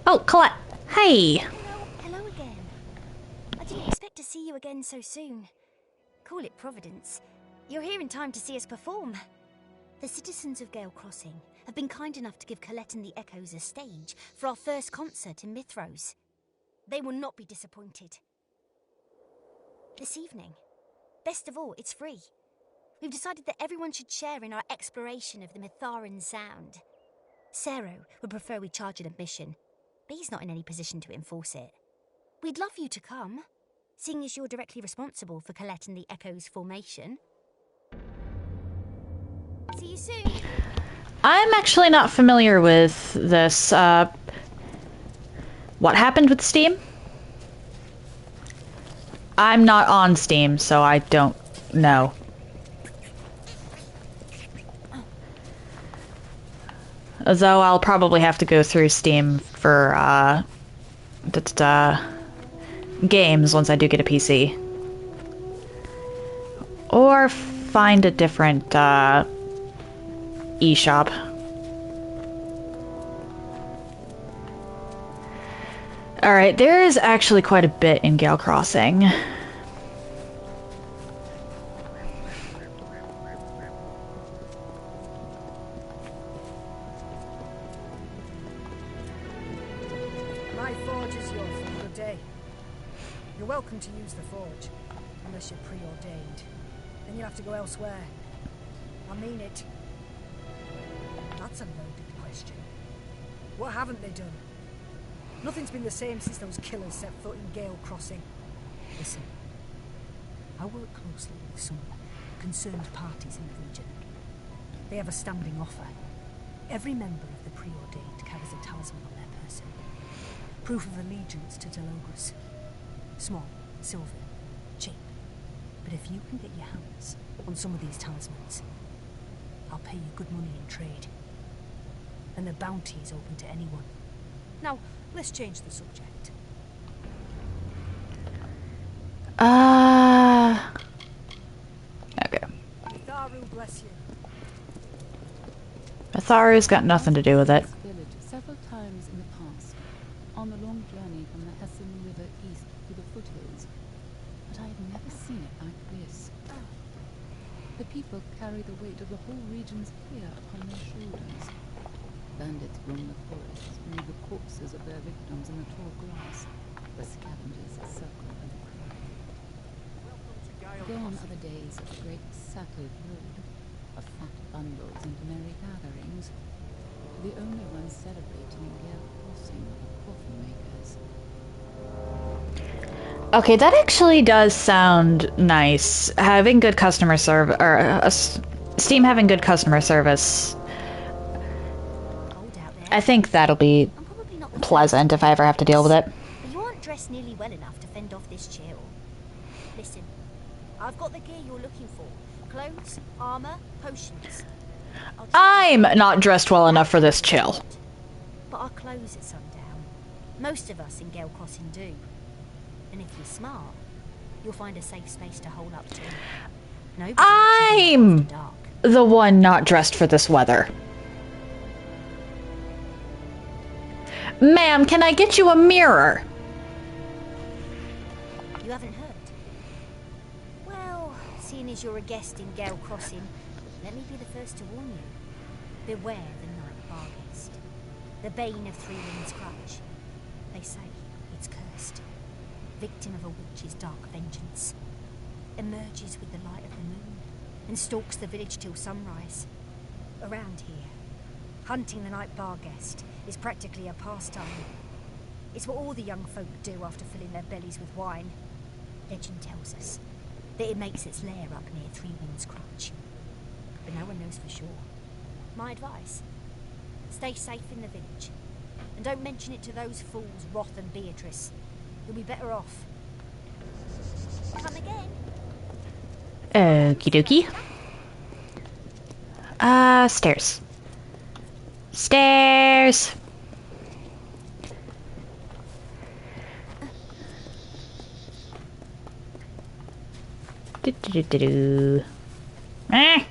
Oh, Colette. Hey. Hello again. I didn't expect to see you again so soon. Call it Providence. You're here in time to see us perform. The citizens of Gale Crossing have been kind enough to give Colette and the Echoes a stage for our first concert in Mithros. They will not be disappointed. This evening. Best of all, it's free. We've decided that everyone should share in our exploration of the Mitharan sound. Sero would prefer we charge an admission, but he's not in any position to enforce it. We'd love you to come, seeing as you're directly responsible for Colette and the Echoes' formation. See you soon. I'm actually not familiar with this. What happened with Steam? I'm not on Steam, so I don't know. Though I'll probably have to go through Steam for games once I do get a PC. Or find a different eShop. Alright, there is actually quite a bit in Gale Crossing. My forge is yours for a good day. You're welcome to use the forge, unless you're preordained. Then you'll have to go elsewhere. I mean it. That's a loaded question. What haven't they done? Nothing's been the same since those killers set foot in Gale Crossing. Listen, I work closely with some concerned parties in the region. They have a standing offer. Every member of the preordained carries a talisman on their person. Proof of allegiance to Delogris. Small, silver, cheap. But if you can get your hands on some of these talismans, I'll pay you good money in trade. And the bounty is open to anyone. Now, let's change the subject. bless you. Thurs got nothing to do with it. Village several times in the past, on the long journey from the Hessen River east to the foothills, but I have never seen it like this. The people carry the weight of the whole region's fear upon their shoulders. Bandits roam the forests and leave the corpses of their victims in the tall grass, where scavengers circle and cry. Gone are the days of the great saddled road, of fat bundles and merry gatherings. The only ones celebrating Gale Crossing are the coffin makers. Okay, that actually does sound nice. Having good customer service, or Steam having good customer service. I think that'll be pleasant if I ever have to deal with it. But you aren't dressed nearly well enough to fend off this chill. Listen, I've got the gear you're looking for. Clothes, armor, potions. I'm not dressed well enough for this chill. But our clothes at sundown. Most of us in Gale Crossing do. And if you're smart, you'll find a safe space to hole up to. I'm the one not dressed for this weather. Ma'am, can I get you a mirror? You haven't heard? Well, seeing as you're a guest in Gale Crossing, let me be the first to warn you. Beware the night barguest. The bane of Three Winds Crutch. They say it's cursed. Victim of a witch's dark vengeance. Emerges with the light of the moon and stalks the village till sunrise. Around here, hunting the night barguest is practically a pastime. It's what all the young folk do after filling their bellies with wine. Legend tells us that it makes its lair up near Three Winds Crutch. But no one knows for sure. My advice, stay safe in the village. And don't mention it to those fools Roth and Beatrice. You'll be better off. Come again. Okie dokie. Stairs. Stairs. Do-do-do-do-do. Eh.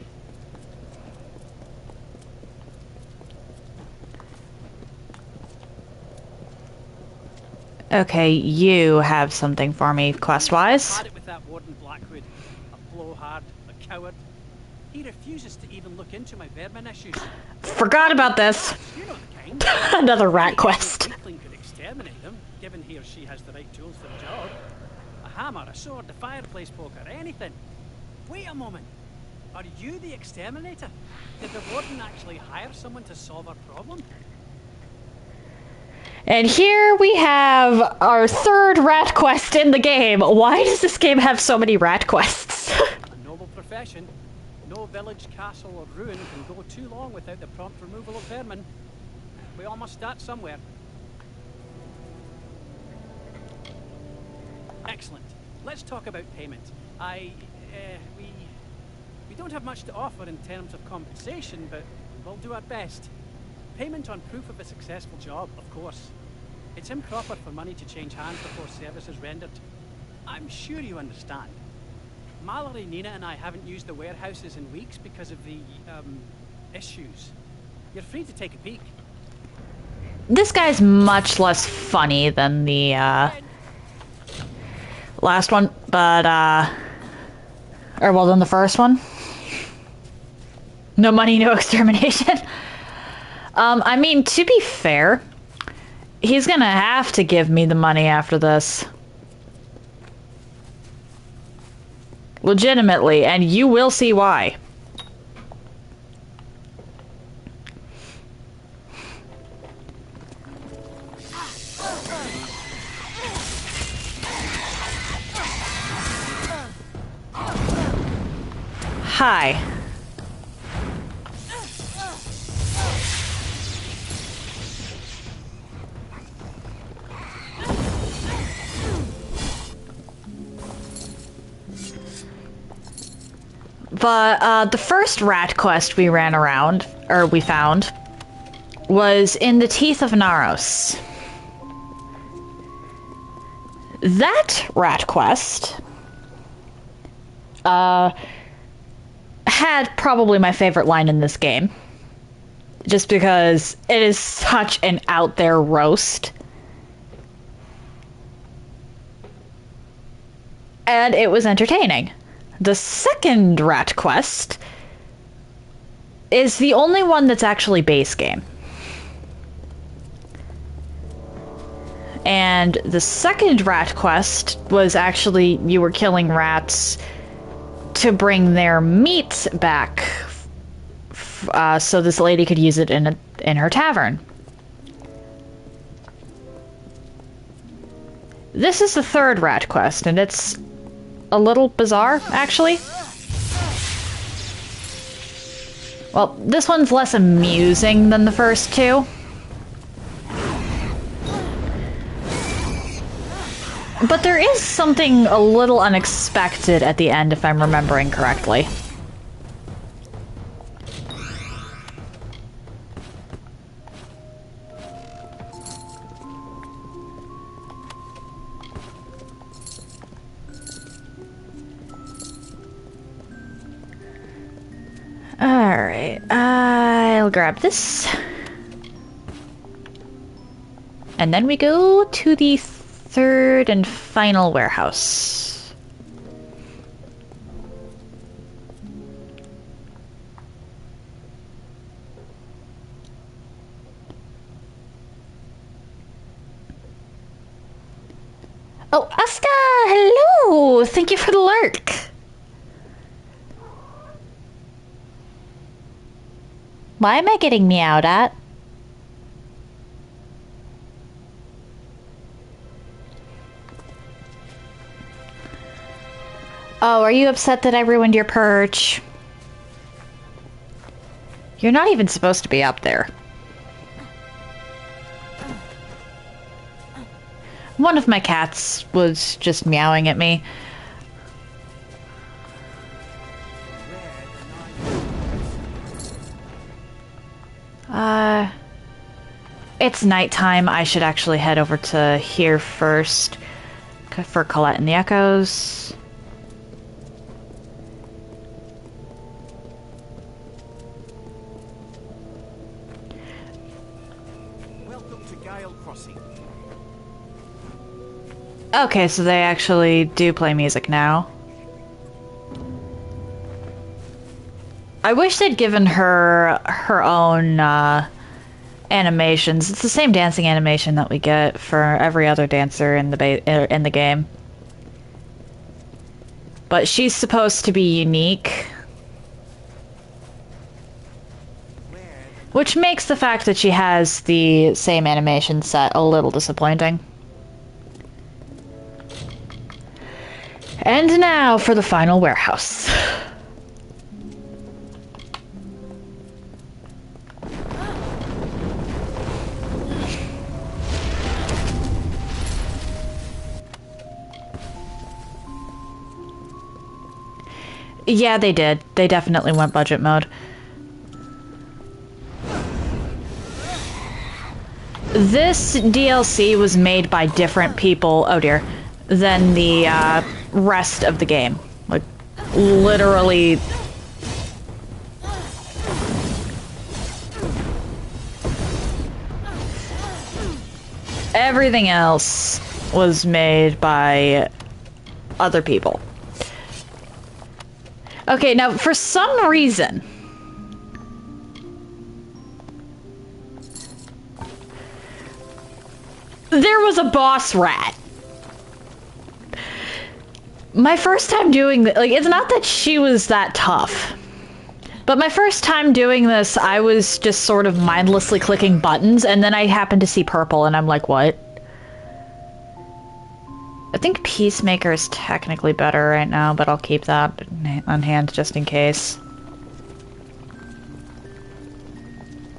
Okay, you have something for me, quest-wise. Had it with that warden Blackwood, a blowhard, a coward. He refuses to even look into my vermin issues. Forgot about this. You know the kind. Another rat quest. Weakling could exterminate them, given he or she has the right tools for the job. A hammer, a sword, a fireplace poker, anything. Wait a moment. Are you the exterminator? Did the warden actually hire someone to solve our problem? And here we have our third rat quest in the game. Why does this game have so many rat quests? A noble profession. No village, castle, or ruin can go too long without the prompt removal of vermin. We all must start somewhere. Excellent. Let's talk about payment. We don't have much to offer in terms of compensation, but we'll do our best. Payment on proof of a successful job, of course. It's improper for money to change hands before service is rendered. I'm sure you understand. Mallory, Nina, and I haven't used the warehouses in weeks because of the, issues. You're free to take a peek. This guy's much less funny than the, last one, but, or well, than the first one. No money, no extermination. I mean, to be fair, he's gonna have to give me the money after this. Legitimately, and you will see why. Hi. But the first rat quest we ran around, or we found, was in the Teeth of Naros. That rat quest had probably my favorite line in this game. Just because it is such an out there roast. And it was entertaining. The second rat quest is the only one that's actually base game. And the second rat quest was actually you were killing rats to bring their meat back, so this lady could use it in her tavern. This is the third rat quest, and it's a little bizarre, actually. Well, this one's less amusing than the first two. But there is something a little unexpected at the end, if I'm remembering correctly. Alright, I'll grab this. And then we go to the third and final warehouse. Oh, Aska! Hello! Thank you for the lurk! Why am I getting meowed at? Oh, are you upset that I ruined your perch? You're not even supposed to be up there. One of my cats was just meowing at me. It's nighttime. I should actually head over to here first for Colette and the Echoes. Welcome to Gale Crossing. Okay, so they actually do play music now. I wish they'd given her her own animations. It's the same dancing animation that we get for every other dancer in the game. But she's supposed to be unique. Which makes the fact that she has the same animation set a little disappointing. And now for the final warehouse. Yeah, they did. They definitely went budget mode. This DLC was made by different people, oh dear, than the rest of the game. Like, literally... everything else was made by other people. Okay, now, for some reason... there was a boss rat. My first time doing this, like, it's not that she was that tough. But my first time doing this, I was just sort of mindlessly clicking buttons, and then I happened to see purple, and I'm like, what? I think Peacemaker is technically better right now, but I'll keep that on hand just in case.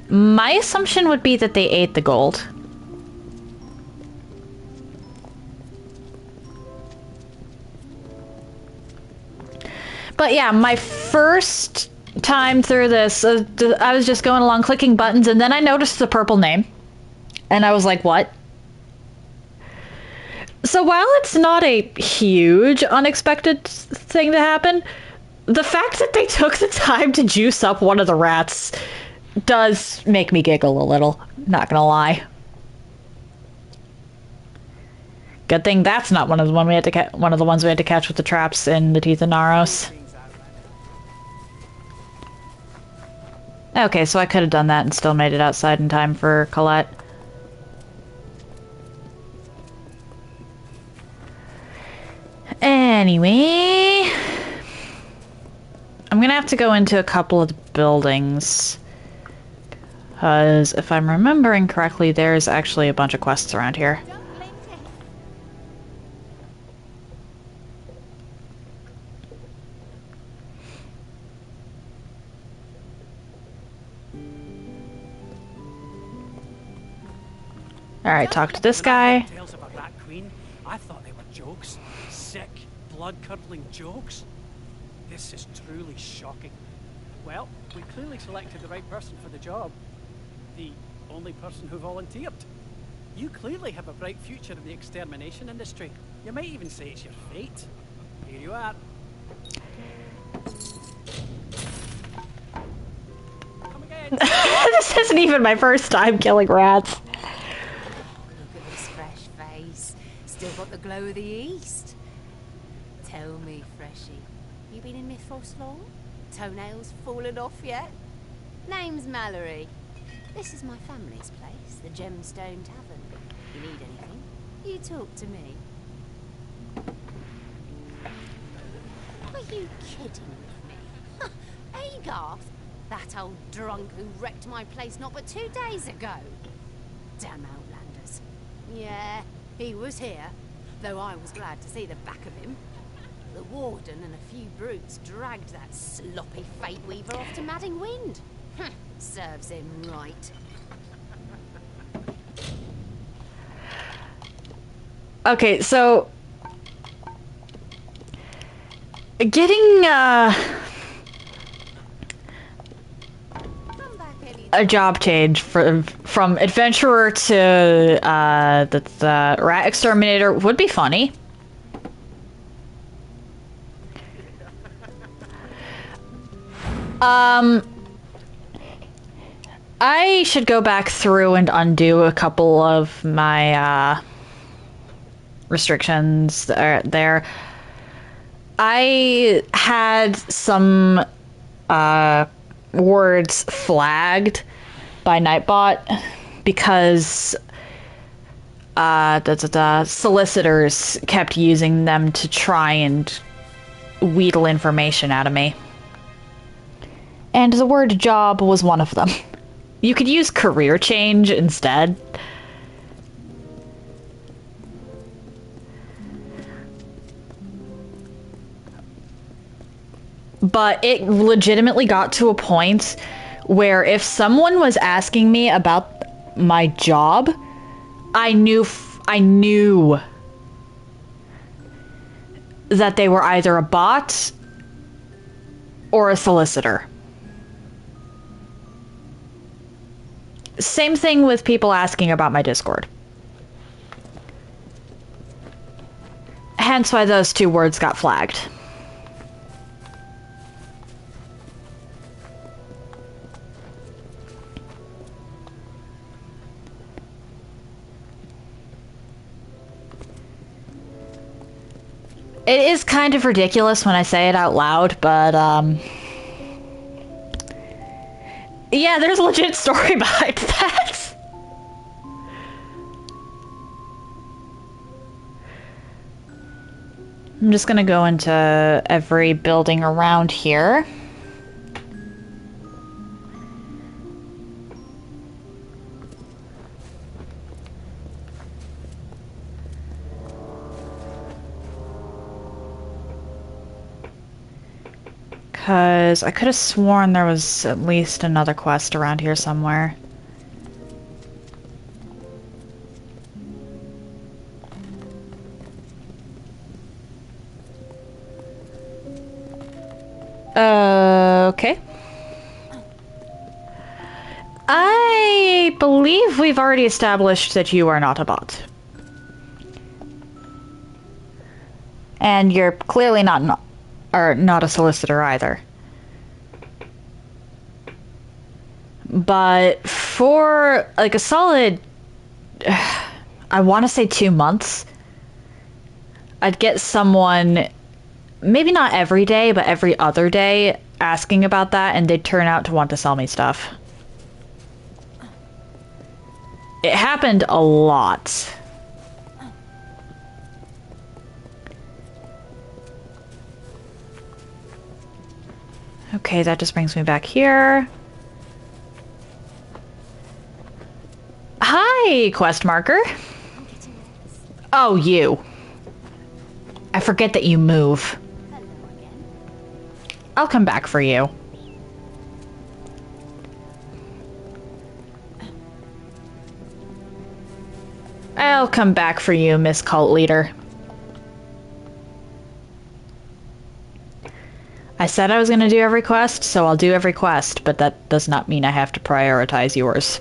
My assumption would be that they ate the gold. But yeah, my first time through this, I was just going along clicking buttons, and then I noticed the purple name. And I was like, what? So while it's not a huge unexpected thing to happen, The fact that they took the time to juice up one of the rats does make me giggle a little, not gonna lie. Good thing that's not one of the ones we had to catch with the traps in the Teeth of Naros. Okay, so I could have done that and still made it outside in time for Colette. Anyway, I'm gonna have to go into a couple of the buildings, because if I'm remembering correctly, there's actually a bunch of quests around here. Alright, talk to this guy. Tales about that queen, I thought they were jokes. Sick, blood-curdling jokes. This is truly shocking. Well, we clearly selected the right person for the job. The only person who volunteered. You clearly have a bright future in the extermination industry. You might even say it's your fate. Here you are. Come again. This isn't even my first time killing rats. Look at this fresh face. Still got the glow of the East. Tell me, Freshie, you been in Mithros long? Toenails fallen off yet? Name's Mallory. This is my family's place, the Gemstone Tavern. You need anything, you talk to me. Are you kidding with me? Agarth? That old drunk who wrecked my place not but 2 days ago. Damn Outlanders. Yeah, he was here, though I was glad to see the back of him. The warden and a few brutes dragged that sloppy fate weaver off to Madding Wind. Serves him right. Okay, so getting a job change from adventurer to the rat exterminator would be funny. I should go back through and undo a couple of my restrictions there. I had some words flagged by Nightbot because the solicitors kept using them to try and wheedle information out of me. And the word job was one of them. You could use career change instead. But it legitimately got to a point where if someone was asking me about my job, I knew that they were either a bot or a solicitor. Same thing with people asking about my Discord. Hence why those two words got flagged. It is kind of ridiculous when I say it out loud, but yeah, there's a legit story behind that. I'm just gonna go into every building around here. Because I could have sworn there was at least another quest around here somewhere. Okay. I believe we've already established that you are not a bot. And you're clearly not Or not a solicitor either. But for like a solid, I want to say 2 months, I'd get someone, maybe not every day, but every other day, asking about that, and they'd turn out to want to sell me stuff. It happened a lot. Okay, that just brings me back here. Hi, quest marker. Oh, you. I forget that you move. I'll come back for you. I'll come back for you, Miss Cult Leader. I said I was going to do every quest, so I'll do every quest, but that does not mean I have to prioritize yours.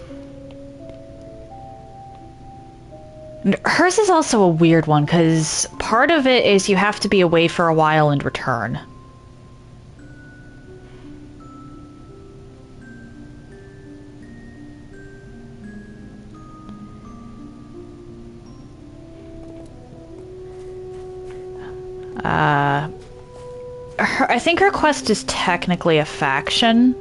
Hers is also a weird one, because part of it is you have to be away for a while and return. I think her quest is technically a faction.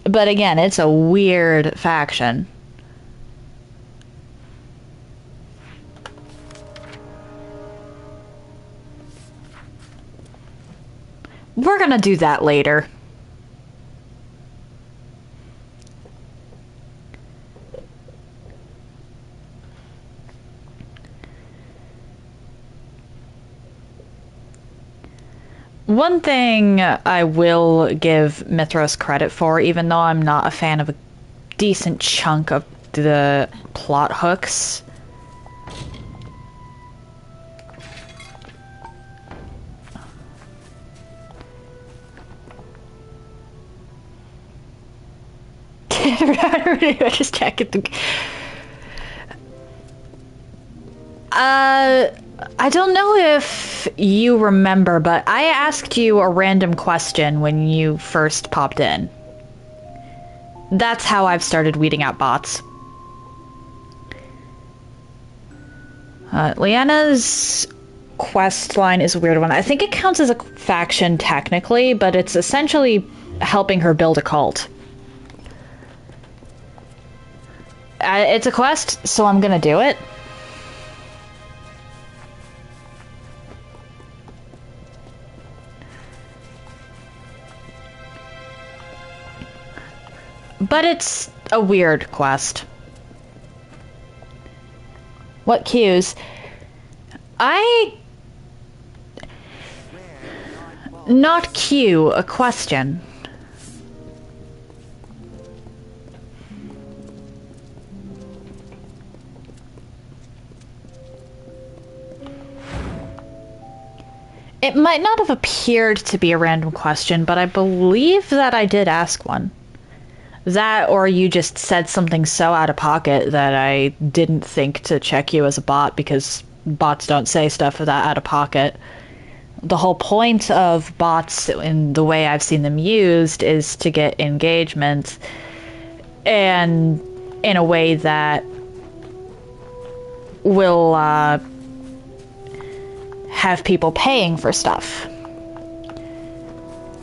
But again, it's a weird faction. We're gonna do that later. One thing I will give Mithros credit for, even though I'm not a fan of a decent chunk of the plot hooks, just check it. I don't know if you remember, but I asked you a random question when you first popped in. That's how I've started weeding out bots. Leanna's quest line is a weird one. I think it counts as a faction technically, but it's essentially helping her build a cult. It's a quest, so I'm gonna do it. But it's a weird quest. What cues? Not cue, a question. It might not have appeared to be a random question, but I believe that I did ask one. That, or you just said something so out of pocket that I didn't think to check you as a bot, because bots don't say stuff that out of pocket. The whole point of bots, in the way I've seen them used, is to get engagement, and in a way that will have people paying for stuff.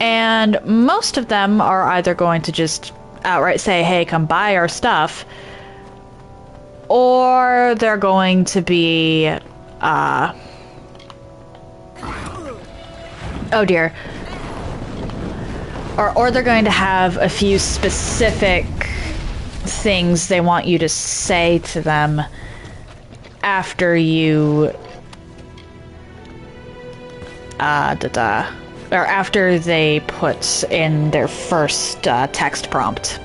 And most of them are either going to just outright say, hey, come buy our stuff, or they're going to be oh dear, or they're going to have a few specific things they want you to say to them after you or after they put in their first text prompt.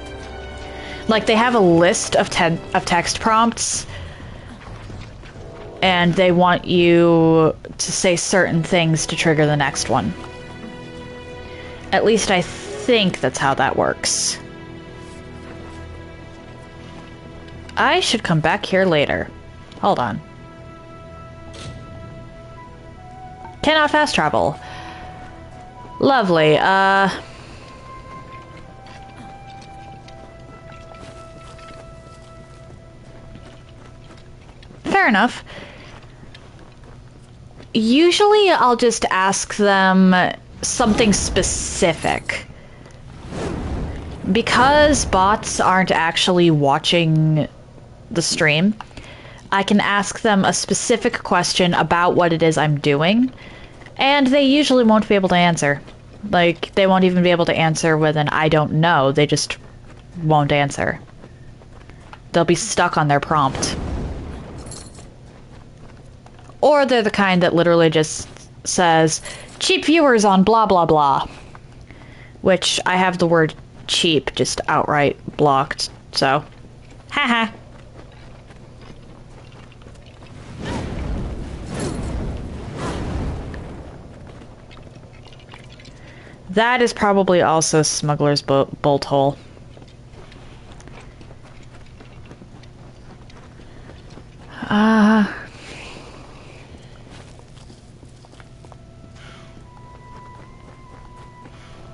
Like, they have a list of text prompts, and they want you to say certain things to trigger the next one. At least I think that's how that works. I should come back here later. Hold on. Cannot fast travel. Lovely. Fair enough. Usually I'll just ask them something specific. Because bots aren't actually watching the stream, I can ask them a specific question about what it is I'm doing, and they usually won't be able to answer. Like, they won't even be able to answer with an I don't know, they just won't answer. They'll be stuck on their prompt. Or they're the kind that literally just says, cheap viewers on blah blah blah. Which, I have the word cheap just outright blocked, so haha. That is probably also Smuggler's Bolt Hole.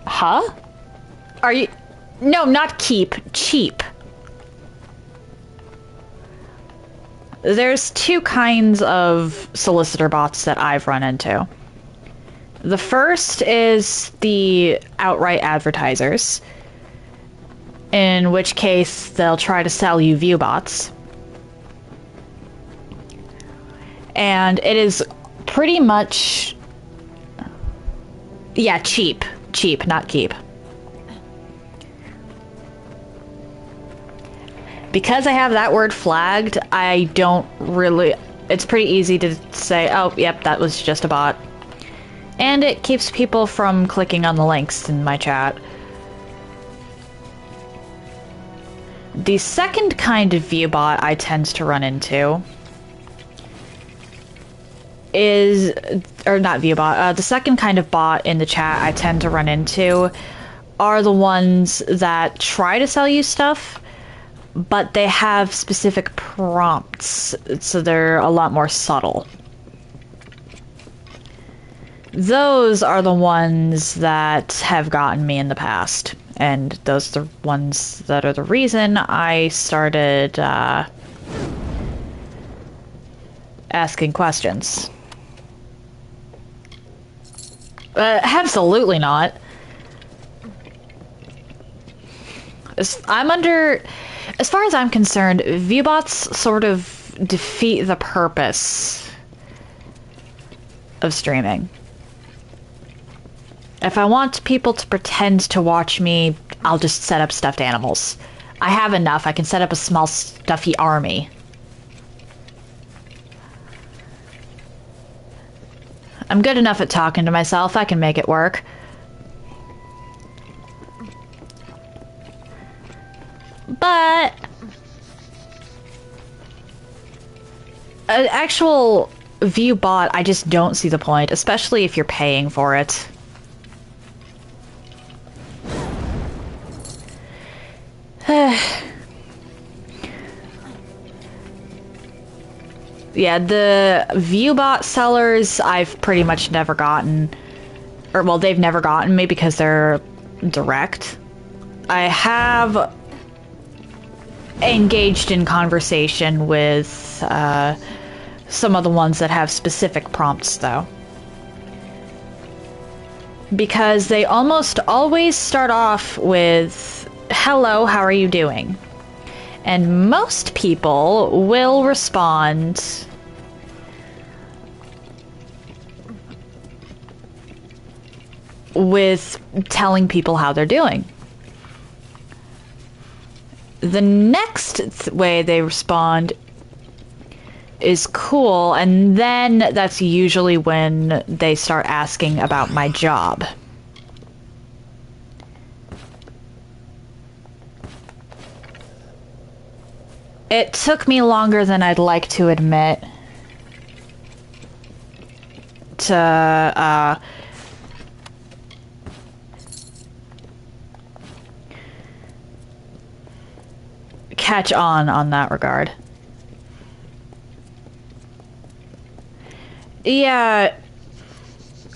Huh? Are you... No, not keep. Cheap. There's two kinds of solicitor bots that I've run into. The first is the outright advertisers, in which case they'll try to sell you view bots. And it is pretty much... Yeah, cheap. Cheap, not keep. Because I have that word flagged, I don't really... It's pretty easy to say, oh, yep, that was just a bot. And it keeps people from clicking on the links in my chat. The second kind of view bot I tend to run into is... Or not view bot. The second kind of bot in the chat I tend to run into are the ones that try to sell you stuff, but they have specific prompts, so they're a lot more subtle. Those are the ones that have gotten me in the past, and those are the ones that are the reason I started asking questions. Absolutely not. As far as I'm concerned, viewbots sort of defeat the purpose of streaming. If I want people to pretend to watch me, I'll just set up stuffed animals. I have enough. I can set up a small stuffy army. I'm good enough at talking to myself. I can make it work. But an actual view bot, I just don't see the point, especially if you're paying for it. Yeah, the viewbot sellers I've pretty much never gotten, or well, they've never gotten me because they're direct. I have engaged in conversation with some of the ones that have specific prompts, though. Because they almost always start off with, hello, how are you doing? And most people will respond with telling people how they're doing. The next way they respond is cool, and then that's usually when they start asking about my job. It took me longer than I'd like to admit to catch on that regard. Yeah,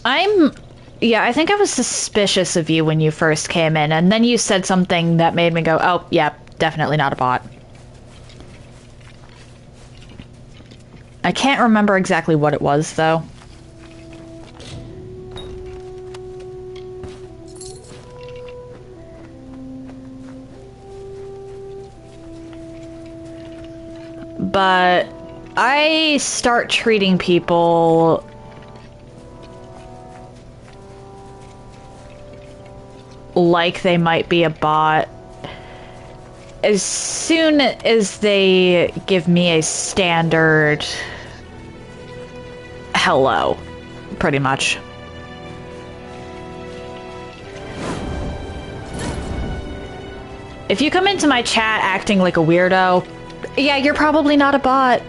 Yeah, I think I was suspicious of you when you first came in, and then you said something that made me go, oh, yeah, definitely not a bot. I can't remember exactly what it was, though. But I start treating people like they might be a bot as soon as they give me a standard hello, pretty much. If you come into my chat acting like a weirdo, yeah, you're probably not a bot.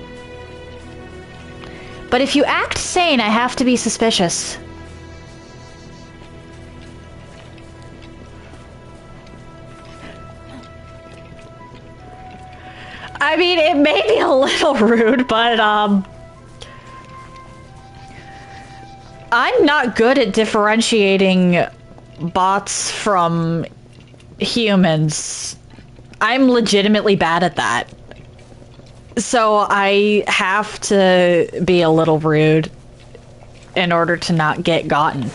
But if you act sane, I have to be suspicious. I mean, it may be a little rude, but, I'm not good at differentiating bots from humans. I'm legitimately bad at that. So I have to be a little rude in order to not get gotten.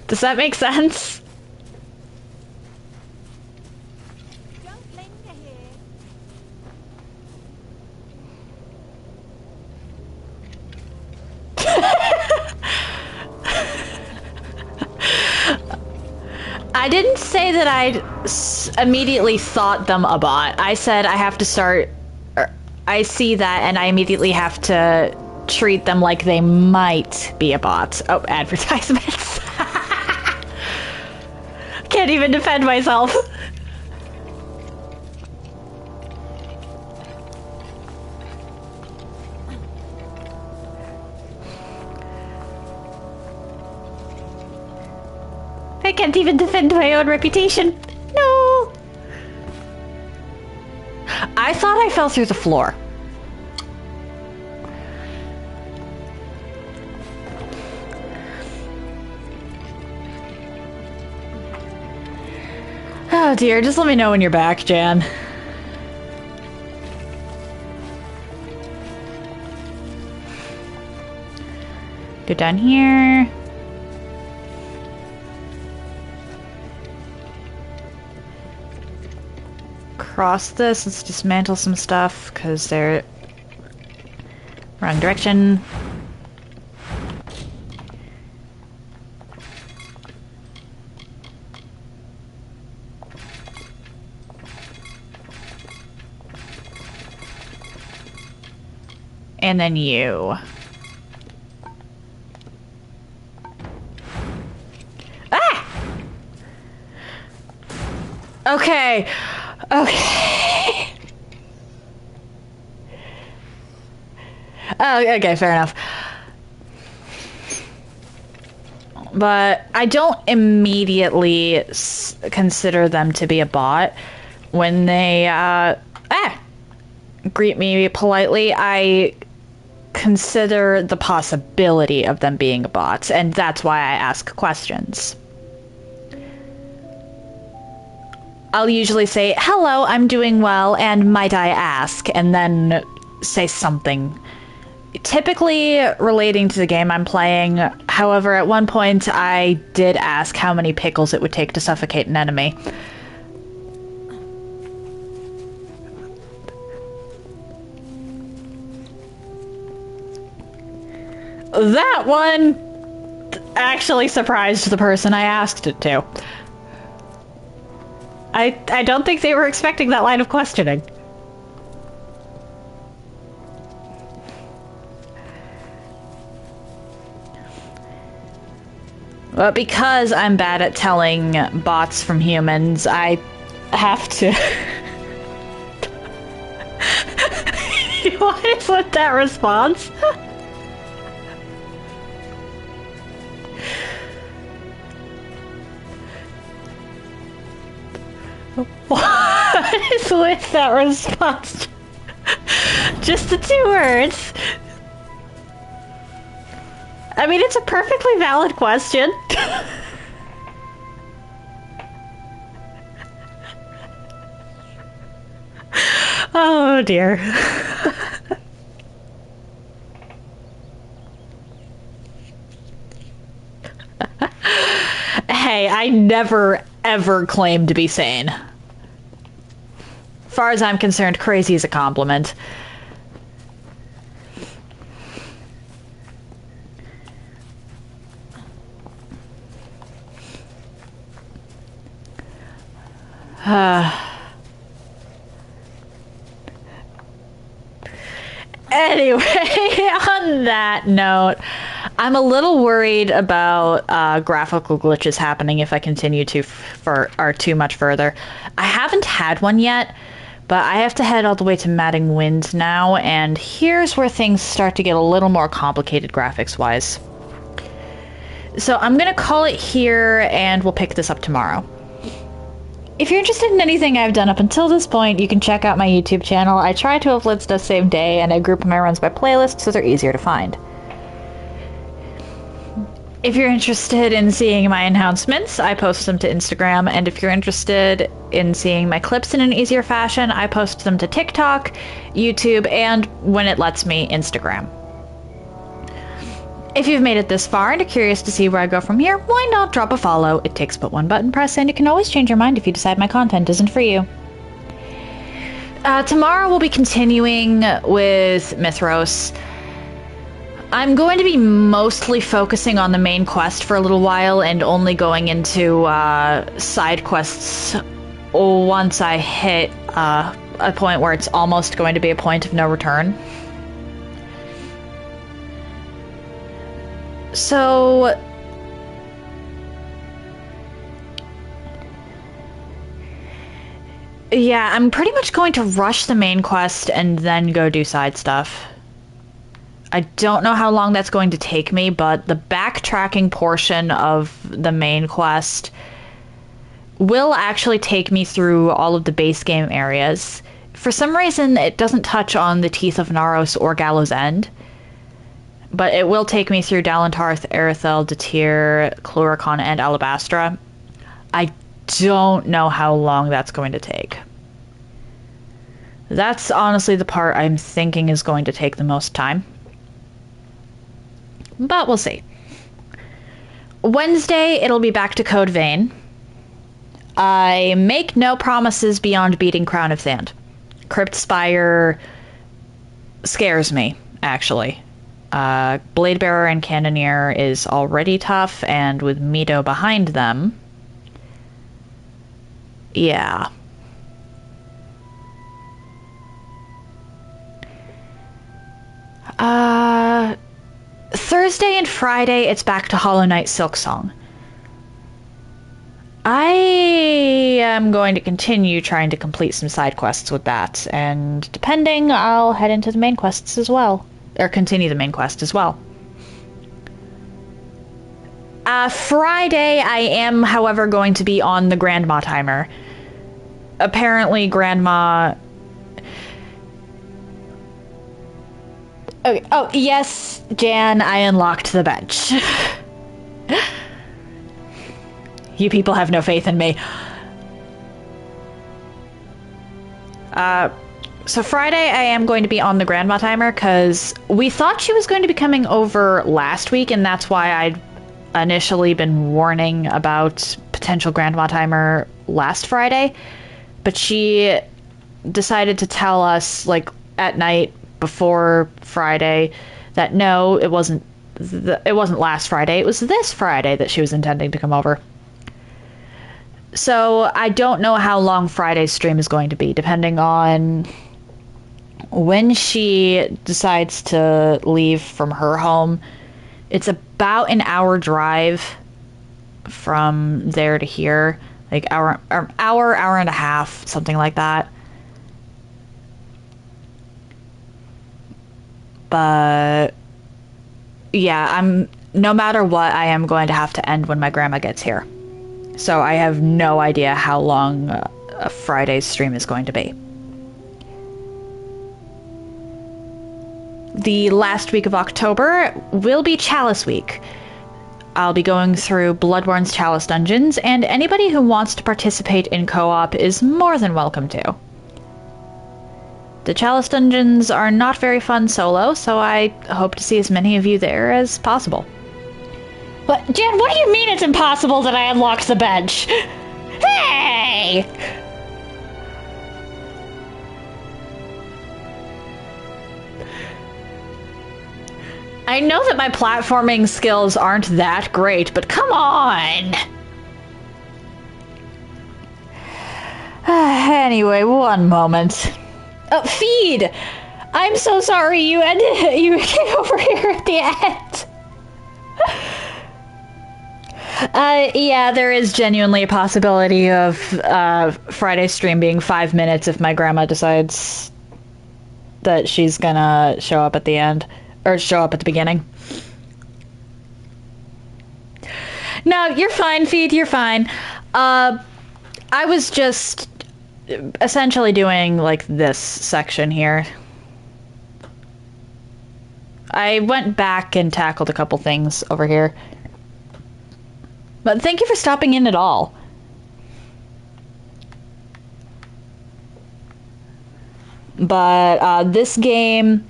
Does that make sense? I didn't say that I'd immediately thought them a bot. I said I have to start... I see that and I immediately have to treat them like they might be a bot. Oh, advertisements. Can't even defend myself. I can't even defend my own reputation. No! I thought I fell through the floor. Oh dear, just let me know when you're back, Jan. Go down here. Cross this, let's dismantle some stuff, because they're wrong direction. And then you. Ah! Okay. Okay. Oh, okay, fair enough. But I don't immediately consider them to be a bot when they greet me politely. I consider the possibility of them being a bot, and that's why I ask questions. I'll usually say, hello, I'm doing well, and might I ask, and then say something. Typically relating to the game I'm playing. However, at one point I did ask how many pickles it would take to suffocate an enemy. That one actually surprised the person I asked it to. I don't think they were expecting that line of questioning. But because I'm bad at telling bots from humans, I have to... What is with that response? is with that response? Just the 2 words. I mean, it's a perfectly valid question. Oh dear. Hey, I never ever claimed to be sane. Far as I'm concerned, crazy is a compliment. Anyway, on that note, I'm a little worried about graphical glitches happening if I continue too much further. I haven't had one yet, but I have to head all the way to Matting Wind now, and here's where things start to get a little more complicated graphics-wise. So I'm gonna call it here, and we'll pick this up tomorrow. If you're interested in anything I've done up until this point, you can check out my YouTube channel. I try to upload stuff same day, and I group my runs by playlist so they're easier to find. If you're interested in seeing my announcements, I post them to Instagram, and if you're interested in seeing my clips in an easier fashion, I post them to TikTok, YouTube, and, when it lets me, Instagram. If you've made it this far and are curious to see where I go from here, why not drop a follow? It takes but one button press, and you can always change your mind if you decide my content isn't for you. Tomorrow we'll be continuing with Mithros. I'm going to be mostly focusing on the main quest for a little while and only going into side quests once I hit a point where it's almost going to be a point of no return. So yeah, I'm pretty much going to rush the main quest and then go do side stuff. I don't know how long that's going to take me, but the backtracking portion of the main quest will actually take me through all of the base game areas. For some reason, it doesn't touch on the Teeth of Naros or Gallows End, but it will take me through Dalentarth, Erithel, Datir, Cluricon, and Alabastra. I don't know how long that's going to take. That's honestly the part I'm thinking is going to take the most time. But we'll see. Wednesday, it'll be back to Code Vein. I make no promises beyond beating Crown of Sand. Crypt Spire scares me, actually. Bladebearer and Cannoneer is already tough, and with Mito behind them... yeah. Thursday and Friday, it's back to Hollow Knight Silksong. I am going to continue trying to complete some side quests with that, and depending, I'll head into the main quests as well. Or continue the main quest as well. Friday, I am, however, going to be on the Grandma timer. Apparently, Grandma... okay. Oh, yes, Jan, I unlocked the bench. You people have no faith in me. So Friday, I am going to be on the Grandma timer, because we thought she was going to be coming over last week, and that's why I'd initially been warning about potential Grandma timer last Friday. But she decided to tell us, like, at night before Friday that no, it wasn't last Friday, it was this Friday that she was intending to come over. So I don't know how long Friday's stream is going to be, depending on when she decides to leave from her home. It's about an hour drive from there to here, like hour and a half, something like that. But yeah, no matter what, I am going to have to end when my grandma gets here. So I have no idea how long Friday's stream is going to be. The last week of October will be Chalice Week. I'll be going through Bloodborne's Chalice dungeons, and anybody who wants to participate in co-op is more than welcome to. The Chalice dungeons are not very fun solo, so I hope to see as many of you there as possible. What, Jen, what do you mean it's impossible that I unlocked the bench? Hey! I know that my platforming skills aren't that great, but come on! Anyway, one moment. Feed! I'm so sorry you came over here at the end. Yeah, there is genuinely a possibility of Friday's stream being 5 minutes if my grandma decides that she's gonna show up at the end. Or show up at the beginning. No, you're fine, Feed, you're fine. I was just essentially doing, like, this section here. I went back and tackled a couple things over here. But thank you for stopping in at all. But, this game...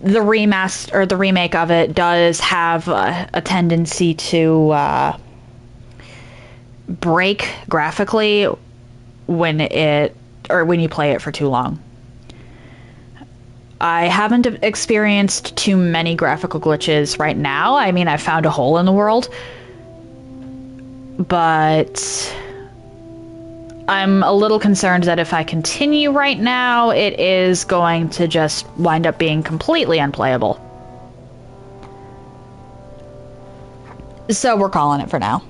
the remake of it does have a tendency to break graphically when you play it for too long. I haven't experienced too many graphical glitches right now. I mean, I found a hole in the world, but I'm a little concerned that if I continue right now, it is going to just wind up being completely unplayable. So we're calling it for now.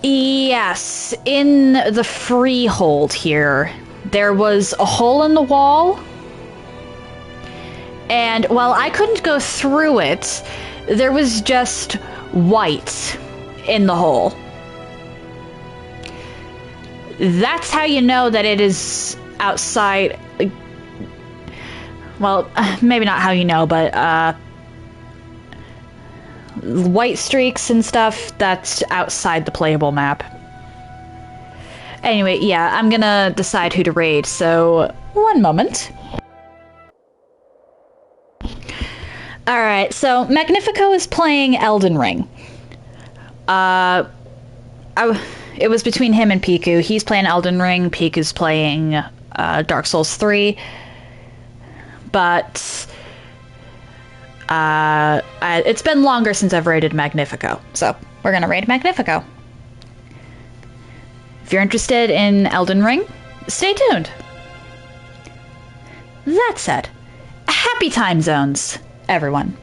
Yes, in the freehold here, there was a hole in the wall, and while I couldn't go through it, there was just white in the hole. That's how you know that it is outside. Well, maybe not how you know, but white streaks and stuff, that's outside the playable map. Anyway, yeah, I'm gonna decide who to raid, so one moment. Alright, so Magnifico is playing Elden Ring. It was between him and Piku. He's playing Elden Ring, Piku's playing Dark Souls 3. But it's been longer since I've raided Magnifico, so we're gonna raid Magnifico. If you're interested in Elden Ring, stay tuned. That said, happy time zones, everyone.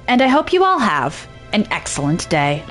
And I hope you all have an excellent day.